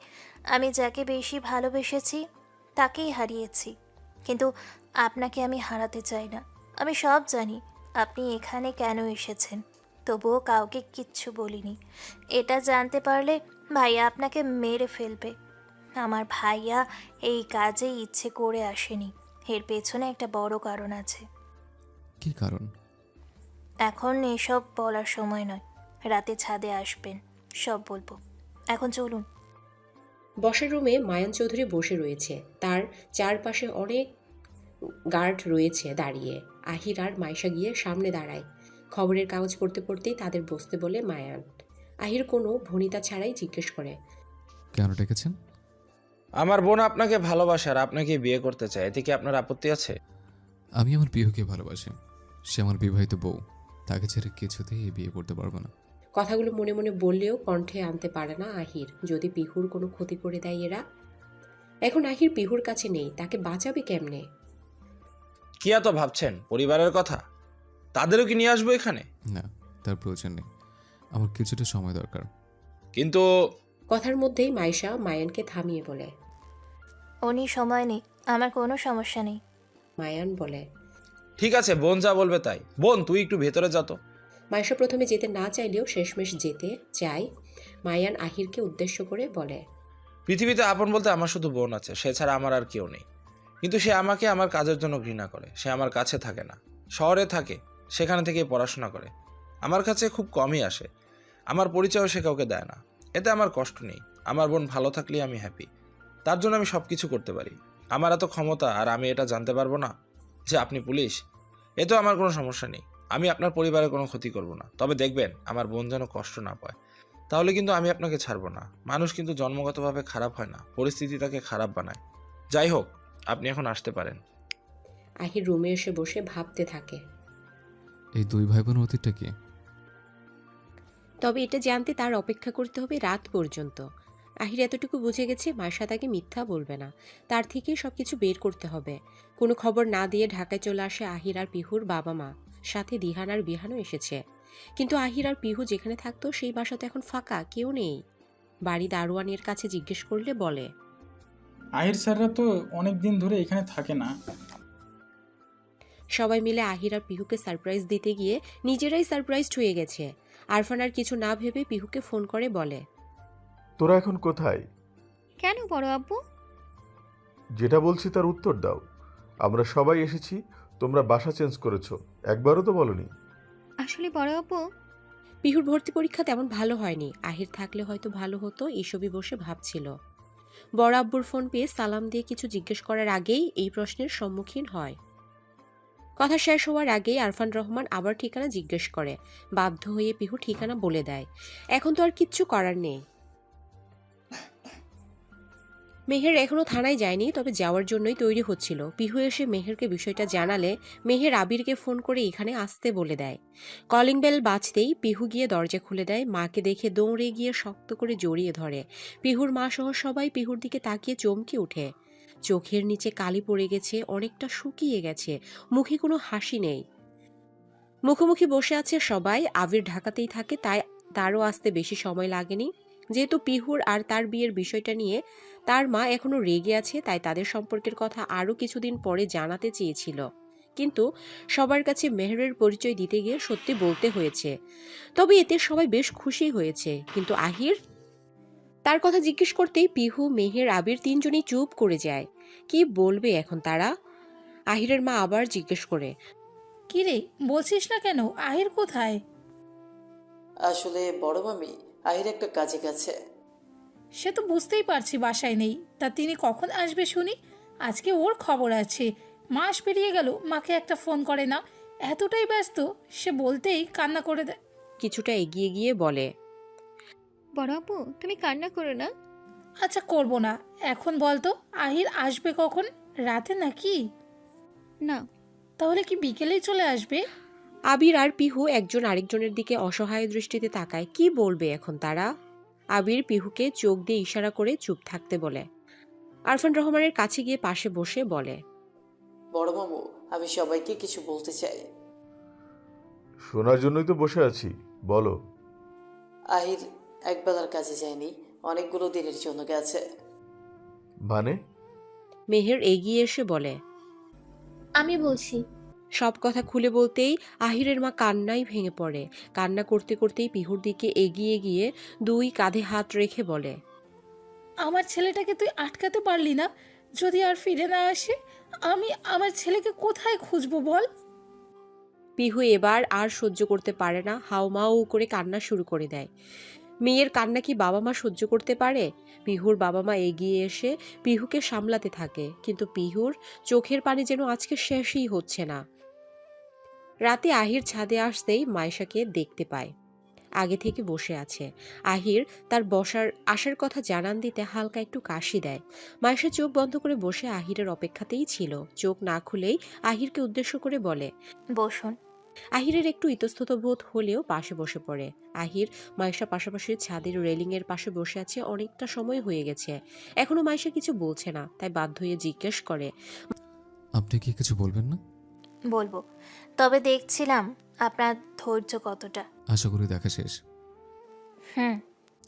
[SPEAKER 18] আমি যাকে বেশি ভালোবেসেছি তাকেই হারিয়েছি, কিন্তু আপনাকে আমি হারাতে চাই না। আমি সব জানি আপনি এখানে কেন এসেছেন, তবুও কাউকে কিচ্ছু বলিনি। এটা জানতে পারলে ভাইয়া আপনাকে মেরে ফেলবে। আমার ভাইয়া এই কাজে ইচ্ছে করে আসেনি, এর পেছনে একটা বড় কারণ আছে।
[SPEAKER 1] কি কারণ?
[SPEAKER 18] এখন এসব বলার সময় নয়, রাতে ছাদে আসবেন, সব বলবো। এখন চলুন।
[SPEAKER 3] বসার রুমে মায়ান চৌধুরী বসে রয়েছে। তার চারপাশে অনেক গার্ড রয়েছে দাঁড়িয়ে। আহির আর মাইশা গিয়ে সামনে দাঁড়ায়। খবরের কাগজ পড়তে পড়তেই তাদের বসতে বলে মায়ান। আহির কোনো ভনিতা ছাড়াই জিজ্ঞেস করে,
[SPEAKER 1] কেন ডেকেছেন?
[SPEAKER 19] আমার বোন আপনাকে ভালোবাসে আর আপনাকে বিয়ে করতে চায়, এতে কি আপনার আপত্তি আছে?
[SPEAKER 1] আমি আমার পিহুকে ভালোবাসি। সে আমার বিবাহিত বউ। তাকে ছেড়ে কিছুতেই এই বিয়ে করতে পারবো না।
[SPEAKER 3] কথাগুলো মনে মনে বললেও কণ্ঠে আনতে পারে না আহির। যদি পিহুর কোনো ক্ষতি করে দেয় এরা। এখন আহির পিহুর কাছে নেই, তাকে বাঁচাবে কেমনে?
[SPEAKER 19] কি এত ভাবছেন পরিবারের কথা? তাদেরও কি নিয়ে আসবো এখানে?
[SPEAKER 1] না, তার প্রয়োজন নেই। আমার কিছুটা সময় দরকার।
[SPEAKER 19] কিন্তু
[SPEAKER 3] কথার মধ্যেই মাইশা মায়ানকে থামিয়ে বলে,
[SPEAKER 18] উনি সময় নেই, আমার কোনো সমস্যা নেই।
[SPEAKER 3] মায়ান বলে,
[SPEAKER 19] ঠিক আছে, বোন যা বলবে তাই। বোন তুই একটু ভেতরে যা তো।
[SPEAKER 3] মাইশা প্রথমে যেতে না চাইলেও শেষমেশ যেতে চায়। মায়ান আহিরকে উদ্দেশ্য করে বলে,
[SPEAKER 19] পৃথিবীতে আপন বলতে আমার শুধু বোন আছে, সে ছাড়া আমার আর কেউ নেই। কিন্তু সে আমাকে আমার কাজের জন্য ঘৃণা করে। সে আমার কাছে থাকে না, শহরে থাকে, সেখানে থেকে পড়াশোনা করে। আমার কাছে খুব কমই আসে, আমার পরিচয়ও সে কাউকে দেয় না। এতে আমার কষ্ট নেই। আমার বোন ভালো থাকলেই আমি হ্যাপি। তার জন্য আমি সব কিছু করতে পারি। আমার এত ক্ষমতা আর আমি এটা জানতে পারবো না যে আপনি পুলিশ? এতেও আমার কোনো সমস্যা নেই। আমি আপনার পরিবারের কোনো ক্ষতি করব না, তবে দেখবেন আমার বোন যেন কষ্ট না পায়। তাহলে কিন্তু আমি আপনাকে ছাড়বো না। মানুষ কিন্তু জন্মগতভাবে খারাপ হয় না, পরিস্থিতি তাকে খারাপ বানায়। যাই হোক, আপনি এখন আসতে পারেন।
[SPEAKER 3] আহির রুমে এসে বসে ভাবতে থাকে।
[SPEAKER 1] এই দুই ভাই বোন অতীতটা কি?
[SPEAKER 3] তবে এটা জানতে তার অপেক্ষা করতে হবে রাত পর্যন্ত। আহির এতটুকু বুঝে গেছে মায়েশা তাকে মিথ্যা বলবে না, তার থেকেই সবকিছু বের করতে হবে। কোনো খবর না দিয়ে ঢাকায় চলে আসে আহির আর পিহুর বাবা মা, সাথে দিহান আর বিহানও এসেছে। কিন্তু আহির আর পিহু যেখানে থাকতো সেই বাসা তো এখন ফাঁকা, কেউ নেই। বাড়ি দারোয়ানের কাছে জিজ্ঞেস করলে বলে,
[SPEAKER 8] আহির স্যাররা তো অনেক দিন ধরে এখানে থাকে না।
[SPEAKER 3] সবাই মিলে আহির আর পিহুকে সারপ্রাইজ দিতে গিয়ে নিজেরাই সারপ্রাইজড হয়ে গেছে। আরফান আর কিছু না ভেবে পিহুকে ফোন করে বলে,
[SPEAKER 5] তোরা এখন কোথায়?
[SPEAKER 2] কেন বড় আব্বু?
[SPEAKER 5] যেটা বলছি তার উত্তর দাও। আমরা সবাই এসেছি, তোমরা বাসা চেঞ্জ করেছো, একবারও তো বলনি।
[SPEAKER 2] আসলে বড় আব্বু,
[SPEAKER 3] পিহুর ভর্তি পরীক্ষা তেমন ভালো হয়নি, আহির থাকলে হয়তো ভালো হতো, এসবই বসে ভাবছিল। বড় আব্বুর ফোন পেয়ে সালাম দিয়ে কিছু জিজ্ঞেস করার আগেই এই প্রশ্নের সম্মুখীন হয়। কথা শেষ হওয়ার আগেই আরফান রহমান আবার ঠিকানা জিজ্ঞেস করে। বাধ্য হয়ে পিহু ঠিকানা বলে দেয়। এখন তো আর কিচ্ছু করার নেই। মেহের এখনো থানায় যায়নি, তবে যাওয়ার জন্যই তৈরি হচ্ছিল। পিহু এসে মেহেরকে বিষয়টা জানালে মেহের আবিরকে ফোন করে এখানে আসতে বলে দেয়। কলিং বেল বাজতেই পিহু গিয়ে দরজা খুলে দেয়। মাকে দেখে দৌড়ে গিয়ে শক্ত করে জড়িয়ে ধরে। পিহুর মা সহ সবাই পিহুর দিকে তাকিয়ে চমকে ওঠে। চোখের নিচে কালি পড়ে গেছে, অনেকটা শুকিয়ে গেছে, মুখে কোনো হাসি নেই। মুখোমুখি বসে আছে সবাই। আবির ঢাকাতেই থাকে, তাই তারও আসতে বেশি সময় লাগেনি। যেহেতু পিহুর আর তার বিয়ের বিষয়টা নিয়ে তার মা এখনো রেগে আছে, তাই তাদের সম্পর্কের কথা আরও কিছুদিন পরে জানাতে চেয়েছিল, কিন্তু সবার কাছে মেহেরের পরিচয় দিতে গিয়ে সত্যি বলতে হয়েছে। তবে এতে সবাই বেশ খুশি হয়েছে। কিন্তু আহির, তার কথা জিজ্ঞেস করতেই পিহু, মেহের, আবির তিনজনই চুপ করে যায়। কি বলবে এখন তারা? আহিরের মা আবার জিজ্ঞেস করে,
[SPEAKER 4] কিরে বলছিস না কেন? আহির কোথায়?
[SPEAKER 12] আসলে বড় মামি, আহির একটা কাজে গেছে।
[SPEAKER 4] সে তো বুঝতেই পারছি বাসায় নেই, তা তিনি কখন আসবে শুনি? আজকে ওর খবর আছে। মাস পেরিয়ে গেল, মাকে একটা ফোন করে না, এতটাই ব্যস্ত। সে বলতেই কান্না করে দেয়।
[SPEAKER 3] কিছুটা এগিয়ে গিয়ে বলে,
[SPEAKER 2] বড় আব্বু তুমি কান্না করো না।
[SPEAKER 4] আচ্ছা করব না। এখন বলতো আহির আসবে কখন? রাতে নাকি?
[SPEAKER 2] না।
[SPEAKER 4] তাহলে কি বিকেলেই চলে আসবে?
[SPEAKER 3] আবির আর পিহু একজন আরেকজনের দিকে অসহায় দৃষ্টিতে তাকায়। কি বলবে এখন তারা? আবির পিহুকে চোখ দিয়ে ইশারা করে চুপ থাকতে বলে। আরফান রহমানের কাছে গিয়ে পাশে বসে বলে,
[SPEAKER 12] বড় মামু, আমি সবাইকে কিছু বলতে চাই।
[SPEAKER 5] শোনার জন্যই তো বসে আছি, বলো।
[SPEAKER 12] আহির একবেলার কাজে যায়নি, অনেকগুলো দিনের জন্য গেছে।
[SPEAKER 5] মানে?
[SPEAKER 3] মেহের এগিয়ে এসে বলে,
[SPEAKER 14] আমি বলছি।
[SPEAKER 3] সব কথা খুলে বলতেই আহিরের মা কান্নায় ভেঙে পড়ে। কান্না করতে করতেই পিহুর দিকে এগিয়ে গিয়ে দুই কাঁধে হাত রেখে বলে,
[SPEAKER 4] আমার ছেলেটাকে তুই আটকাতে পারলি না? যদি আর ফিরে না আসে, আমি আমার ছেলেকে কোথায় খুঁজবো বল?
[SPEAKER 3] পিহু এবার আর সহ্য করতে পারে না, হাউমাউ করে কান্না শুরু করে দেয়। মেয়ের কান্না কি বাবা মা সহ্য করতে পারে? পিহুর বাবা মা এগিয়ে এসে পিহুকে সামলাতে থাকে, কিন্তু পিহুর চোখের পানি যেন আজকে শেষই হচ্ছে না। রাতে আহির ছাদে আসতেই মায়েশাকে দেখতে পায়। আগে থেকে বসে আছে। আহির তার আসার কথা জানান দিতে হালকা একটু কাশি দেয়। মায়েশা চোখ বন্ধ করে বসে আহিরের অপেক্ষাতেই ছিল। চোখ না খুলেই আহিরকে উদ্দেশ্য করে বলে,
[SPEAKER 18] বসুন।
[SPEAKER 3] আহিরের একটু ইতস্তত বোধ হলেও পাশে বসে পড়ে। আহির মায়েশা পাশাপাশি ছাদের রেলিং এর পাশে বসে আছে। অনেকটা সময় হয়ে গেছে, এখনো মায়েশা কিছু বলছে না, তাই বাধ্য হয়ে জিজ্ঞেস করে,
[SPEAKER 1] আপনি কি কিছু বলবেন না?
[SPEAKER 18] বলবো, তবে দেখছিলাম আপনার ধৈর্য কতটা।
[SPEAKER 1] আশা করি দেখা শেষ।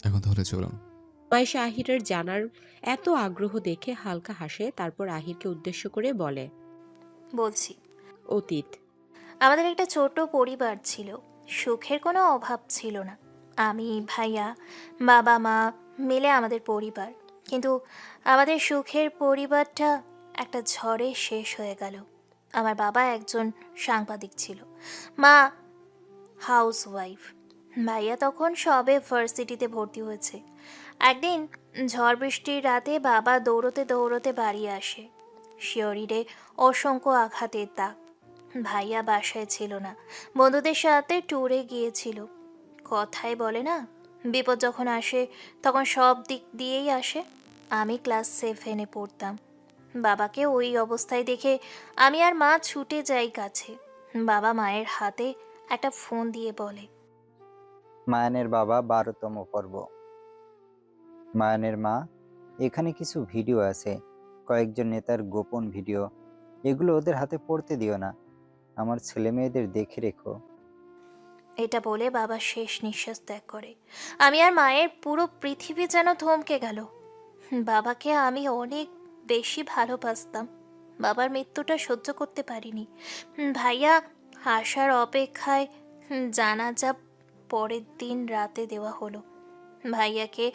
[SPEAKER 1] এখন তাহলে চলুন।
[SPEAKER 3] মায়েশা আহিরের জানার এত আগ্রহ দেখে হালকা হাসে, তারপর আহিরকে উদ্দেশ্য করে বলে,
[SPEAKER 18] বলছি।
[SPEAKER 3] অতীত।
[SPEAKER 18] আমাদের একটা ছোট পরিবার ছিল, সুখের কোনো অভাব ছিল না। আমি, ভাইয়া, বাবা মা মিলে আমাদের পরিবার। কিন্তু আমাদের সুখের পরিবারটা একটা ঝড়ে শেষ হয়ে গেল। আমার বাবা একজন সাংবাদিক ছিল, মা হাউস ওয়াইফ। ভাইয়া তখন সবে ভার্সিটিতে ভর্তি হয়েছে। একদিন ঝড় বৃষ্টির রাতে বাবা দৌড়তে দৌড়তে বাড়ি আসে। শরীরে অসংখ্য আঘাতের দাগ। ভাইয়া বাসায় ছিল না, বন্ধুদের সাথে ট্যুরে গিয়েছিল। কথাই বলে না, বিপদ যখন আসে তখন সব দিক দিয়েই আসে। আমি ক্লাস 7-এ পড়তাম। বাবাকে ওই অবস্থায় দেখে আমি আর মা ছুটে যাই কাছে। বাবা মায়ের হাতে একটা ফোন দিয়ে বলে,
[SPEAKER 17] মায়ানের বাবা 12তম পর্ব। মায়ানের মা, এখানে কিছু ভিডিও আছে, কয়েকজন নেতার গোপন ভিডিও। এগুলো ওদের হাতে পড়তে দিও না। আমার ছেলে মেয়েদের দেখে রেখো।
[SPEAKER 18] এটা বলে বাবা শেষ নিঃশ্বাস ত্যাগ করে। আমি আর মায়ের পুরো পৃথিবী যেন থমকে গেল। বাবাকে আমি অনেক বেশি ভালোবাসতাম। বাবার মৃত্যুটা সহ্য করতে পারিনি। ভাইয়া আসার অপেক্ষায় জানাজা পরের দিন রাতে দেওয়া হলো। ভাইয়াকে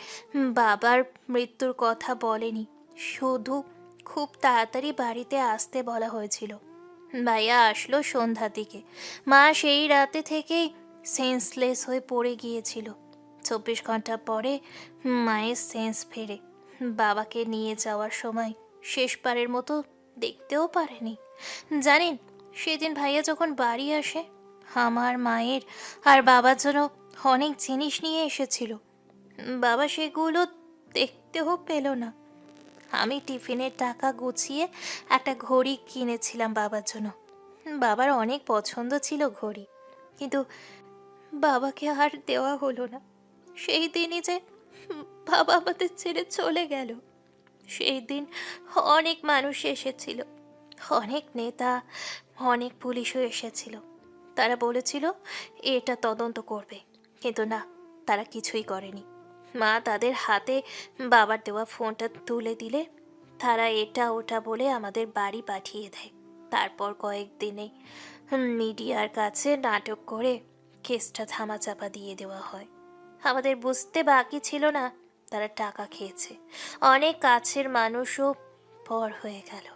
[SPEAKER 18] বাবার মৃত্যুর কথা বলেনি, শুধু খুব তাড়াতাড়ি বাড়িতে আসতে বলা হয়েছিল। ভাইয়া আসলো সন্ধ্যার দিকে। মা সেই রাতে থেকেই সেন্সলেস হয়ে পড়ে গিয়েছিল। 24 ঘন্টা পরে মায়ের সেন্স ফেরে। বাবাকে নিয়ে যাওয়ার সময় শেষবারের মতো দেখতেও পারেনি। জানেন, সেদিন ভাইয়া যখন বাড়ি আসে, আমার মায়ের আর বাবার জন্য অনেক জিনিস নিয়ে এসেছিল। বাবা সেগুলো দেখতেও পেল না। আমি টিফিনের টাকা গুছিয়ে একটা ঘড়ি কিনেছিলাম বাবার জন্য। বাবার অনেক পছন্দ ছিল ঘড়ি, কিন্তু বাবাকে আর দেওয়া হলো না। সেই দিনই যে বাবা আমাদের ছেড়ে চলে গেল, সেই দিন অনেক মানুষ এসেছিল, অনেক নেতা, অনেক পুলিশও এসেছিল। তারা বলেছিল এটা তদন্ত করবে, কিন্তু না, তারা কিছুই করেনি। মা তাদের হাতে বাবার দেওয়া ফোনটা তুলে দিলে তারা এটা ওটা বলে আমাদের বাড়ি পাঠিয়ে দেয়। তারপর কয়েকদিনে মিডিয়ার কাছে নাটক করে কেসটা ধামাচাপা দিয়ে দেওয়া হয়। আমাদের বুঝতে বাকি ছিল না তারা টাকা খেয়েছে। অনেক কাছের মানুষও পর হয়ে গেল।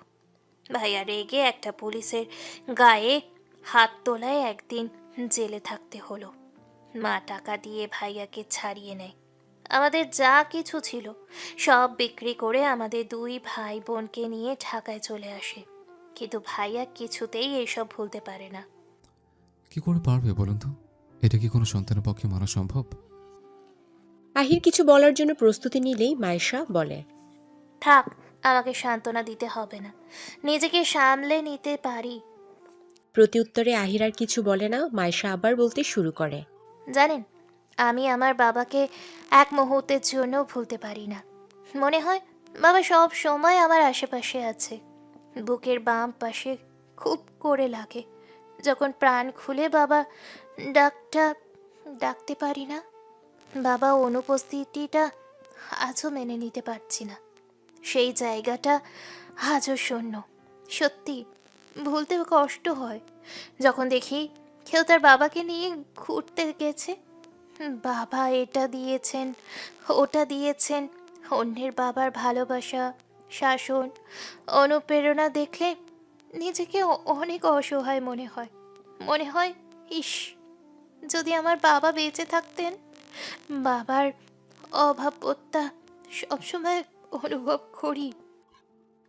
[SPEAKER 18] ভাইয়া রেগে একটা পুলিশের গায়ে হাত তোলায় একদিন জেলে থাকতে হলো। মা টাকা দিয়ে ভাইয়াকে ছাড়িয়ে নেয়। আমাদের যা কিছু ছিল সব বিক্রি করে আমাদের 2 ভাই বোনকে নিয়ে ঢাকায় চলে আসে। কিন্তু ভাইয়া কিছুতেই এইসব ভুলতে পারে না।
[SPEAKER 1] কি করে পারবে বলুন তো? এটা কি কোনো সন্তানের পক্ষে মানা সম্ভব?
[SPEAKER 3] আহির কিছু বলার জন্য প্রস্তুতি নিলেই মায়েশা বলে,
[SPEAKER 18] থাক, আমাকে সান্ত্বনা দিতে হবে না, নিজেকে সামলে নিতে পারি।
[SPEAKER 3] প্রতিউত্তরে আহির আর কিছু বলে না। মায়েশা আবার বলতে শুরু করে,
[SPEAKER 18] জানেন, আমি আমার বাবাকে এক মুহূর্তের জন্য ভুলতে পারি না। মনে হয় বাবা সব সময় আমার আশেপাশে আছে। বুকের বাম পাশে খুব করে লাগে যখন প্রাণ খুলে বাবা ডাকতে পারি না। বাবা অনুপস্থিতিটা আজও মেনে নিতে পারছি না। সেই জায়গাটা আজও শূন্য। সত্যি ভুলতে কষ্ট হয় যখন দেখি কেউ তার বাবাকে নিয়ে ঘুরতে গেছে। বাবা এটা দিয়েছেন, ওটা দিয়েছেন, অন্যের বাবার ভালোবাসা, শাসন, অনুপ্রেরণা দেখলে নিজেকে অনেক অসহায় মনে হয়। মনে হয়, ইস, যদি আমার বাবা বেঁচে থাকতেন। বাবার অভাববোধটা সবসময় অনুভব করি।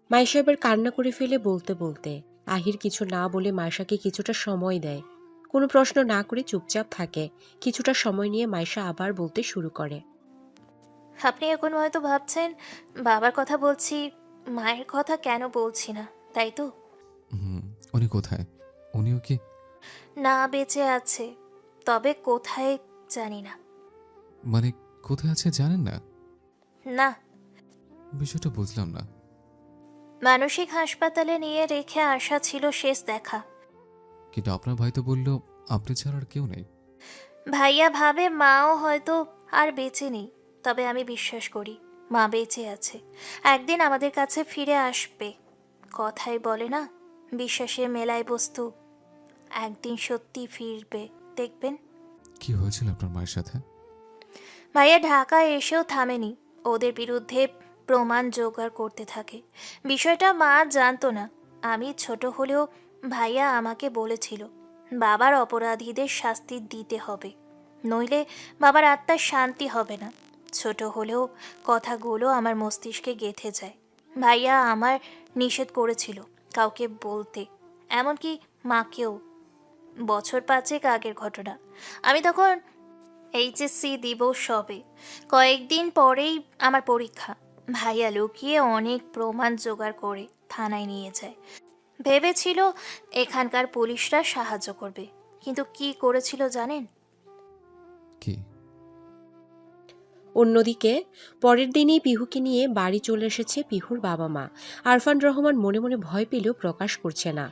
[SPEAKER 3] মায়েশা এবার কান্না করে ফেলে বলতে বলতে। আহির কিছু না বলে মায়েশাকে কিছুটা সময় দেয়। কোনো প্রশ্ন না করে চুপচাপ থাকে। কিছুটা সময় নিয়ে মায়েশা আবার বলতে শুরু করে,
[SPEAKER 18] আপনি এখন হয়তো ভাবছেন বাবার কথা বলছি, মায়ের কথা কেন বলছি না, তাই তো?
[SPEAKER 1] উনি কোথায়? উনিও কি?
[SPEAKER 18] না, বেঁচে আছে, তবে কোথায় জানি না।
[SPEAKER 1] মানে কোথায় আছে জানেন না?
[SPEAKER 18] না।
[SPEAKER 1] বিষয়টা বুঝলাম না।
[SPEAKER 18] মানসিক হাসপাতালে নিয়ে রেখে আসা ছিল শেষ দেখা।
[SPEAKER 1] কিন্তু আপনার ভাই তো বলল আপনি ছাড়া আর কেউ নেই।
[SPEAKER 18] ভাইয়া ভাবে মাও হয়তো আর বেঁচে নেই, তবে আমি বিশ্বাস করি মা বেঁচে আছে। একদিন আমাদের কাছে ফিরে আসবে। কথাই বলে না, বিশ্বাসে মেলায় বস্তু, একদিন সত্যি ফিরবে, দেখবেন।
[SPEAKER 1] কি হয়েছিল আপনার মায়ের সাথে?
[SPEAKER 18] ভাইয়া ঢাকায় এসেও থামেনি, ওদের বিরুদ্ধে প্রমাণ জোগাড় করতে থাকে। বিষয়টা মা জানতো না। আমি ছোট হলেও ভাইয়া আমাকে বলেছিল বাবার অপরাধীদের শাস্তি দিতে হবে, নইলে বাবার আত্মার শান্তি হবে না। ছোট হলেও কথাগুলো আমার মস্তিষ্কে গেঁথে যায়। ভাইয়া আমার নিষেধ করেছিল কাউকে বলতে, এমনকি মাকেও। বছর 5 আগের ঘটনা। আমি তখন এইচএসসি দিব সবে। কয়েকদিন পরেই আমার পরীক্ষা। ভাইয়া লুকিয়ে অনেক প্রমাণ জোগাড় করে থানায় নিয়ে যায়। ভেবেছিল এখানকার পুলিশরা সাহায্য করবে, কিন্তু কি করেছিল জানেন?
[SPEAKER 1] কি?
[SPEAKER 3] অন্যদিকে পরের দিনই পিহুকে নিয়ে বাড়ি চলে এসেছে পিহুর বাবা মা। আরফান রহমান মনে মনে ভয় পেলেও প্রকাশ করছে না।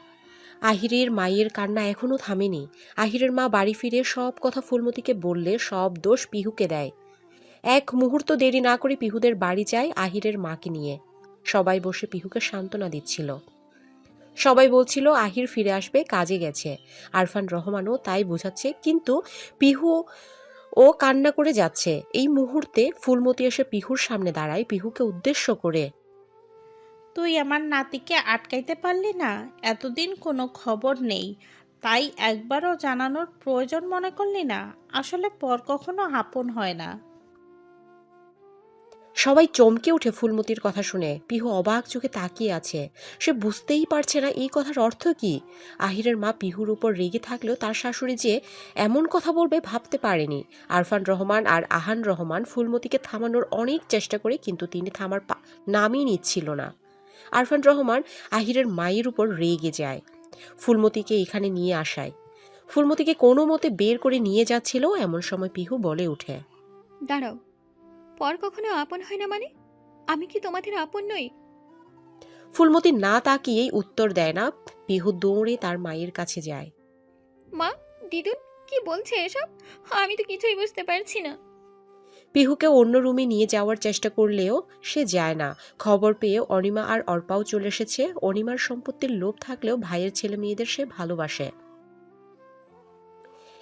[SPEAKER 3] আহিরের মায়ের কান্না এখনও থামেনি। আহিরের মা বাড়ি ফিরে সব কথা ফুলমতিকে বললে সব দোষ পিহুকে দেয়। এক মুহূর্ত দেরি না করে পিহুদের বাড়ি যায় আহিরের মাকে নিয়ে। সবাই বসে পিহুকে সান্ত্বনা দিচ্ছিল। সবাই বলছিল আহির ফিরে আসবে, কাজে গেছে। আরফান রহমানও তাই বোঝাচ্ছে, কিন্তু পিহু ও কান্না করে যাচ্ছে। এই মুহূর্তে ফুলমতি এসে পিহুর সামনে দাঁড়ায়, পিহুকে উদ্দেশ্য করে।
[SPEAKER 7] তুই আমার নাতিকে আটকাইতে পারলি না? এতদিন কোনো খবর নেই, তাই একবারও জানানোর প্রয়োজন মনে করলি না? আসলে পর কখনো আপন হয় না।
[SPEAKER 3] সবাই চমকে উঠে ফুলমতির কথা শুনে। পিহু অবাক চোখে তাকিয়ে আছে। সে বুঝতেই পারছে না এই কথার অর্থ কি। আহিরের মা পিহুর উপর রেগে থাকলেও তার শাশুড়ি যে এমন কথা বলবে ভাবতে পারেনি। আরফান রহমান আর আহান রহমান ফুলমতিকে থামানোর অনেক চেষ্টা করে, কিন্তু তিনি থামার নামই নিচ্ছিল না। আরফান রহমান আহিরের মায়ের উপর রেগে যায় ফুলমতিকে এখানে নিয়ে আসায়। ফুলমতিকে কোনো মতে বের করে নিয়ে যাচ্ছিল, এমন সময় পিহু বলে উঠে,
[SPEAKER 2] দাঁড়াও, পর কখনো আপন হয় না মানে? আমি কি তোমাদের আপন নই?
[SPEAKER 3] ফুলমতি না তাকিয়েই উত্তর দেয় না। পিহু দৌড়ে তার মায়ের কাছে যায়।
[SPEAKER 2] মা, দিদুন কি বলছে এসব? আমি তো কিছুই বুঝতে পারছি না।
[SPEAKER 3] পিহুকে অন্য রুমে নিয়ে যাওয়ার চেষ্টা করলেও সে যায় না। খবর পেয়ে অনিমা আর অর্পাও চলে এসেছে। অনিমার সম্পত্তির লোভ থাকলেও ভাইয়ের ছেলে মেয়েদের সে ভালোবাসে।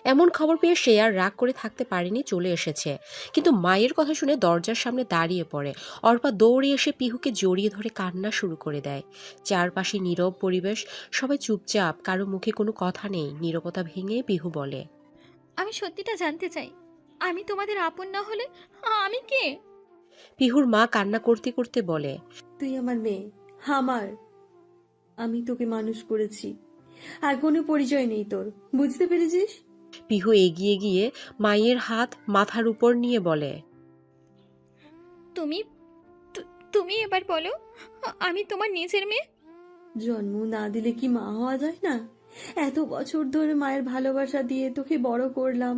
[SPEAKER 3] এমন খবর পেয়ে সে আর রাগ করে থাকতে পারেনি, চলে এসেছে। কিন্তু মায়ের কথা শুনে দরজার সামনে দাঁড়িয়ে পড়ে। অর্পা দৌড়ে এসে পিহুকে জড়িয়ে ধরে কান্না শুরু করে দেয়। চারপাশে নীরব পরিবেশ, সবাই চুপচাপ, কারো মুখে কোনো কথা নেই। নীরবতা ভেঙে পিহু বলে,
[SPEAKER 2] আমি সত্যিটা জানতে চাই, আমি তোমাদের আপন না হলে আমি কে?
[SPEAKER 3] পিহুর মা কান্না করতে করতে বলে,
[SPEAKER 15] তুই আমার মেয়ে, আমার। আমি তোকে মানুষ করেছি, আর কোনো পরিচয় নেই তোর, বুঝতে পেরেছিস?
[SPEAKER 3] পিহু এগিয়ে গিয়ে মায়ের হাত মাথার উপর নিয়ে বলে,
[SPEAKER 2] তুমি তুমি এবার বলো, আমি তোমার নিজের মেয়ে?
[SPEAKER 15] জন্ম না দিলে কি মা হওয়া যায় না? এত বছর ধরে মায়ের ভালোবাসা দিয়ে তোকে বড় করলাম,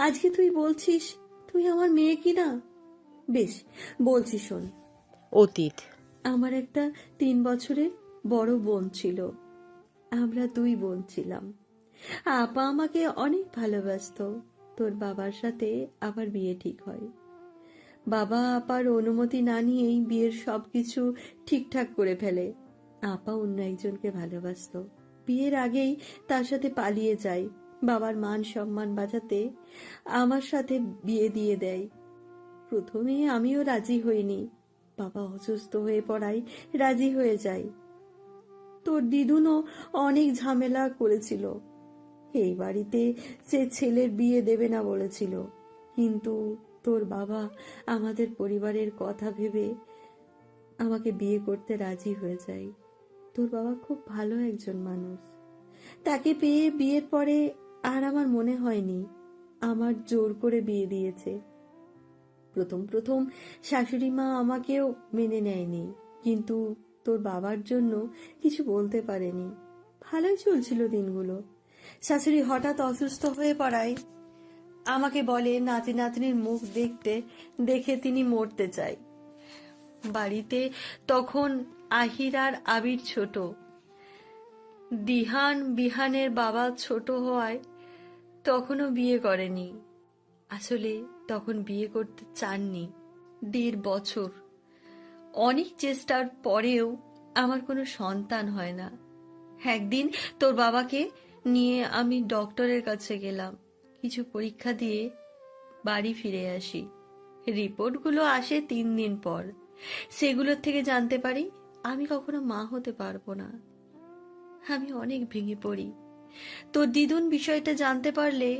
[SPEAKER 15] আজকে তুই বলছিস তুই আমার মেয়ে কি না? বেশ, বলছি শোন।
[SPEAKER 3] অতীত।
[SPEAKER 15] আমার একটা 3 বছরের বড় বোন ছিল। আমরা 2 বোন ছিলাম। আপা আমাকে অনেক ভালোবাসতো। তোর বাবার সাথে আবার বিয়ে ঠিক হয়। বাবা আপার অনুমতি না নিয়েই বিয়ের সবকিছু ঠিকঠাক করে ফেলে। আপা অন্য একজনকে ভালোবাসতো। বিয়ের আগেই তার সাথে পালিয়ে যায়। বাবার মান সম্মান বাঁচাতে আমার সাথে বিয়ে দিয়ে দেয়। প্রথমে আমিও রাজি হইনি। বাবা অসুস্থ হয়ে পড়ায় রাজি হয়ে যায়। তোর দিদুনও অনেক ঝামেলা করেছিল। এই বাড়িতে সে ছেলের বিয়ে দেবে না বলেছিল, কিন্তু তোর বাবা আমাদের পরিবারের কথা ভেবে আমাকে বিয়ে করতে রাজি হয়ে যায়। তোর বাবা খুব ভালো একজন মানুষ। তাকে পেয়ে বিয়ের পরে আর আমার মনে হয়নি আমার জোর করে বিয়ে দিয়েছে। প্রথম প্রথম শাশুড়ি মা আমাকেও মেনে নেয়নি, কিন্তু তোর বাবার জন্য কিছু বলতে পারেনি। ভালোই চলছিল দিনগুলো। শাশুড়ি হঠাৎ অসুস্থ হয়ে পড়ায় আমাকে বলে নাতি নাতনির মুখ দেখে তিনি মরতে চায়। বাড়িতে তখন আহির আর আবির ছোট। বিহানের বাবা ছোট হওয়ায় তখনও বিয়ে করেনি। আসলে তখন বিয়ে করতে চাননি। 1.5 বছর অনেক চেষ্টার পরেও আমার কোনো সন্তান হয় না। একদিন তোর বাবাকে নিয়ে আমি ডক্টরের কাছে গেলাম। কিছু পরীক্ষা দিয়ে বাড়ি ফিরে আসি। রিপোর্টগুলো আসে 3 দিন পর। সেগুলোর থেকে জানতে পারি আমি কখনো মা হতে পারবো না। আমি অনেক ভেঙে পড়ি। তোর দিদুন বিষয়টা জানতে পারলে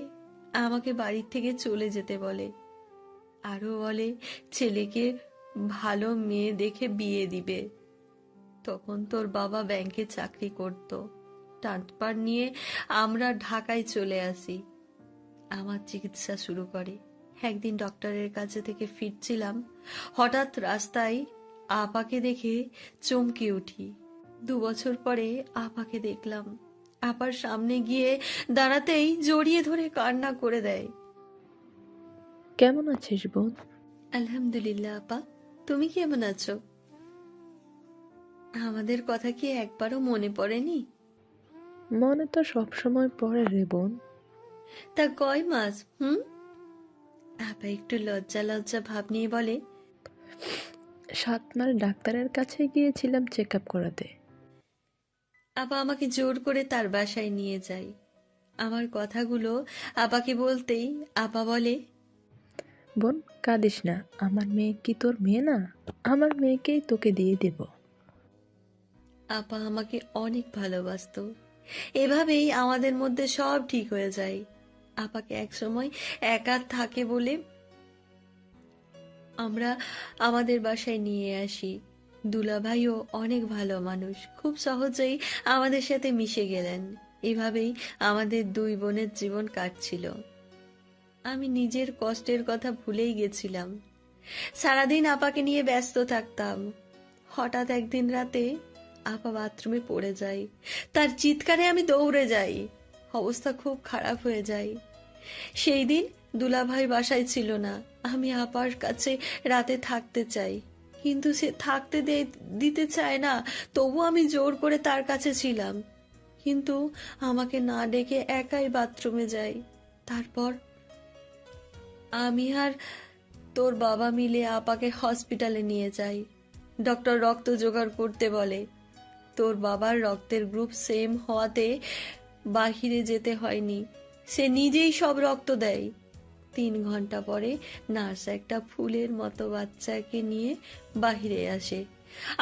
[SPEAKER 15] আমাকে বাড়ির থেকে চলে যেতে বলে। আরো বলে ছেলেকে ভালো মেয়ে দেখে বিয়ে দিবে। তখন তোর বাবা ব্যাংকে চাকরি করত। ট্রান্সফার নিয়ে আমরা ঢাকায় চলে আসি। আমার চিকিৎসা শুরু করে। একদিন ডক্টরের কাছে থেকে ফিরছিলাম, হঠাৎ রাস্তায় আপাকে দেখে চমকে উঠি। 2 বছর পরে আপাকে দেখলাম। আপার সামনে গিয়ে দাঁড়াতেই জড়িয়ে ধরে কান্না করে দেয়।
[SPEAKER 9] কেমন আছিস বোন?
[SPEAKER 15] আলহামদুলিল্লাহ আপা, তুমি কেমন আছো? আমাদের কথা কি একবারও মনে পড়েনি?
[SPEAKER 9] মনে তো সবসময় পড়ে রে বোন।
[SPEAKER 15] তা কয় মাস? আপা একটু লজ্জা লজ্জা ভাব নিয়ে বলে,
[SPEAKER 9] 7 মাস ডাক্তারের কাছে গিয়েছিলাম চেক আপ করাতে।
[SPEAKER 15] আপা আমাকে জোর করে তার বাসায় নিয়ে যায়। আমার কথাগুলো আপাকে বলতেই আপা বলে,
[SPEAKER 9] বোন কাঁদিস না, আমার মেয়ে কি তোর মেয়ে না? আমার মেয়েকেই তোকে দিয়ে দেব।
[SPEAKER 15] আপা আমাকে অনেক ভালোবাসতো। এভাবেই আমাদের মধ্যে সব ঠিক হয়ে যায়। আপাকে একসময় একা থাকে বলে আমরা আমাদের বাসায় নিয়ে আসি। দুলাভাইও অনেক ভালো মানুষ, খুব সহজেই আমাদের সাথে মিশে গেলেন। এভাবেই আমাদের 2 বোনের জীবন কাটছিল। আমি নিজের কষ্টের কথা ভুলেই গেছিলাম। সারাদিন আপাকে নিয়ে ব্যস্ত থাকতাম। হঠাৎ একদিন রাতে আপা বাথরুমে পড়ে যায়। তার চিৎকারে আমি দৌড়ে যাই। অবস্থা খুব খারাপ হয়ে যায়। সেই দিন দুলাভাই বাসায় ছিল না। আমি আপার কাছে রাতে থাকতে চাই, কিন্তু সে থাকতে দিতে চায় না। তবু আমি জোর করে তার কাছে ছিলাম, কিন্তু আমাকে না ডেকে একাই বাথরুমে যাই। তারপর আমি আর তোর বাবা মিলে আপাকে হসপিটালে নিয়ে যাই। ডক্টর রক্ত জোগাড় করতে বলে। তোর বাবার রক্তের গ্রুপ সেম হওয়াতে বাহিরে যেতে হয়নি, সে নিজেই সব রক্ত দেয়। 3 ঘন্টা পরে নার্স একটা ফুলের মতো বাচ্চাকে নিয়ে বাহিরে আসে,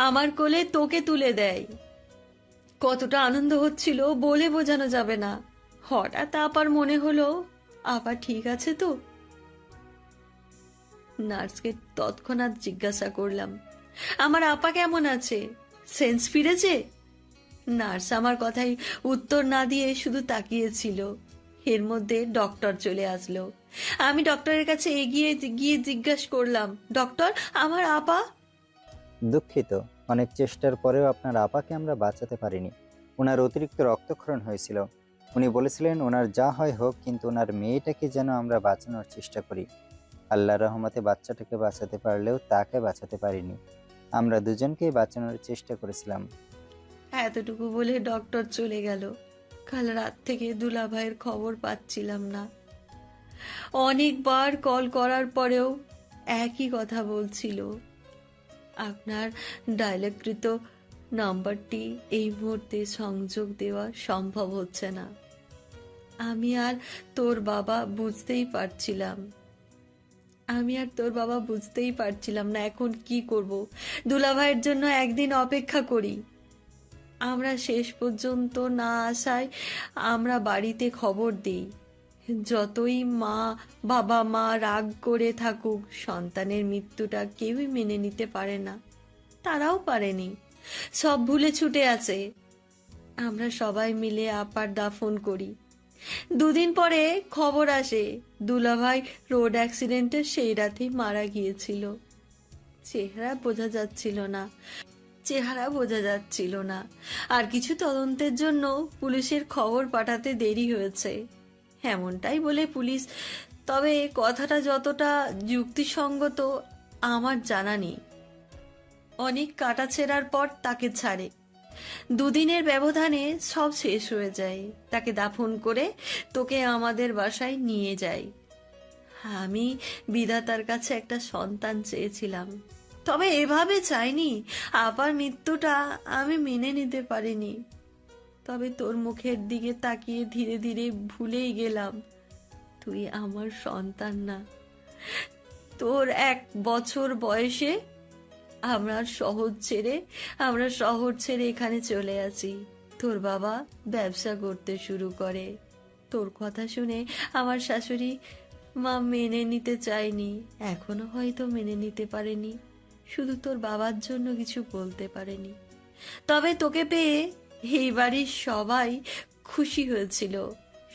[SPEAKER 15] আমার কোলে তোকে তুলে দেয়। কতটা আনন্দ হচ্ছিল বলে বোঝানো যাবে না। হঠাৎ আপার মনে হলো আপা ঠিক আছে তো। নার্সকে তৎক্ষণাৎ জিজ্ঞাসা করলাম, আমার আপা কেমন আছে, সেন্স ফিরেছে? নার্স আমার কথাই উত্তর না দিয়ে শুধু তাকিয়েছিল। এর মধ্যে ডক্টর চলে আসলো। আমি ডক্টরের কাছে এগিয়ে গিয়ে জিজ্ঞাসা করলাম, ডক্টর আমার আপা?
[SPEAKER 17] দুঃখিত, অনেক চেষ্টার পরেও আপনার আপাকে আমরা বাঁচাতে পারিনি। ওনার অতিরিক্ত রক্তক্ষরণ হয়েছিল। উনি বলেছিলেন ওনার যা হয় হোক, কিন্তু ওনার মেয়েটাকে যেন আমরা বাঁচানোর চেষ্টা করি। আল্লাহর রহমতে বাচ্চাটাকে বাঁচাতে পারলেও তাকে বাঁচাতে পারিনি। আমরা দুজনকেই বাঁচানোর চেষ্টা করেছিলাম।
[SPEAKER 15] এতটুকু বলে ডক্টর চলে গেল। কাল রাত থেকে দুলাভাইয়ের খবর পাচ্ছিলাম না। অনেকবার কল করার পরেও একই কথা বলছিল, আপনার ডায়ালকৃত নাম্বারটি এই মুহূর্তে সংযোগ দেওয়া সম্ভব হচ্ছে না। আমি আর তোর বাবা বুঝতেই পারছিলাম না এখন কি করব। দুলাভাইয়ের জন্য একদিন অপেক্ষা করি। আমরা শেষ পর্যন্ত না আসায় আমরা বাড়িতে খবর দিই। যতই বাবা মা রাগ করে থাকুক, সন্তানের মৃত্যুটা কেউই মেনে নিতে পারে না। তারাও পারেনি, সব ভুলে ছুটে আছে। আমরা সবাই মিলে আপার দাফন করি। 2 দিন পরে খবর আসে দুলাভাই রোড অ্যাক্সিডেন্টে সেই রাতেই মারা গিয়েছিল। চেহারা বোঝা যাচ্ছিল না। আর কিছু তদন্তের জন্য পুলিশের খবর পাঠাতে দেরি হয়েছে, এমনটাই বলে পুলিশ। তবে কথাটা যতটা যুক্তিসঙ্গত আমার জানা নেই। অনেক কাটাছেঁড়ার পর তাকে ছাড়ে। 2 দিনের ব্যবধানে সব শেষ হয়ে যায়। তাকে দাফন করে তোকে আমাদের বাসায় নিয়ে যাই। আমি বিধাতার কাছে একটা সন্তান চেয়েছিলাম, তবে এভাবে চাইনি। আপার মৃত্যুটা আমি মেনে নিতে পারিনি। তবে তোর মুখের দিকে তাকিয়ে ধীরে ধীরে ভুলেই গেলাম তুই আমার সন্তান না। তোর 1 বছর বয়সে আমরা শহর ছেড়ে এখানে চলে আসি। তোর বাবা ব্যবসা করতে শুরু করে। তোর কথা শুনে আমার শাশুড়ি মা মেনে নিতে চায়নি, এখনো হয়তো মেনে নিতে পারেনি। শুধু তোর বাবার জন্য কিছু বলতে পারেনি। তবে তোকে পেয়ে এই বাড়ির সবাই খুশি হয়েছিল,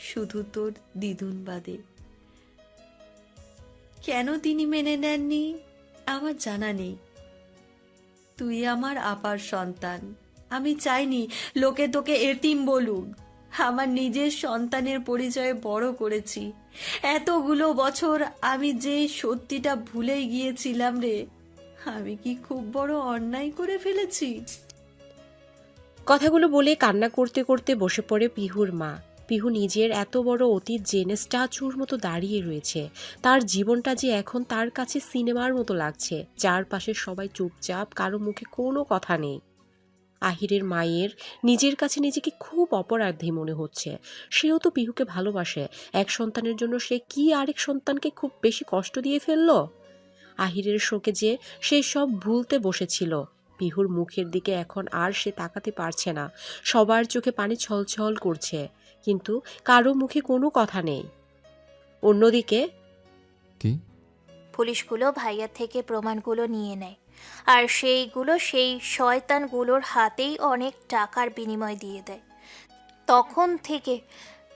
[SPEAKER 15] শুধু তোর দিদুন বাদে। কেন তিনি মেনে নেননি আমার জানা নেই। তুই আমার আপার সন্তান। আমি চাইনি লোকে তোকে এতিম বলুক। আমার নিজের সন্তানের পরিচয়ে বড় করেছি। এতগুলো বছর আমি যে সত্যিটা ভুলেই গিয়েছিলাম রে। আমি কি খুব বড় অন্যায় করে ফেলেছি?
[SPEAKER 3] কথাগুলো বলে কান্না করতে করতে বসে পড়ে পিহুর মা। পিহু নিজের এত বড় অতীত জেনে স্ট্যাচুর মতো দাঁড়িয়ে রয়েছে। তার জীবনটা যে এখন তার কাছে সিনেমার মতো লাগছে। চারপাশে সবাই চুপচাপ, কারো মুখে কোনো কথা নেই। আহিরের মায়ের নিজের কাছে নিজেকে খুব অপরাধী মনে হচ্ছে। সেও তো পিহুকে ভালোবাসে। এক সন্তানের জন্য সে কি আরেক সন্তানকে খুব বেশি কষ্ট দিয়ে ফেলল? আহিরের শোকে যে সে সব ভুলতে বসেছিল। পিহুর মুখের দিকে এখন আর সে তাকাতে পারছে না। সবার চোখে পানি ছলছল করছে, কিন্তু কারো মুখে কোনো কথা নেই। অন্যদিকে
[SPEAKER 1] কি?
[SPEAKER 18] পুলিশগুলো ভাইয়ার থেকে প্রমাণগুলো নিয়ে নেয়, আর সেইগুলো সেই শয়তানগুলোর হাতেই অনেক টাকার বিনিময় দিয়ে দেয়। তখন থেকে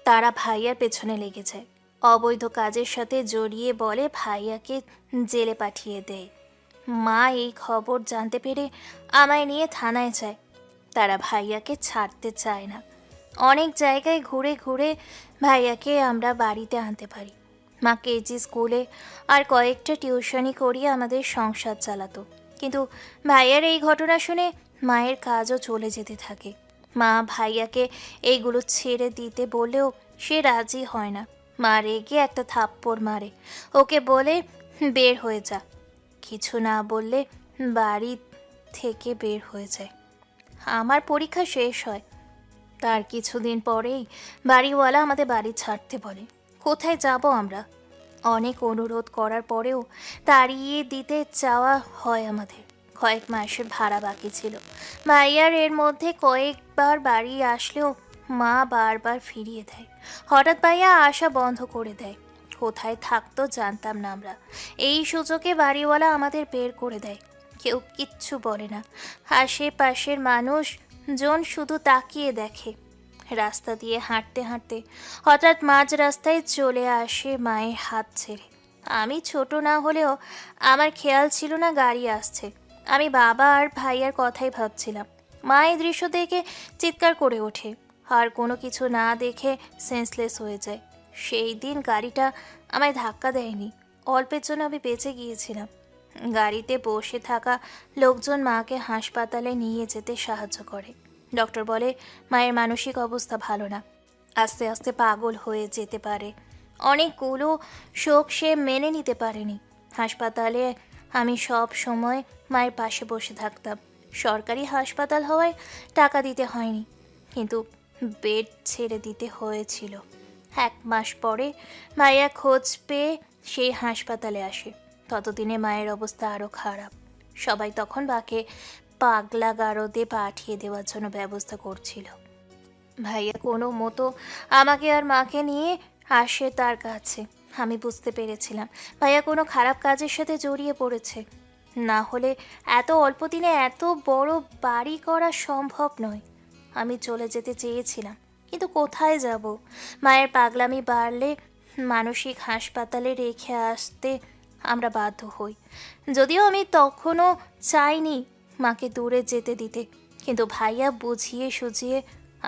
[SPEAKER 18] তারা ভাইয়ার পেছনে লেগে যায়, অবৈধ কাজের সাথে জড়িয়ে বলে ভাইয়াকে জেলে পাঠিয়ে দেয়। মা এই খবর জানতে পেরে আমায় নিয়ে থানায় যায়। তারা ভাইয়াকে ছাড়তে চায় না। অনেক জায়গায় ঘুরে ঘুরে ভাইয়াকে আমরা বাড়িতে আনতে পারি। মা কেজি স্কুলে আর কয়েকটা টিউশনি করিয়ে আমাদের সংসার চালাতো, কিন্তু ভাইয়ার এই ঘটনা শুনে মায়ের কাজও চলে যেতে থাকে। মা ভাইয়াকে এইগুলো ছেড়ে দিতে বললেও সে রাজি হয় না। মা রেগে একটা থাপ্পড় মারে, ওকে বলে বের হয়ে যা। কিছু না বললে বাড়ি থেকে বের হয়ে যায়। আমার পরীক্ষা শেষ হয়, তার কিছুদিন পরেই বাড়িওয়ালা আমাদের বাড়ি ছাড়তে বলে। কোথায় যাব আমরা? অনেক অনুরোধ করার পরেও তাড়িয়ে দিতে চাওয়া হয় আমাদের। কয়েক মাসের ভাড়া বাকি ছিল। ভাইয়ার এর মধ্যে কয়েকবার বাড়ি আসলেও মা বারবার ফিরিয়ে দেয়। হঠাৎ ভাইয়া আসা বন্ধ করে দেয়। কোথায় থাকতো জানতাম না আমরা। এই সুযোগে বাড়িওয়ালা আমাদের বের করে দেয়। কেউ কিচ্ছু বলে না। আশেপাশের মানুষজন শুধু তাকিয়ে দেখে। রাস্তা দিয়ে হাঁটতে হাঁটতে হঠাৎ মাঝ রাস্তায় চলে আসে মায়ের হাত ছেড়ে। আমি ছোট না হলেও আমার খেয়াল ছিল না গাড়ি আসছে। আমি বাবা আর ভাইয়ার কথাই ভাবছিলাম। মা এই দৃশ্য দেখে চিৎকার করে ওঠে, আর কোনো কিছু না দেখে সেন্সলেস হয়ে যায়। সেই দিন গাড়িটা আমায় ধাক্কা দেয়নি। অল্পের জন্য আমি বেঁচে গিয়েছিলাম। গাড়িতে বসে থাকা লোকজন মাকে হাসপাতালে নিয়ে যেতে সাহায্য করে। ডক্টর বলে মায়ের মানসিক অবস্থা ভালো না, আস্তে আস্তে পাগল হয়ে যেতে পারে। অনেকগুলো শোক সে মেনে নিতে পারেনি। হাসপাতালে আমি সব সময় মায়ের পাশে বসে থাকতাম। সরকারি হাসপাতাল হওয়ায় টাকা দিতে হয়নি, কিন্তু বেড ছেড়ে দিতে হয়েছিল। 1 মাস পরে মায়া খোঁজ পেয়ে সেই হাসপাতালে আসে। ততদিনে মায়ের অবস্থা আরও খারাপ। সবাই তখন মাকে পাগলা গারদে পাঠিয়ে দেওয়ার জন্য ব্যবস্থা করছিল। ভাইয়া কোনো মতো আমাকে আর মাকে নিয়ে আসে তার কাছে। আমি বুঝতে পেরেছিলাম ভাইয়া কোনো খারাপ কাজের সাথে জড়িয়ে পড়েছে। না হলে এত অল্প দিনে এত বড় বাড়ি করা সম্ভব নয়। আমি চলে যেতে চেয়েছিলাম, কিন্তু কোথায় যাব? মায়ের পাগলামি বাড়লে মানসিক হাসপাতালে রেখে আসতে আমরা বাধ্য হই। যদিও আমি তখনও চাইনি মাকে দূরে যেতে দিতে, কিন্তু ভাইয়া বুঝিয়ে সুঝিয়ে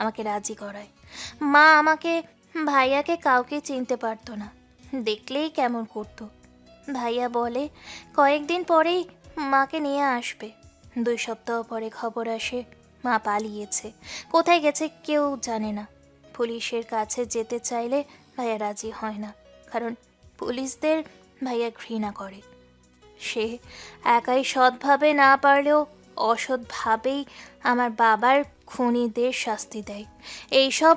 [SPEAKER 18] আমাকে রাজি করায়। মা আমাকে ভাইয়াকে কাউকে চিনতে পারতো না, দেখলেই কেমন করতো। ভাইয়া বলে কয়েকদিন পরেই মাকে নিয়ে আসবে। 2 সপ্তাহ পরে খবর আসে মা পালিয়েছে। কোথায় গেছে কেউ জানে না। পুলিশের কাছে যেতে চাইলে ভাইয়া রাজি হয় না, কারণ পুলিশদের ভাইয়া ঘৃণা করে। সে একাই সৎভাবে না পারলেও অসৎভাবেই আমার বাবার খুনিদের শাস্তি দেয়। এইসব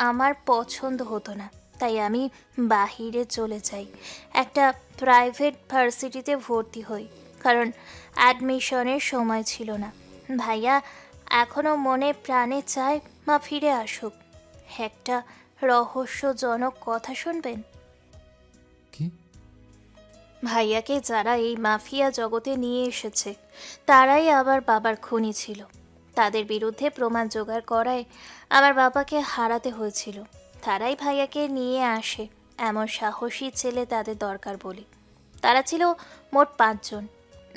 [SPEAKER 18] আমার পছন্দ হতো না, তাই আমি বাহিরে চলে যাই। একটা প্রাইভেট ভার্সিটিতে ভর্তি হই, কারণ অ্যাডমিশনের সময় ছিল না। ভাইয়া এখনও মনে প্রাণে চায় মা ফিরে আসুক। একটা রহস্যজনক কথা শুনবেন। ভাইয়াকে যারা এই মাফিয়া জগতে নিয়ে এসেছে তারাই আবার বাবার খুনি ছিল। তাদের বিরুদ্ধে প্রমাণ জোগাড় করায় আমার বাবাকে হারাতে হয়েছিল। তারাই ভাইয়াকে নিয়ে আসে। এমন সাহসী ছেলে তাদের দরকার বলে। তারা ছিল মোট 5 জন।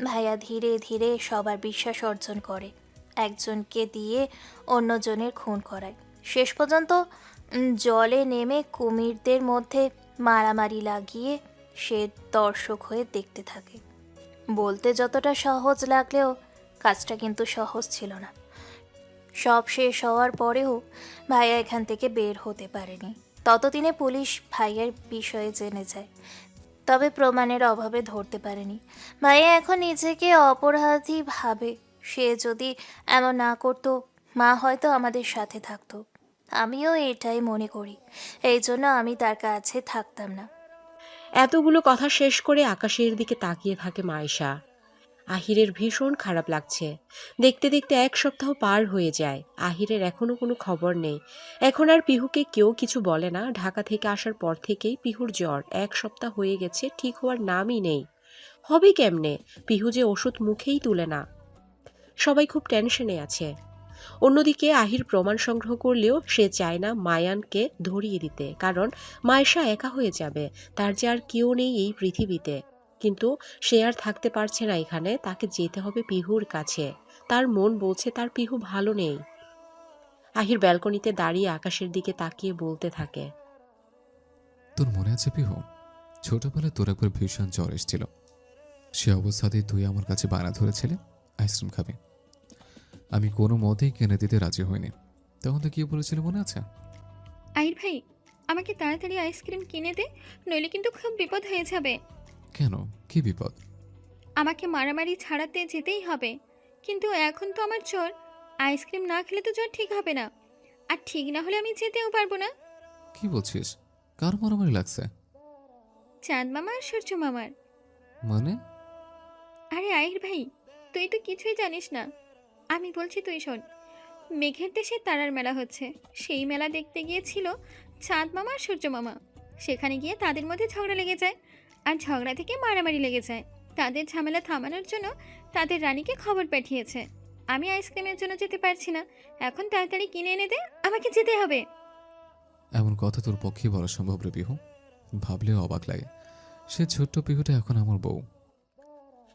[SPEAKER 18] ভাইয়া ধীরে ধীরে সবার বিশ্বাস অর্জন করে। একজনকে দিয়ে অন্যজনের খুন করায়। শেষ পর্যন্ত জলে নেমে কুমিরদের মধ্যে মারামারি লাগিয়ে সে দর্শক হয়ে দেখতে থাকে। বলতে যতটা সহজ লাগলেও কাজটা কিন্তু সহজ ছিল না। সব শেষ হওয়ার পরেও ভাইয়া এখান থেকে বের হতে পারেনি। ততদিনে পুলিশ ভাইয়ার বিষয়ে জেনে যায়, তবে প্রমাণের অভাবে ধরতে পারেনি। ভাইয়া এখন নিজেকে অপরাধী ভাবে। সে যদি এমন না করতো, মা হয়তো আমাদের সাথে থাকতো। আমিও এটাই মনে করি, এই জন্য আমি তার কাছে থাকতাম না।
[SPEAKER 3] এতগুলো কথা শেষ করে আকাশের দিকে তাকিয়ে থাকে মায়েশা। আহিরের ভীষণ খারাপ লাগছে। দেখতে দেখতে 1 সপ্তাহ পার হয়ে যায়। আহিরের এখনো কোনো খবর নেই। এখন আর পিহুকে কেউ কিছু বলে না। ঢাকা থেকে আসার পর থেকেই পিহুর জ্বর 1 সপ্তাহ হয়ে গেছে, ঠিক হওয়ার নামই নেই। হবে কেমনে? পিহু যে ওষুধ মুখেই তুলে না। সবাই খুব টেনশনে আছে। অন্যদিকে আহির প্রমাণ সংগ্রহ করলেও সে চায় না মায়ানকে ধরিয়ে দিতে, কারণ মায়েশা একা হয়ে যাবে। তার যে আর কেউ নেই এই পৃথিবীতে। কিন্তু সে আর থাকতে পারছে না এখানে, তাকে যেতে হবে পিহুর কাছে। তার মন বলছে তার পিহু ভালো নেই। আহির ব্যালকনিতে দাঁড়িয়ে আকাশের দিকে তাকিয়ে বলতে থাকে,
[SPEAKER 1] তোর মনে আছে পিহু, ছোটবেলায় তোর একবার ভীষণ জ্বর এসেছিল। সে অবস্থাতেই তুই আমার কাছে বায়না ধরেছিলে আইসক্রিম খাবে। আমি কোনো মতেই কিনে দিতে রাজি হইনি। তখন তো কি বলেছিল মনে আছে?
[SPEAKER 2] আহির ভাই, আমাকে তাড়াতাড়ি আইসক্রিম কিনে দে, নইলে কিন্তু খুব বিপদ হয়ে যাবে।
[SPEAKER 1] কেন, কি বিপদ?
[SPEAKER 2] আমাকে মারামারি ছাড়াতে যেতেই হবে, কিন্তু এখন তো আমার জ্বর। আইসক্রিম না খেলে তো জ্বর ঠিক হবে না, আর ঠিক না হলে আমি যেতেও পারবো না।
[SPEAKER 1] কি বলছিস? কার মারামারি লাগছে?
[SPEAKER 2] চাঁদ মামা আর সূর্য মামার।
[SPEAKER 1] মানে?
[SPEAKER 2] আরে আহির ভাই, তুই তো কিছুই জানিস না। আমি বলছি, তুই শোন। মেঘের দেশে তারার মেলা হচ্ছে। সেই মেলা দেখতে গিয়েছিল চাঁদ মামা আর সূর্য মামা। সেখানে গিয়ে তাদের মধ্যে ঝগড়া লেগে যায়, আর ঝগড়া থেকে মারামারি লেগে যায়। তাদের ঝামেলা থামানোর জন্য তাদের রানীকে খবর পাঠিয়েছে। আমি আইসক্রিমের জন্য যেতে পারছি না, এখন তাড়াতাড়ি কিনে এনে দে, আমাকে যেতে হবে।
[SPEAKER 1] এমন কথা তোর পক্ষে বলা সম্ভব রে পিহু? ভাবলেও অবাক লাগে, সে ছোট্ট পিহুটা এখন আমার বউ।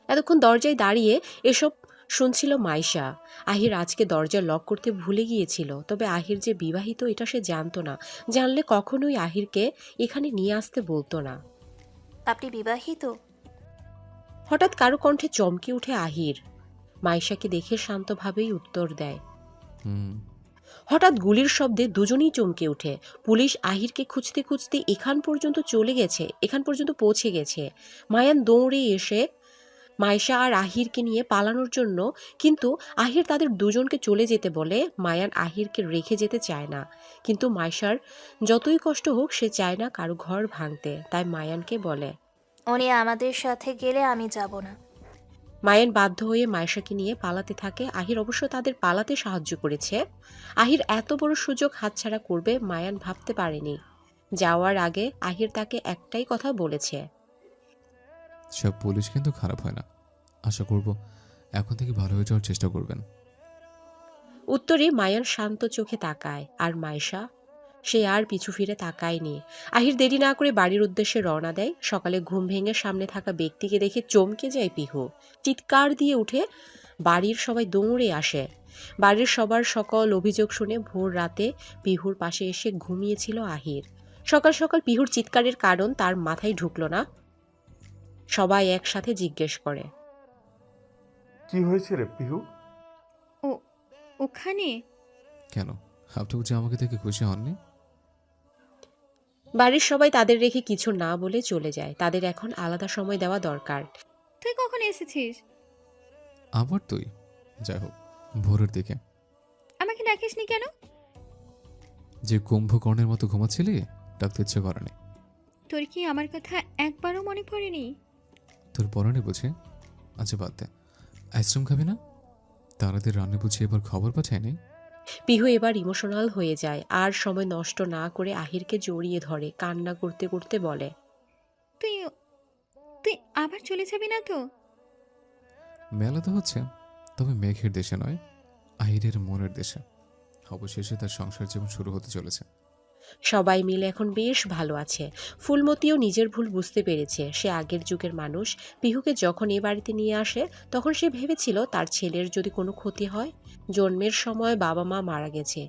[SPEAKER 3] এতক্ষণ দরজায় দাঁড়িয়ে এসব শুনছিল মাইশা। আহির আজকে দরজা লক করতে ভুলে গিয়েছিল, তবে আহির যে বিবাহিত এটা সে জানতো না। জানলে কখনোই আহিরকে এখানে নিয়ে আসতে বলতো না।
[SPEAKER 18] আপনি বিবাহিত?
[SPEAKER 3] হঠাৎ কারো কণ্ঠে চমকে উঠে আহির। মাইশাকে দেখে শান্তভাবেই উত্তর দেয়। হঠাৎ গুলির শব্দে দুজনেই চমকে উঠে। পুলিশ আহিরকে খুঁজতে খুঁজতে এখান পর্যন্ত পৌঁছে গেছে। মায়ান দৌড়ে এসে মাইশা আর আহিরকে নিয়ে পালানোর জন্য, কিন্তু আহির তাদের দুজনকে চলে যেতে বলে। মায়ান আহিরকে রেখে যেতে চায় না, কিন্তু মাইশার যতই কষ্ট হোক সে চায় না কারো ঘর ভাঙতে। তাই মায়ানকে বলে,
[SPEAKER 18] উনি আমাদের সাথে গেলে আমি যাব না।
[SPEAKER 3] মায়ান বাধ্য হয়ে মাইশাকে নিয়ে পালাতে থাকে। আহির অবশ্য তাদের পালাতে সাহায্য করেছে। আহির এত বড় সুযোগ হাতছাড়া করবে মায়ান ভাবতে পারেনি। যাওয়ার আগে আহির তাকে একটাই কথা বলেছে,
[SPEAKER 1] সব পুলিশ কিন্তু খারাপ হয় না। আশা করব এখন থেকে ভালো হয়ে যাওয়ার চেষ্টা করবেন।
[SPEAKER 3] উত্তরে মায়ান শান্ত চোখে তাকায়, আর মাইশা সে আর পিছু ফিরে তাকায়নি। আহির দেরি না করে বাড়ির উদ্দেশ্যে রওনা দেয়। সকালে ঘুম ভেঙে সামনে থাকা ব্যক্তিকে দেখে চমকে যায় পিহু। চিৎকার দিয়ে উঠে বাড়ির সবাই দৌড়ে আসে। বাড়ির সবার সকল অভিযোগ শুনে ভোর রাতে পিহুর পাশে এসে ঘুমিয়েছিল আহির। সকাল সকাল পিহুর চিৎকারের কারণ তার মাথায় ঢুকলো না। সবাই একসাথে জিজ্ঞেস করে,
[SPEAKER 5] কি হয়েছে রে পিহু?
[SPEAKER 2] ওখানে
[SPEAKER 1] কেন, আপনি বুঝি আমাকে দেখে খুশি হননি?
[SPEAKER 3] বাড়ির সবাই তাদের রেখে কিছু না বলে চলে যায়। তাদের এখন আলাদা সময় দেওয়া দরকার।
[SPEAKER 2] তুই কখন এসেছিস?
[SPEAKER 1] আবার তুই? যাই হোক, ভোরের দিকে।
[SPEAKER 2] আমাকে ডাকিসনি কেন?
[SPEAKER 1] যে কুম্ভকর্ণের মতো ঘুমাচ্ছিলি, ডাকতে ইচ্ছে করেনি।
[SPEAKER 2] তোর কি আমার কথা একবারও মনে পড়েনি?
[SPEAKER 1] তোর পরনে বুঝি? আচ্ছা বাদ দে, আইসক্রিম খাবি না? তারাদের রান্না বুঝি এবার খবর পাঠায়নি?
[SPEAKER 3] পিহু এবার ইমোশনাল হয়ে যায়। আর সময় নষ্ট না করে আহিরকে জড়িয়ে ধরে কান্না করতে করতে বলে,
[SPEAKER 2] তুই তুই আবার চলে যাবি না তো?
[SPEAKER 1] মেলা তো হচ্ছে, তবে মেঘের দেশে নয়, আহিরের মনের দেশে। অবশেষে তার সংসার জীবন শুরু হতে চলেছে।
[SPEAKER 3] সবাই মিলে এখন বেশ ভালো আছে। ফুলমতিও নিজের ভুল বুঝতে পেরেছে। সে আগের যুগের মানুষ। পিহুকে যখন এ বাড়িতে নিয়ে আসে তখন সে ভেবেছিল তার ছেলের যদি কোনো ক্ষতি হয়। জন্মের সময় বাবা মা মারা গেছে,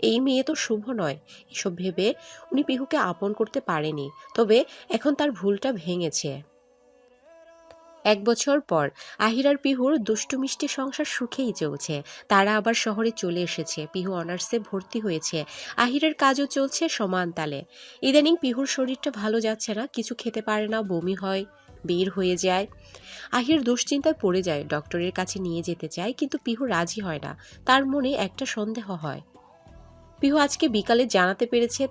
[SPEAKER 3] এই মেয়ে তো শুভ নয়, এসব ভেবে উনি পিহুকে আপন করতে পারেনি। তবে এখন তার ভুলটা ভেঙেছে। 1 বছর পর আহির আর পিহুর দুষ্টু মিষ্টি সংসার সুখেই চলছে। তারা আবার শহরে চলে এসেছে। পিহু অনার্সে ভর্তি হয়েছে। আহিরের কাজও চলছে সমান তালে। ইদানিং পিহুর শরীরটা ভালো যাচ্ছে না, কিছু খেতে পারে না, বমি হয়, বের হয়ে যায়। আহির দুশ্চিন্তায় পড়ে যায়, ডক্টরের কাছে নিয়ে যেতে চায়, কিন্তু পিহু রাজি হয় না। তার মনে একটা সন্দেহ হয়। পিহু আজকে বিকালে জানতে পেরেছে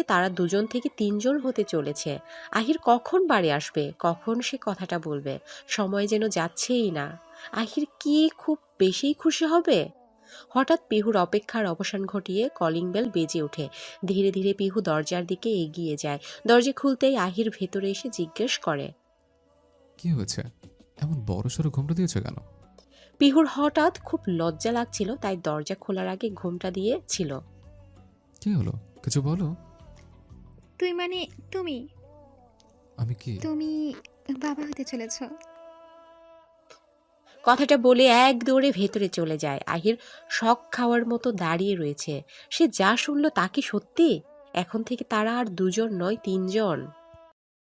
[SPEAKER 3] তারা 2 জন থেকে 3 জন হতে চলেছে। আহির কখন বাড়ি আসবে, কখন সে কথাটা বলবে? সময় যেন যাচ্ছেই না। আহির কি খুব বেশি খুশি হবে? হঠাৎ পিহুর অপেক্ষার অবসান ঘটিয়ে কলিং বেল বেজে ওঠে। ধীরে ধীরে পিহু দরজার দিকে এগিয়ে যায়। দরজা খুলতেই আহির ভেতরে এসে জিজ্ঞেস করে,
[SPEAKER 1] কি হয়েছে? এমন বড়সড় ঘুমটা দিয়েছো কেন?
[SPEAKER 3] পিহুর হঠাৎ খুব লজ্জা লাগছিল, তাই দরজা খোলার আগে ঘুমটা দিয়েছিল।
[SPEAKER 1] কি হলো, কিছু বলো।
[SPEAKER 2] তুই মানে তুমি
[SPEAKER 1] আমি কি?
[SPEAKER 2] তুমি বাবা হতে চলেছ।
[SPEAKER 3] কথাটা বলে এক দৌড়ে ভেতরে চলে যায়। আহির শক খাওয়ার মতো দাঁড়িয়ে রয়েছে। সে যা শুনল তা কি সত্যি? এখন থেকে তারা আর 2 জন নয়, 3 জন।